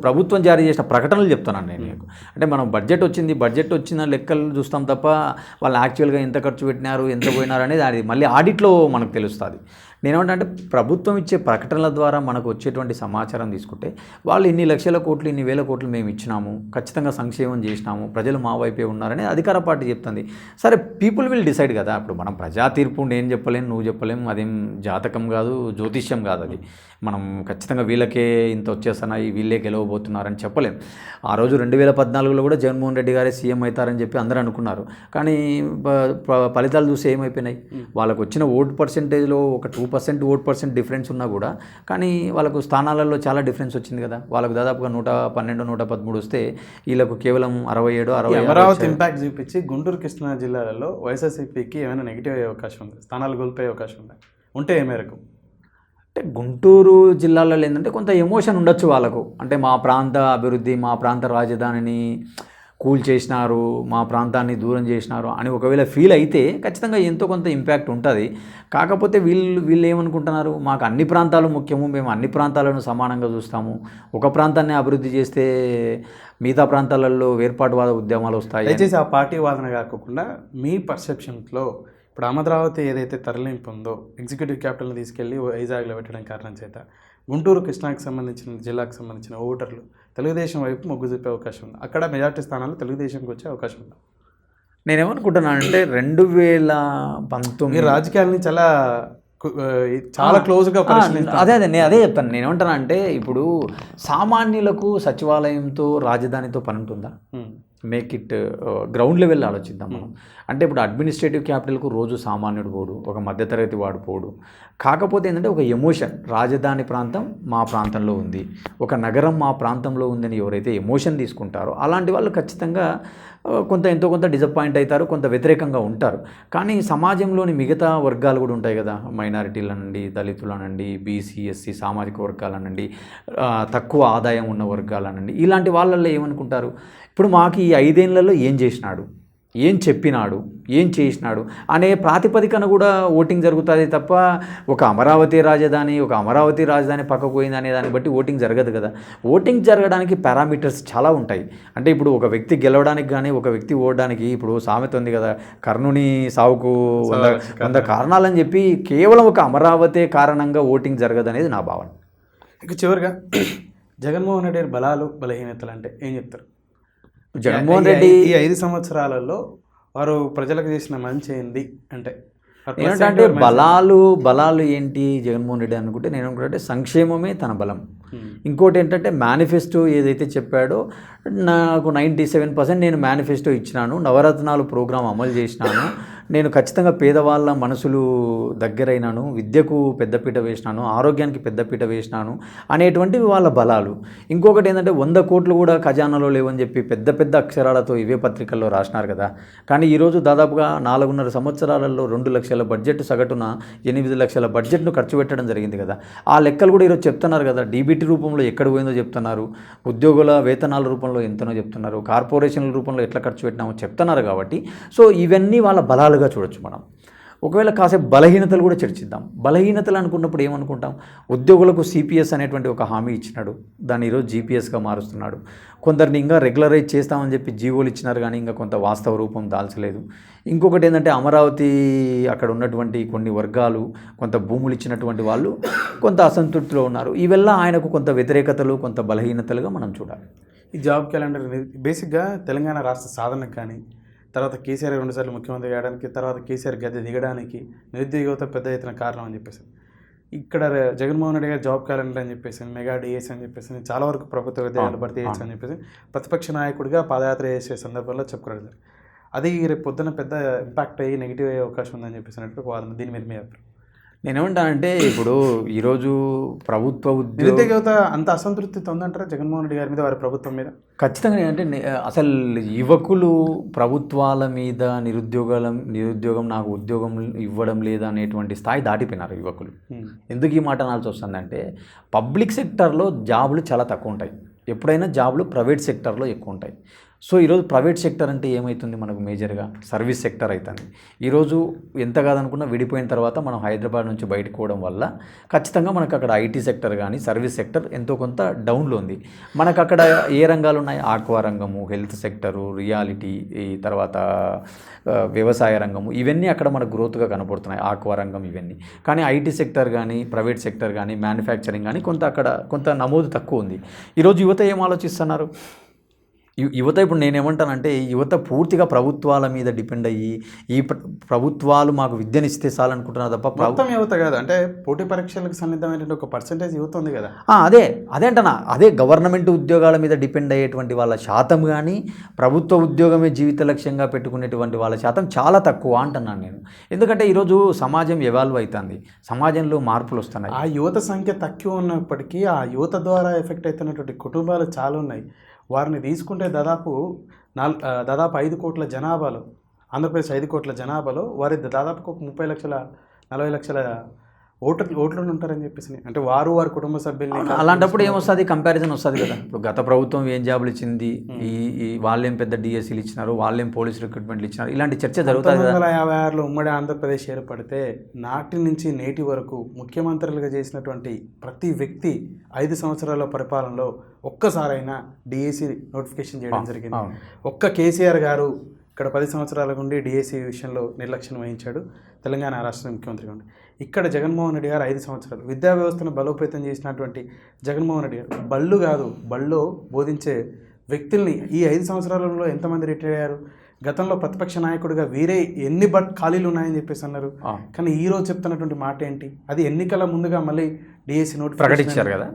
ప్రభుత్వం జారీ చేసిన ప్రకటనలు చెప్తాను నేను నీకు. అంటే మనం బడ్జెట్ వచ్చిన లెక్కలు చూస్తాం తప్ప వాళ్ళు యాక్చువల్గా ఎంత ఖర్చు పెట్టినారు, ఎంత పోయినారు అనేది అది మళ్ళీ ఆడిట్లో మనకు తెలుస్తుంది. నేనేమంటే ప్రభుత్వం ఇచ్చే ప్రకటనల ద్వారా మనకు వచ్చేటువంటి సమాచారం తీసుకుంటే వాళ్ళు ఇన్ని లక్షల కోట్లు, ఇన్ని వేల కోట్లు మేము ఇచ్చినాము, ఖచ్చితంగా సంక్షేమం చేసినాము, ప్రజలు మా వైపే ఉన్నారని అధికార పార్టీ చెప్తుంది. సరే, పీపుల్ విల్ డిసైడ్ కదా. ఇప్పుడు మనం ప్రజా తీర్పు నేను చెప్పలేను, నువ్వు చెప్పలేము, అదేం జాతకం కాదు, జ్యోతిష్యం కాదు. అది మనం ఖచ్చితంగా వీళ్ళకే ఇంత వచ్చేస్తున్నాయి, వీళ్ళే గెలవబోతున్నారని చెప్పలేం. ఆ రోజు 2014లో కూడా జగన్మోహన్ రెడ్డి గారే సీఎం అవుతారని చెప్పి అందరూ అనుకున్నారు. కానీ ఫలితాలు చూసి ఏమైపోయినాయి, వాళ్ళకు వచ్చిన ఓటు పర్సెంటేజ్లో ఒక 2% ఓట్ పర్సెంట్ డిఫరెన్స్ ఉన్నా కూడా కానీ వాళ్ళకు స్థానాలలో చాలా డిఫరెన్స్ వచ్చింది కదా. వాళ్ళకు దాదాపుగా 112, 113 వస్తే వీళ్ళకు కేవలం 67. అమరావతి ఇంపాక్ట్ చూపించి గుంటూరు కృష్ణా జిల్లాలలో వైఎస్ఆర్సీపీకి ఏమైనా నెగిటివ్ అయ్యే అవకాశం ఉంది, స్థానాలు కోల్పోయే అవకాశం ఉంది ఉంటే ఏ మేరకు? అంటే గుంటూరు జిల్లాలలో ఏంటంటే కొంత ఎమోషన్ ఉండొచ్చు వాళ్ళకు. అంటే మా ప్రాంత అభివృద్ధి, మా ప్రాంత రాజధానిని కూల్ చేసినారు, మా ప్రాంతాన్ని దూరం చేసినారు అని ఒకవేళ ఫీల్ అయితే ఖచ్చితంగా ఎంతో కొంత ఇంపాక్ట్ ఉంటుంది. కాకపోతే వీళ్ళు ఏమనుకుంటున్నారు, మాకు అన్ని ప్రాంతాలు ముఖ్యము, మేము అన్ని ప్రాంతాలను సమానంగా చూస్తాము, ఒక ప్రాంతాన్ని అభివృద్ధి చేస్తే మిగతా ప్రాంతాలలో వేర్పాటువాద ఉద్యమాలు వస్తాయి. దయచేసి ఆ పార్టీ వాదన కాకుండా మీ పర్సెప్షన్స్లో ఇప్పుడు అమరావతి ఏదైతే తరలింపు ఉందో ఎగ్జిక్యూటివ్ క్యాపిటల్ని తీసుకెళ్ళి వైజాగ్లో పెట్టడం కారణం చేత గుంటూరు కృష్ణాకి సంబంధించిన జిల్లాకు సంబంధించిన ఓటర్లు తెలుగుదేశం వైపు మొగ్గు చూపే అవకాశం ఉంది, అక్కడ మెజార్టీ స్థానాలు తెలుగుదేశంకి వచ్చే అవకాశం ఉంది. నేనేమనుకుంటున్నానంటే 2019 రాజకీయాలని చాలా క్లోజ్గా అదే చెప్తాను. నేనేమంటాను అంటే ఇప్పుడు సామాన్యులకు సచివాలయంతో రాజధానితో పని ఉంటుందా? మేక్ ఇట్ గ్రౌండ్ లెవెల్ ఆలోచిద్దాం మనం. అంటే ఇప్పుడు అడ్మినిస్ట్రేటివ్ క్యాపిటల్కు రోజు సామాన్యుడు పోడు, ఒక మధ్యతరగతి వాడు పోడు. కాకపోతే ఏంటంటే ఒక ఎమోషన్, రాజధాని ప్రాంతం మా ప్రాంతంలో ఉంది, ఒక నగరం మా ప్రాంతంలో ఉందని ఎవరైతే ఎమోషన్ తీసుకుంటారో అలాంటి వాళ్ళు ఖచ్చితంగా ఎంతో కొంత డిసప్పాయింట్ అవుతారు, కొంత వ్యతిరేకంగా ఉంటారు. కానీ సమాజంలోని మిగతా వర్గాలు కూడా ఉంటాయి కదా, మైనారిటీలనండి, దళితులనండి, బీసీ ఎస్సీ సామాజిక వర్గాలనండి, తక్కువ ఆదాయం ఉన్న వర్గాలనండి, ఇలాంటి వాళ్ళల్లో ఏమనుకుంటారు, ఇప్పుడు మాకు ఈ 5 ఏళ్లలో ఏం చేసినాడు, ఏం చెప్పినాడు, ఏం చేసినాడు అనే ప్రాతిపదికన కూడా ఓటింగ్ జరుగుతుంది తప్ప ఒక అమరావతి రాజధాని పక్కకు పోయింది అనే దాన్ని బట్టి ఓటింగ్ జరగదు కదా. ఓటింగ్ జరగడానికి పారామీటర్స్ చాలా ఉంటాయి. అంటే ఇప్పుడు ఒక వ్యక్తి గెలవడానికి కానీ ఒక వ్యక్తి ఓడడానికి ఇప్పుడు సామెత ఉంది కదా, కర్ణుని సావుకు 100 కారణాలని చెప్పి కేవలం ఒక అమరావతి కారణంగా ఓటింగ్ జరగదు అనేది నా భావన. ఇక చివరిగా జగన్మోహన్ రెడ్డి బలాలు బలహీనతలు అంటే ఏం చెప్తారు? జగన్మోహన్ రెడ్డి ఈ 5 సంవత్సరాలలో వారు ప్రజలకు చేసిన మంచి ఏంది అంటే ఏంటంటే బలాలు ఏంటి జగన్మోహన్ రెడ్డి అనుకుంటే నేను అనుకుంటే సంక్షేమమే తన బలం. ఇంకోటి ఏంటంటే మేనిఫెస్టో ఏదైతే చెప్పాడో నాకు 97% నేను మేనిఫెస్టో ఇచ్చినాను, నవరత్నాలు ప్రోగ్రాం అమలు చేసినాను, నేను ఖచ్చితంగా పేదవాళ్ళ మనసులు దగ్గరైనాను, విద్యకు పెద్దపీట వేసినాను, ఆరోగ్యానికి పెద్దపీట వేసినాను అనేటువంటివి వాళ్ళ బలాలు. ఇంకొకటి ఏంటంటే 100 కోట్లు కూడా ఖజానాలో లేవని చెప్పి పెద్ద పెద్ద అక్షరాలతో ఇవే పత్రికల్లో రాసినారు కదా. కానీ ఈరోజు దాదాపుగా 4.5 సంవత్సరాలలో 2 లక్షల బడ్జెట్ సగటున 8 లక్షల బడ్జెట్ను ఖర్చు పెట్టడం జరిగింది కదా. ఆ లెక్కలు కూడా ఈరోజు చెప్తున్నారు కదా, డీబీటీ రూపంలో ఎక్కడ పోయిందో చెప్తున్నారు, ఉద్యోగుల వేతనాల రూపంలో ఎంతనో చెప్తున్నారు, కార్పొరేషన్ల రూపంలో ఎట్లా ఖర్చు పెట్టినామో చెప్తున్నారు. కాబట్టి సో ఇవన్నీ వాళ్ళ బలాలుగా చూడొచ్చు మనం. ఒకవేళ కాసేపు బలహీనతలు కూడా చర్చిద్దాం. బలహీనతలు అనుకున్నప్పుడు ఏమనుకుంటాం, ఉద్యోగులకు సిపిఎస్ అనేటువంటి ఒక హామీ ఇచ్చినాడు, దాన్ని ఈరోజు జీపీఎస్గా మారుస్తున్నాడు. కొందరిని ఇంకా రెగ్యులరైజ్ చేస్తామని చెప్పి జీవోలు ఇచ్చినారు, కానీ ఇంకా కొంత వాస్తవ రూపం దాల్చలేదు. ఇంకొకటి ఏంటంటే అమరావతి అక్కడ ఉన్నటువంటి కొన్ని వర్గాలు కొంత భూములు ఇచ్చినటువంటి వాళ్ళు కొంత అసంతృప్తిలో ఉన్నారు. ఇవల్ల ఆయనకు కొంత వ్యతిరేకతలు, కొంత బలహీనతలుగా మనం చూడాలి. ఈ జాబ్ క్యాలెండర్ బేసిక్గా తెలంగాణ రాష్ట్ర సాధనకు కానీ, తర్వాత కేసీఆర్ 2 సార్లు ముఖ్యమంత్రి కావడానికి, తర్వాత కేసీఆర్ గద్దె దిగడానికి నిరుద్యోగ యువత పెద్ద ఎత్తున కారణం అని చెప్పేసి, ఇక్కడ జగన్మోహన్ రెడ్డి గారు జాబ్ క్యాలెండర్ అని చెప్పేసి, మెగా డిఎస్ అని చెప్పేసి, చాలా వరకు ప్రభుత్వ విద్యాలయాలు భర్తీ చేయొచ్చు అని చెప్పేసి ప్రతిపక్ష నాయకుడిగా పాదయాత్ర చేసే సందర్భంలో చెప్పుకోవడం. అది రేపు పొద్దున పెద్ద ఇంపాక్ట్ అయ్యి నెగిటివ్ అయ్యే అవకాశం ఉందని చెప్పేసి అన్నట్టు వాదన. దీని మీద మీ అభిప్రాయం? నేనేమంటానంటే ఇప్పుడు ఈరోజు ప్రభుత్వ నిరుద్యోగ యువత అంత అసంతృప్తితో ఉందంటారా జగన్మోహన్ రెడ్డి గారి మీద, వారి ప్రభుత్వం మీద? ఖచ్చితంగా. ఏంటంటే అసలు యువకులు ప్రభుత్వాల మీద నిరుద్యోగం నాకు ఉద్యోగం ఇవ్వడం లేదా అనేటువంటి స్థాయి దాటిపోయినారు యువకులు. ఎందుకు ఈ మాట అనాల్సి వస్తుందంటే పబ్లిక్ సెక్టర్లో జాబులు చాలా తక్కువ ఉంటాయి, ఎప్పుడైనా జాబులు ప్రైవేట్ సెక్టర్లో ఎక్కువ ఉంటాయి. సో ఈరోజు ప్రైవేట్ సెక్టర్ అంటే ఏమవుతుంది మనకు, మేజర్గా సర్వీస్ సెక్టర్ అవుతుంది. ఈరోజు ఎంత కాదనుకున్నా విడిపోయిన తర్వాత మనం హైదరాబాద్ నుంచి బయటకు పోవడం వల్ల ఖచ్చితంగా మనకు అక్కడ ఐటీ సెక్టర్ కానీ సర్వీస్ సెక్టర్ ఎంతో కొంత డౌన్లో ఉంది. మనకు అక్కడ ఏ రంగాలు ఉన్నాయి, ఆక్వా రంగము, హెల్త్ సెక్టరు, రియాలిటీ, ఈ తర్వాత వ్యవసాయ రంగము, ఇవన్నీ అక్కడ మనకు గ్రోత్గా కనపడుతున్నాయి, ఆక్వా రంగం ఇవన్నీ. కానీ ఐటీ సెక్టర్ కానీ ప్రైవేట్ సెక్టర్ కానీ మ్యానుఫ్యాక్చరింగ్ కానీ కొంత నమోదు తక్కువ ఉంది. ఈరోజు యువత ఏం ఆలోచిస్తున్నారు? యువత ఇప్పుడు నేనేమంటానంటే యువత పూర్తిగా ప్రభుత్వాల మీద డిపెండ్ అయ్యి ఈ ప్రభుత్వాలు మాకు విద్యనిస్తే చాలనుకుంటున్నారు తప్ప మొత్తం యువత కాదు. అంటే పోటీ పరీక్షలకు సన్నిధమైనటువంటి ఒక పర్సెంటేజ్ యువత ఉంది కదా. అదే అంటనా, అదే గవర్నమెంట్ ఉద్యోగాల మీద డిపెండ్ అయ్యేటువంటి వాళ్ళ శాతం కానీ ప్రభుత్వ ఉద్యోగమే జీవిత లక్ష్యంగా పెట్టుకునేటువంటి వాళ్ళ శాతం చాలా తక్కువ అంటున్నాను నేను. ఎందుకంటే ఈరోజు సమాజం ఎవాల్వ్ అవుతుంది, సమాజంలో మార్పులు వస్తున్నాయి. ఆ యువత సంఖ్య తక్కువ ఉన్నప్పటికీ ఆ యువత ద్వారా ఎఫెక్ట్ అవుతున్నటువంటి కుటుంబాలు చాలా ఉన్నాయి. వారిని తీసుకుంటే దాదాపు 5 కోట్ల జనాభాలో, ఆంధ్రప్రదేశ్ 5 కోట్ల జనాభాలో వారి దాదాపు ఒక 30 లక్షల 40 లక్షల ఓట్లు ఉంటారని చెప్పేసి, అంటే వారి కుటుంబ సభ్యుల్ని. అలాంటప్పుడు ఏమొస్తుంది, కంపారిజన్ వస్తుంది కదా. ఇప్పుడు గత ప్రభుత్వం ఏం జాబులు ఇచ్చింది, ఈ వాళ్ళేం పెద్ద డిఎస్సీలు ఇచ్చినారు, వాళ్ళేం పోలీస్ రిక్రూట్మెంట్లు ఇచ్చినారు, ఇలాంటి చర్చ జరుగుతుంది. 1956లో ఉమ్మడి ఆంధ్రప్రదేశ్ ఏర్పడితే నాటి నుంచి నేటి వరకు ముఖ్యమంత్రులుగా చేసినటువంటి ప్రతి వ్యక్తి 5 సంవత్సరాల పరిపాలనలో ఒక్కసారైనా డిఎస్సీ నోటిఫికేషన్ చేయడం జరిగింది. ఒక్క కేసీఆర్ గారు ఇక్కడ 10 సంవత్సరాల నుండి డిఎస్సీ విషయంలో నిర్లక్ష్యం వహించాడు తెలంగాణ రాష్ట్ర ముఖ్యమంత్రిగా ఉండి. ఇక్కడ జగన్మోహన్ రెడ్డి గారు 5 సంవత్సరాలు విద్యా వ్యవస్థను బలోపేతం చేసినటువంటి జగన్మోహన్ రెడ్డి గారు బళ్ళో బోధించే వ్యక్తుల్ని ఈ 5 సంవత్సరాలలో ఎంతమంది రిటైర్ అయ్యారు? గతంలో ప్రతిపక్ష నాయకుడిగా వీరే ఎన్ని ఖాళీలు ఉన్నాయని చెప్పేసి అన్నారు. కానీ ఈ రోజు చెప్తున్నటువంటి మాట ఏంటి? అది ఎన్నికల ముందుగా మళ్ళీ డిఎస్సీ నోటిఫికేషన్ ప్రకటించారు కదా.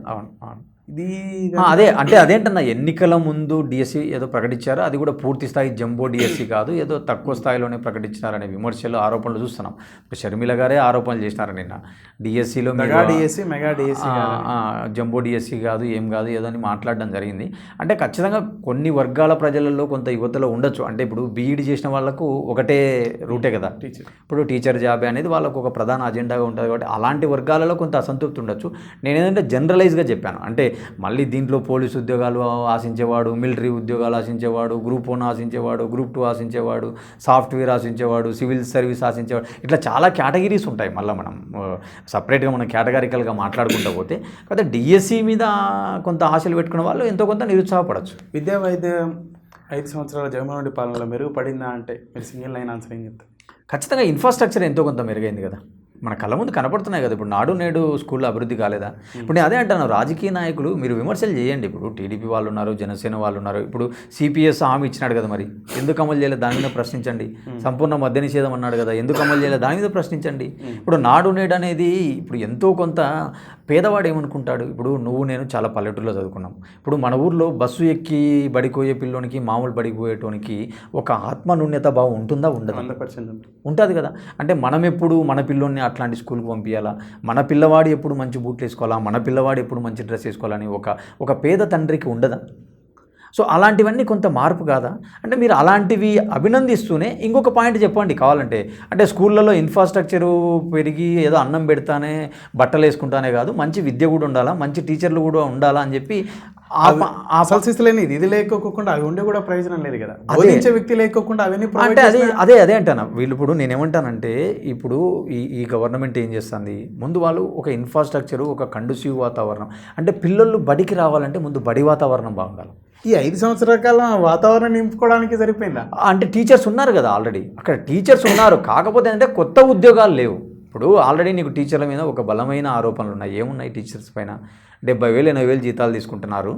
అదేంటన్నా, ఎన్నికల ముందు డిఎస్సి ఏదో ప్రకటించారు, అది కూడా పూర్తి స్థాయి జంబో డిఎస్సి కాదు, ఏదో తక్కువ స్థాయిలోనే ప్రకటించారనే విమర్శలు, ఆరోపణలు చూస్తున్నాం. ఇప్పుడు షర్మిల గారే ఆరోపణలు చేసినారు నిన్న, డిఎస్సిలో మెగా డిఎస్సి జంబో డిఎస్సి కాదు, ఏం కాదు, ఏదో అని మాట్లాడడం జరిగింది. అంటే ఖచ్చితంగా కొన్ని వర్గాల ప్రజలలో కొంత యువతలో ఉండొచ్చు. అంటే ఇప్పుడు బీఈడి చేసిన వాళ్ళకు ఒకటే రూటే కదా, ఇప్పుడు టీచర్ జాబ్ అనేది వాళ్ళకు ఒక ప్రధాన అజెండాగా ఉంటుంది. కాబట్టి అలాంటి వర్గాలలో కొంత అసంతృప్తి ఉండొచ్చు. నేనేంటంటే జనరలైజ్గా చెప్పాను. అంటే మళ్ళీ దీంట్లో పోలీసు ఉద్యోగాలు ఆశించేవాడు, మిలిటరీ ఉద్యోగాలు ఆశించేవాడు, గ్రూప్ 1 ఆశించేవాడు, గ్రూప్ 2 ఆశించేవాడు, సాఫ్ట్వేర్ ఆశించేవాడు, సివిల్ సర్వీస్ ఆశించేవాడు, ఇట్లా చాలా కేటగిరీస్ ఉంటాయి. మళ్ళీ మనం సపరేట్గా మనం కేటగారికల్గా మాట్లాడుకుంటూ పోతే కాకపోతే డిఎస్సి మీద కొంత ఆశలు పెట్టుకున్న వాళ్ళు ఎంతో కొంత నిరుత్సాహపడవచ్చు. విద్యా వైద్యం 5 సంవత్సరాల జగన్మోహన్ రెడ్డి పాలనలో మెరుగుపడిందా అంటే మీరు సింగిల్ లైన్ ఆన్సర్ ఏం చెప్తారు? ఖచ్చితంగా ఇన్ఫ్రాస్ట్రక్చర్ ఎంతో కొంత మెరుగైంది కదా, మన కళ్ళ ముందు కనపడుతున్నాయి కదా. ఇప్పుడు నాడు నేడు స్కూల్లో అభివృద్ధి కాలేదా? ఇప్పుడు నేను అదే అంటాను, రాజకీయ నాయకులు మీరు విమర్శలు చేయండి. ఇప్పుడు టీడీపీ వాళ్ళు ఉన్నారు, జనసేన వాళ్ళు ఉన్నారు. ఇప్పుడు సిపిఎస్ హామీ ఇచ్చినాడు కదా, మరి ఎందుకు అమలు చేయలేదు దాని మీద ప్రశ్నించండి. సంపూర్ణ మద్య నిషేధం అన్నాడు కదా, ఎందుకు అమలు చేయలేదు దాని మీద ప్రశ్నించండి. ఇప్పుడు నాడు నేడు అనేది ఇప్పుడు ఎంతో కొంత పేదవాడు ఏమనుకుంటాడు, ఇప్పుడు నువ్వు నేను చాలా పల్లెటూరులో చదువుకున్నాం. ఇప్పుడు మన ఊర్లో బస్సు ఎక్కి బడిపోయే పిల్లోనికి మామూలు బడిపోయేటోనికి ఒక ఆత్మన్యూన్యత భావం ఉంటుందా? ఉండదు. 100% ఉంటుంది కదా. అంటే మనం ఎప్పుడు మన పిల్లోని అట్లాంటి స్కూల్కి పంపించాలా, మన పిల్లవాడు ఎప్పుడు మంచి బూట్లు వేసుకోవాలా, మన పిల్లవాడు ఎప్పుడు మంచి డ్రెస్ వేసుకోవాలని ఒక పేద తండ్రికి ఉండదా? సో అలాంటివన్నీ కొంత మార్పు కాదా? అంటే మీరు అలాంటివి అభినందిస్తూనే ఇంకొక పాయింట్ చెప్పండి కావాలంటే, అంటే స్కూళ్ళలో ఇన్ఫ్రాస్ట్రక్చరు పెరిగి ఏదో అన్నం పెడతానే బట్టలు వేసుకుంటానే కాదు, మంచి విద్య కూడా ఉండాలా, మంచి టీచర్లు కూడా ఉండాలా అని చెప్పి అసలు స్థితి లేని ఇది లేకోకుండా అవి ఉండే కూడా ప్రయోజనం లేదు కదా, బోధించే వ్యక్తి లేకోకుండా అవన్నీ అంటే అదే అంటాను. వీళ్ళు ఇప్పుడు నేనేమంటానంటే ఇప్పుడు ఈ గవర్నమెంట్ ఏం చేస్తుంది, ముందు వాళ్ళు ఒక ఇన్ఫ్రాస్ట్రక్చరు, ఒక కండుసివ్ వాతావరణం, అంటే పిల్లలు బడికి రావాలంటే ముందు బడి వాతావరణం బాగుండాలి. ఈ 5 సంవత్సరాల కాలం వాతావరణం నింపుకోవడానికి సరిపోయిందా? అంటే టీచర్స్ ఉన్నారు కదా ఆల్రెడీ, అక్కడ టీచర్స్ ఉన్నారు, కాకపోతే అంటే కొత్త ఉద్యోగాలు లేవు. ఇప్పుడు ఆల్రెడీ నీకు టీచర్ల మీద ఒక బలమైన ఆరోపణలు ఉన్నాయి. ఏమున్నాయి? టీచర్స్ పైన 70,000 80,000 జీతాలు తీసుకుంటున్నారు.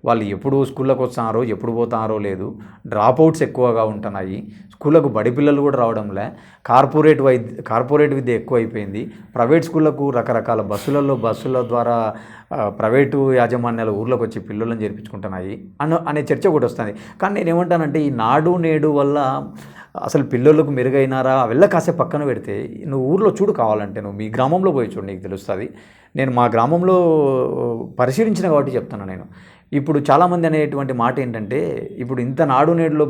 వాళ్ళు ఎప్పుడు స్కూళ్ళకి వస్తున్నారో ఎప్పుడు పోతున్నారో లేదు. డ్రాప్ అవుట్స్ ఎక్కువగా ఉంటున్నాయి. స్కూళ్ళకు బడి పిల్లలు కూడా రావడంలే. కార్పొరేట్ విద్య ఎక్కువైపోయింది. ప్రైవేట్ స్కూళ్ళకు రకరకాల బస్సుల ద్వారా ప్రైవేటు యాజమాన్యాలు ఊర్లోకి వచ్చి పిల్లలను చేర్పించుకుంటున్నాయి అనే చర్చ కూడా వస్తుంది. కానీ నేను ఏమంటానంటే ఈ నాడు నేడు వల్ల అసలు పిల్లలకు మెరుగైనారా అవెల్ల కాసేపు పక్కన పెడితే నువ్వు ఊర్లో చూడు, కావాలంటే నువ్వు మీ గ్రామంలో పోయి చూడు, నీకు తెలుస్తుంది. నేను మా గ్రామంలో పరిశీలించిన కాబట్టి చెప్తాను నేను. ఇప్పుడు చాలామంది అనేటువంటి మాట ఏంటంటే, ఇప్పుడు ఇంత నాడు నేడులో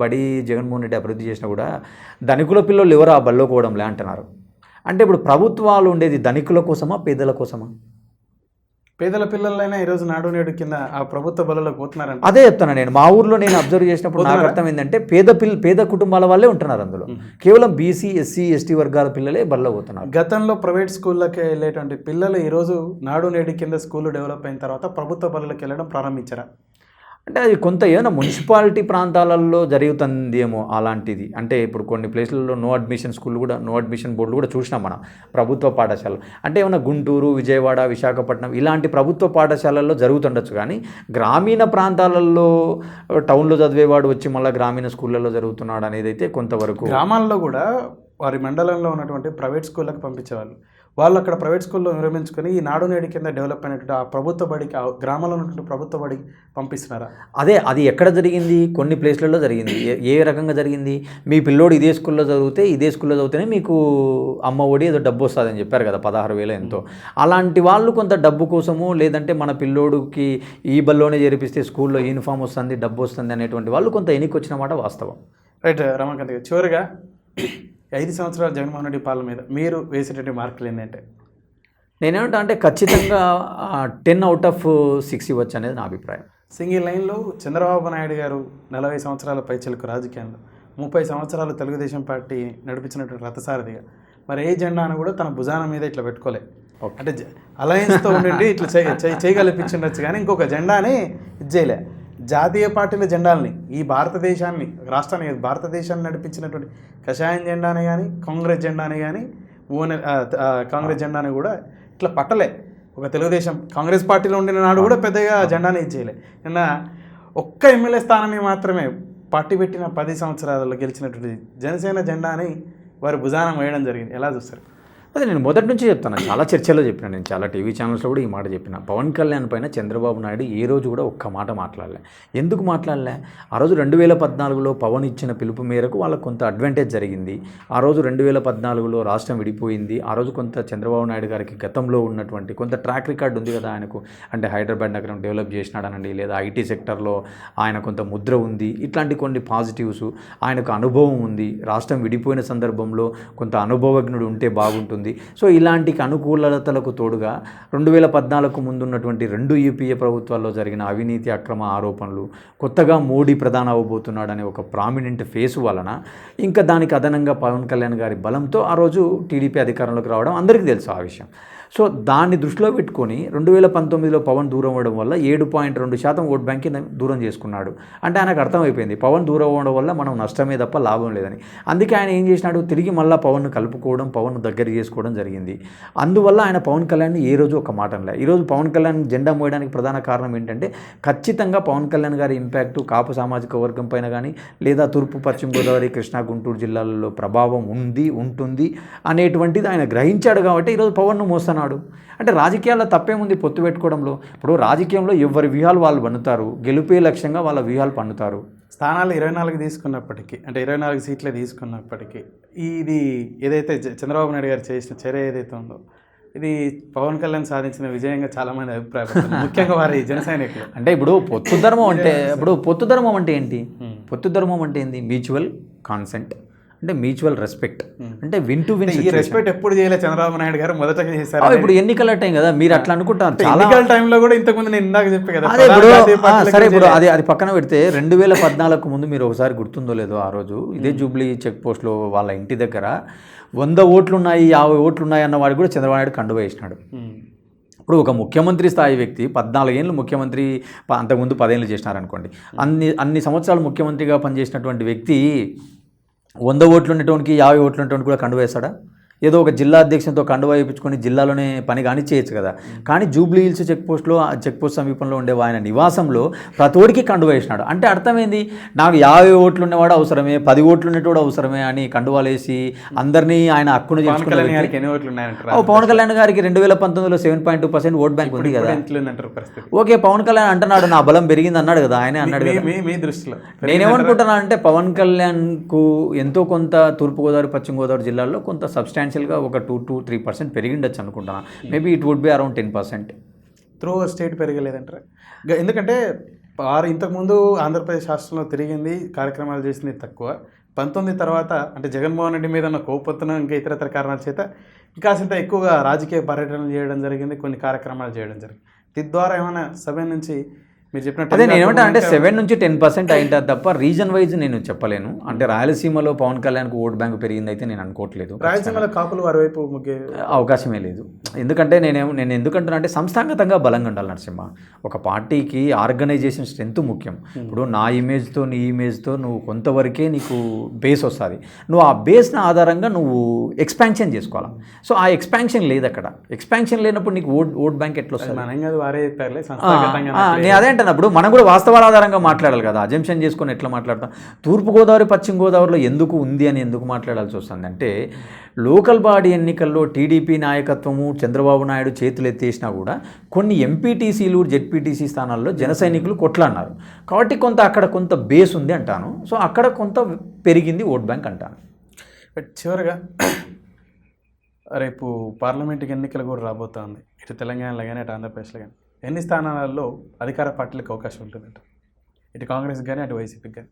బడి జగన్మోహన్ రెడ్డి అభివృద్ధి చేసినా కూడా ధనికుల పిల్లలు ఎవరు ఆ బడిలో పోవడంలే అంటున్నారు. అంటే ఇప్పుడు ప్రభుత్వాలు ఉండేది ధనికుల కోసమా పేదల కోసమా? పేదల పిల్లలైనా ఈరోజు నాడు నేడు కింద ఆ ప్రభుత్వ బడులకు పోతున్నారంట. అదే చెప్తాను నేను. మా ఊర్లో నేను అబ్జర్వ్ చేసినప్పుడు నాకు అర్థం ఏంటంటే పేద కుటుంబాల వాళ్ళే ఉంటున్నారు అందులో. కేవలం బీసీ ఎస్సీ ఎస్టీ వర్గాల పిల్లలే బడిలో పోతున్నారు. గతంలో ప్రైవేట్ స్కూళ్ళకి వెళ్ళేటువంటి పిల్లలు ఈరోజు నాడు నేడు కింద స్కూళ్ళు డెవలప్ అయిన తర్వాత ప్రభుత్వ బడులకు వెళ్ళడం ప్రారంభించారా? అంటే అది కొంత ఏమైనా మున్సిపాలిటీ ప్రాంతాలలో జరుగుతుందేమో అలాంటిది. అంటే ఇప్పుడు కొన్ని ప్లేస్లలో నో అడ్మిషన్ బోర్డులు కూడా చూసినాం మనం ప్రభుత్వ పాఠశాలలు. అంటే ఏమైనా గుంటూరు, విజయవాడ, విశాఖపట్నం ఇలాంటి ప్రభుత్వ పాఠశాలల్లో జరుగుతుండొచ్చు. కానీ గ్రామీణ ప్రాంతాలలో టౌన్లో చదివేవాడు వచ్చి మళ్ళీ గ్రామీణ స్కూళ్ళల్లో జరుగుతున్నాడు అనేది అయితే కొంతవరకు. గ్రామాల్లో కూడా వారి మండలంలో ఉన్నటువంటి ప్రైవేట్ స్కూళ్ళకి పంపించేవాళ్ళు. వాళ్ళు అక్కడ ప్రైవేట్ స్కూల్లో విరమించుకొని ఈ నాడు నేడు కింద డెవలప్ అయినటువంటి ఆ ప్రభుత్వ బడికి, ఆ గ్రామంలో ఉన్నటువంటి ప్రభుత్వ బడికి పంపిస్తున్నారా? అది ఎక్కడ జరిగింది? కొన్ని ప్లేస్లలో జరిగింది. ఏ రకంగా జరిగింది? మీ పిల్లోడు ఇదే స్కూల్లో చదివితేనే మీకు అమ్మ ఒడి ఏదో డబ్బు వస్తుందని చెప్పారు కదా, 16,000 ఎంతో. అలాంటి వాళ్ళు కొంత డబ్బు కోసము, లేదంటే మన పిల్లోడుకి ఈ బల్లోనే చేర్పిస్తే స్కూల్లో యూనిఫామ్ వస్తుంది, డబ్బు వస్తుంది అనేటువంటి వాళ్ళు కొంత ఎన్నిక వచ్చిన మాట వాస్తవం. రైట్ రమాకాంత్ గారు, చివరిగా 5 సంవత్సరాల జగన్మోహన్ రెడ్డి పాలన మీద మీరు వేసేటువంటి మార్కులు ఏంటంటే? నేనేమంటా అంటే ఖచ్చితంగా 10 out of 6 ఇవ్వచ్చు అనేది నా అభిప్రాయం. సింగిల్ లైన్లో చంద్రబాబు నాయుడు గారు 40 సంవత్సరాల పైచిలకు రాజకీయంలో 30 సంవత్సరాలు తెలుగుదేశం పార్టీ నడిపించినటువంటి రథసారథిగా మరి ఏ జెండాను కూడా తన భుజాన మీద ఇట్లా పెట్టుకోలే. అంటే అలయన్స్తో ఉండి ఇట్లా చేయగలిపించిండొచ్చు, కానీ ఇంకొక జెండాని ఇచ్చేయలే. జాతీయ పార్టీల జెండాలని ఈ భారతదేశాన్ని నడిపించినటువంటి కషాయం జెండాని కానీ, కాంగ్రెస్ జెండాని కానీ, కాంగ్రెస్ జెండాని కూడా ఇట్లా పట్టలే. ఒక తెలుగుదేశం కాంగ్రెస్ పార్టీలో ఉండిన నాడు కూడా పెద్దగా జెండాని ఇచ్చేయలే. నిన్న ఒక్క ఎమ్మెల్యే స్థానాన్ని మాత్రమే పార్టీ పెట్టిన 10 సంవత్సరాలలో గెలిచినటువంటి జనసేన జెండాని వారి భుజానం వేయడం జరిగింది. ఎలా చూస్తారు? అదే నేను మొదటి నుంచి చెప్తాను, చాలా చర్చల్లో చెప్పిన, నేను చాలా టీవీ ఛానల్స్లో కూడా ఈ మాట చెప్పిన. పవన్ కళ్యాణ్ పైన చంద్రబాబు నాయుడు ఏ రోజు కూడా ఒక్క మాట మాట్లాడలే. ఎందుకు మాట్లాడలే? ఆ రోజు 2014లో పవన్ ఇచ్చిన పిలుపు మేరకు వాళ్ళకు కొంత అడ్వాంటేజ్ జరిగింది. ఆ రోజు 2014లో రాష్ట్రం విడిపోయింది. ఆ రోజు కొంత చంద్రబాబు నాయుడు గారికి గతంలో ఉన్నటువంటి కొంత ట్రాక్ రికార్డ్ ఉంది కదా ఆయనకు. అంటే హైదరాబాద్ నగరం డెవలప్ చేసినాడనండి, లేదా ఐటీ సెక్టర్లో ఆయన కొంత ముద్ర ఉంది. ఇట్లాంటి కొన్ని పాజిటివ్స్, ఆయనకు అనుభవం ఉంది. రాష్ట్రం విడిపోయిన సందర్భంలో కొంత అనుభవజ్ఞుడు ఉంటే బాగుంటుంది. సో ఇలాంటి అనుకూలతలకు తోడుగా 2014కు ముందున్నటువంటి 2 యూపీఏ ప్రభుత్వాల్లో జరిగిన అవినీతి అక్రమ ఆరోపణలు, కొత్తగా మోడీ ప్రధాని అవ్వబోతున్నాడనే ఒక ప్రామినెంట్ ఫేసు వలన, ఇంకా దానికి అదనంగా పవన్ కళ్యాణ్ గారి బలంతో ఆ రోజు టీడీపీ అధికారంలోకి రావడం అందరికీ తెలుసు ఆ విషయం. సో దాన్ని దృష్టిలో పెట్టుకొని 2019లో పవన్ దూరం అవ్వడం వల్ల 7.2% ఓట్ బ్యాంక్కి దూరం చేసుకున్నాడు. అంటే ఆయనకు అర్థమైపోయింది పవన్ దూరం అవ్వడం వల్ల మనం నష్టమే తప్ప లాభం లేదని. అందుకే ఆయన ఏం చేసినాడు, తిరిగి మళ్ళీ పవన్ను కలుపుకోవడం, పవన్ దగ్గర చేసుకోవడం జరిగింది. అందువల్ల ఆయన పవన్ కళ్యాణ్ ఏ రోజు ఒక మాట అనలే. ఈరోజు పవన్ కళ్యాణ్ జెండా మోయడానికి ప్రధాన కారణం ఏంటంటే, ఖచ్చితంగా పవన్ కళ్యాణ్ గారి ఇంపాక్టు కాపు సామాజిక వర్గం పైన కానీ, లేదా తూర్పు పశ్చిమ గోదావరి, కృష్ణా, గుంటూరు జిల్లాలలో ప్రభావం ఉంటుంది అనేటువంటిది ఆయన గ్రహించాడు. కాబట్టి ఈరోజు పవన్ను మోస్తున్నాడు. అంటే రాజకీయాల్లో తప్పేముంది పొత్తు పెట్టుకోవడంలో? ఇప్పుడు రాజకీయంలో ఎవరి వ్యూహాలు వాళ్ళు పన్నుతారు, గెలుపే లక్ష్యంగా వాళ్ళ వ్యూహాలు పన్నుతారు. స్థానాలు 24 తీసుకున్నప్పటికీ, అంటే 24 సీట్లే తీసుకున్నప్పటికీ, ఇది ఏదైతే చంద్రబాబు నాయుడు గారు చేసిన చర్య ఏదైతే ఉందో, ఇది పవన్ కళ్యాణ్ సాధించిన విజయంగా చాలామంది అభిప్రాయపడుతున్నారు, ముఖ్యంగా వారి జన సైనికులు. అంటే ఇప్పుడు పొత్తు ధర్మం అంటే ఏంటి? పొత్తు ధర్మం అంటే ఏంది? మ్యూచువల్ కాన్సెంట్, అంటే మ్యూచువల్ రెస్పెక్ట్, అంటే విన్ టు విన్. ఈ రెస్పెక్ట్ ఎప్పుడు చేయలేదు చంద్రబాబు నాయుడు గారు, మొదటగా చేశారు. ఇప్పుడు ఎన్నికల టైం కదా, మీరు అట్లా అనుకుంటారు. చాలా ఎన్నికల టైంలో కూడా ఇంతకుముందు నేను ఇందాక చెప్పే కదా, అదే ఇప్పుడు సరే, ఇప్పుడు అది పక్కన పెడితే 2014 ముందు మీరు ఒకసారి గుర్తుందో లేదో, ఆ రోజు ఇదే జూబ్లీ చెక్ పోస్ట్లో వాళ్ళ ఇంటి దగ్గర 100 ఓట్లు ఉన్నాయి, 50 ఓట్లు ఉన్నాయి అన్నవాడు కూడా చంద్రబాబు నాయుడు కండువ వేసినాడు. ఇప్పుడు ఒక ముఖ్యమంత్రి స్థాయి వ్యక్తి 14 ఏళ్ళు ముఖ్యమంత్రి, అంతకుముందు 10 ఏళ్ళు చేసినారనుకోండి, అన్ని సంవత్సరాలు ముఖ్యమంత్రిగా పనిచేసినటువంటి వ్యక్తి 100 ఓట్లు ఉన్నటువంటి 50 ఓట్లు ఉన్నటువంటి కూడా కండువ వేస్తాడా? ఏదో ఒక జిల్లా అధ్యక్షునితో కండువా వేయించుకొని జిల్లాలోనే పని కానీ చేయొచ్చు కదా. కానీ జూబ్లీ హిల్స్ చెక్ పోస్ట్ సమీపంలో ఉండే ఆయన నివాసంలో ప్రతోడికి కండువా వేసినాడు. అంటే అర్థమైంది, నాకు 50 ఓట్లు ఉన్నవాడు అవసరమే, 10 ఓట్లు ఉన్నవాడు అవసరమే అని కండువాలు వేసి అందరినీ ఆయన హక్కును చేసుకున్నారు. పవన్ కళ్యాణ్ గారికి 2019లో 7.2% ఓట్ బ్యాంక్ ఉంది కదా. ఓకే, పవన్ కళ్యాణ్ అంటున్నాడు నా బలం పెరిగింది అన్నాడు కదా, ఆయనే అన్నాడు కదా. మీ దృష్టిలో నేనేమనుకుంటున్నా అంటే పవన్ కళ్యాణ్కు ఎంతో కొంత తూర్పుగోదావరి పశ్చిమ గోదావరి జిల్లాల్లో కొంత సబ్స్టాన్షియల్గా ఒక 2-3% పెరిగిండొచ్చు అనుకుంటున్నా. Maybe it would be around 10%. Through state పెరగలేదంటారా? ఎందుకంటే ఇంతకుముందు ఆంధ్రప్రదేశ్ రాష్ట్రంలో తిరిగింది, కార్యక్రమాలు చేసింది తక్కువ. 19 తర్వాత అంటే జగన్మోహన్ రెడ్డి మీద ఉన్న కోపత్తున ఇంకా ఇతరతర కారణాల చేత ఇంకాసింత ఎక్కువగా రాజకీయ పర్యటనలు చేయడం జరిగింది, కొన్ని కార్యక్రమాలు చేయడం జరిగింది. తద్వారా ఏమైనా 7 నుంచి మీరు చెప్పినట్టు అదే నేను ఏమంటా అంటే 7 నుంచి 10% అయింటారు తప్ప రీజన్ వైజ్ నేను చెప్పలేను. అంటే రాయలసీమలో పవన్ కళ్యాణ్కి ఓట్ బ్యాంక్ పెరిగింది అయితే నేను అనుకోవట్లేదు. రాయలసీమలో కాపులు వారి వైపు ముగ్గే అవకాశమే లేదు. ఎందుకంటే నేను ఎందుకంటున్నా అంటే సంస్థాగతంగా బలంగా ఉండాలి నరసింహ. ఒక పార్టీకి ఆర్గనైజేషన్ స్ట్రెంత్ ముఖ్యం. ఇప్పుడు నా ఇమేజ్తో నీ ఇమేజ్తో నువ్వు కొంతవరకే నీకు బేస్ వస్తుంది. నువ్వు ఆ బేస్ని ఆధారంగా నువ్వు ఎక్స్పాన్షన్ చేసుకోవాలి. సో ఆ ఎక్స్పాన్షన్ లేదు అక్కడ. ఎక్స్పాన్షన్ లేనప్పుడు నీకు ఓట్ బ్యాంక్ ఎట్లా వస్తుంది? నేను అదే అంటున్నప్పుడు మనం కూడా వాస్తవాల ఆధారంగా మాట్లాడాలి కదా. అజంప్షన్ చేసుకొని ఎట్లా మాట్లాడతాం? తూర్పుగోదావరి పశ్చిమ గోదావరిలో ఎందుకు ఉంది అని ఎందుకు మాట్లాడాల్సి వస్తుంది అంటే, లోకల్ బాడీ ఎన్నికల్లో టీడీపీ నాయకత్వము చంద్రబాబు నాయుడు చేతులు ఎత్తేసినా కూడా కొన్ని ఎంపీటీసీలు జెడ్పీటీసీ స్థానాల్లో జన సైనికులు కొట్లాడినారు కాబట్టి అక్కడ కొంత బేస్ ఉంది అంటాను. సో అక్కడ కొంత పెరిగింది ఓట్ బ్యాంక్ అంటాను. బట్ చివరిగా రేపు పార్లమెంట్కి ఎన్నికలు కూడా రాబోతోంది, ఇటు తెలంగాణలో కానీ అటు ఆంధ్రప్రదేశ్లో కానీ. ఎన్ని స్థానాలలో అధికార పార్టీలకు అవకాశం ఉంటుందంట, ఇటు కాంగ్రెస్కి కానీ అటు వైసీపీకి కానీ?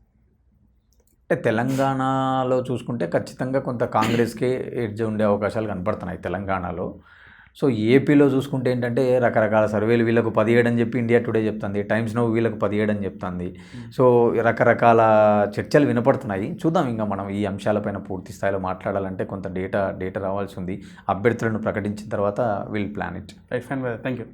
అంటే తెలంగాణలో చూసుకుంటే ఖచ్చితంగా కొంత కాంగ్రెస్కే ఎడ్జ్ ఉండే అవకాశాలు కనపడుతున్నాయి తెలంగాణలో. సో ఏపీలో చూసుకుంటే ఏంటంటే రకరకాల సర్వేలు వీళ్ళకు 17 అని చెప్పి ఇండియా టుడే చెప్తుంది, టైమ్స్ నౌ వీళ్ళకు 17 అని చెప్తుంది. సో రకరకాల చర్చలు వినపడుతున్నాయి. చూద్దాం, ఇంకా మనం ఈ అంశాలపైన పూర్తి స్థాయిలో మాట్లాడాలంటే కొంత డేటా రావాల్సి ఉంది. అభ్యర్థులను ప్రకటించిన తర్వాత will plan it. Right, fine, thank you.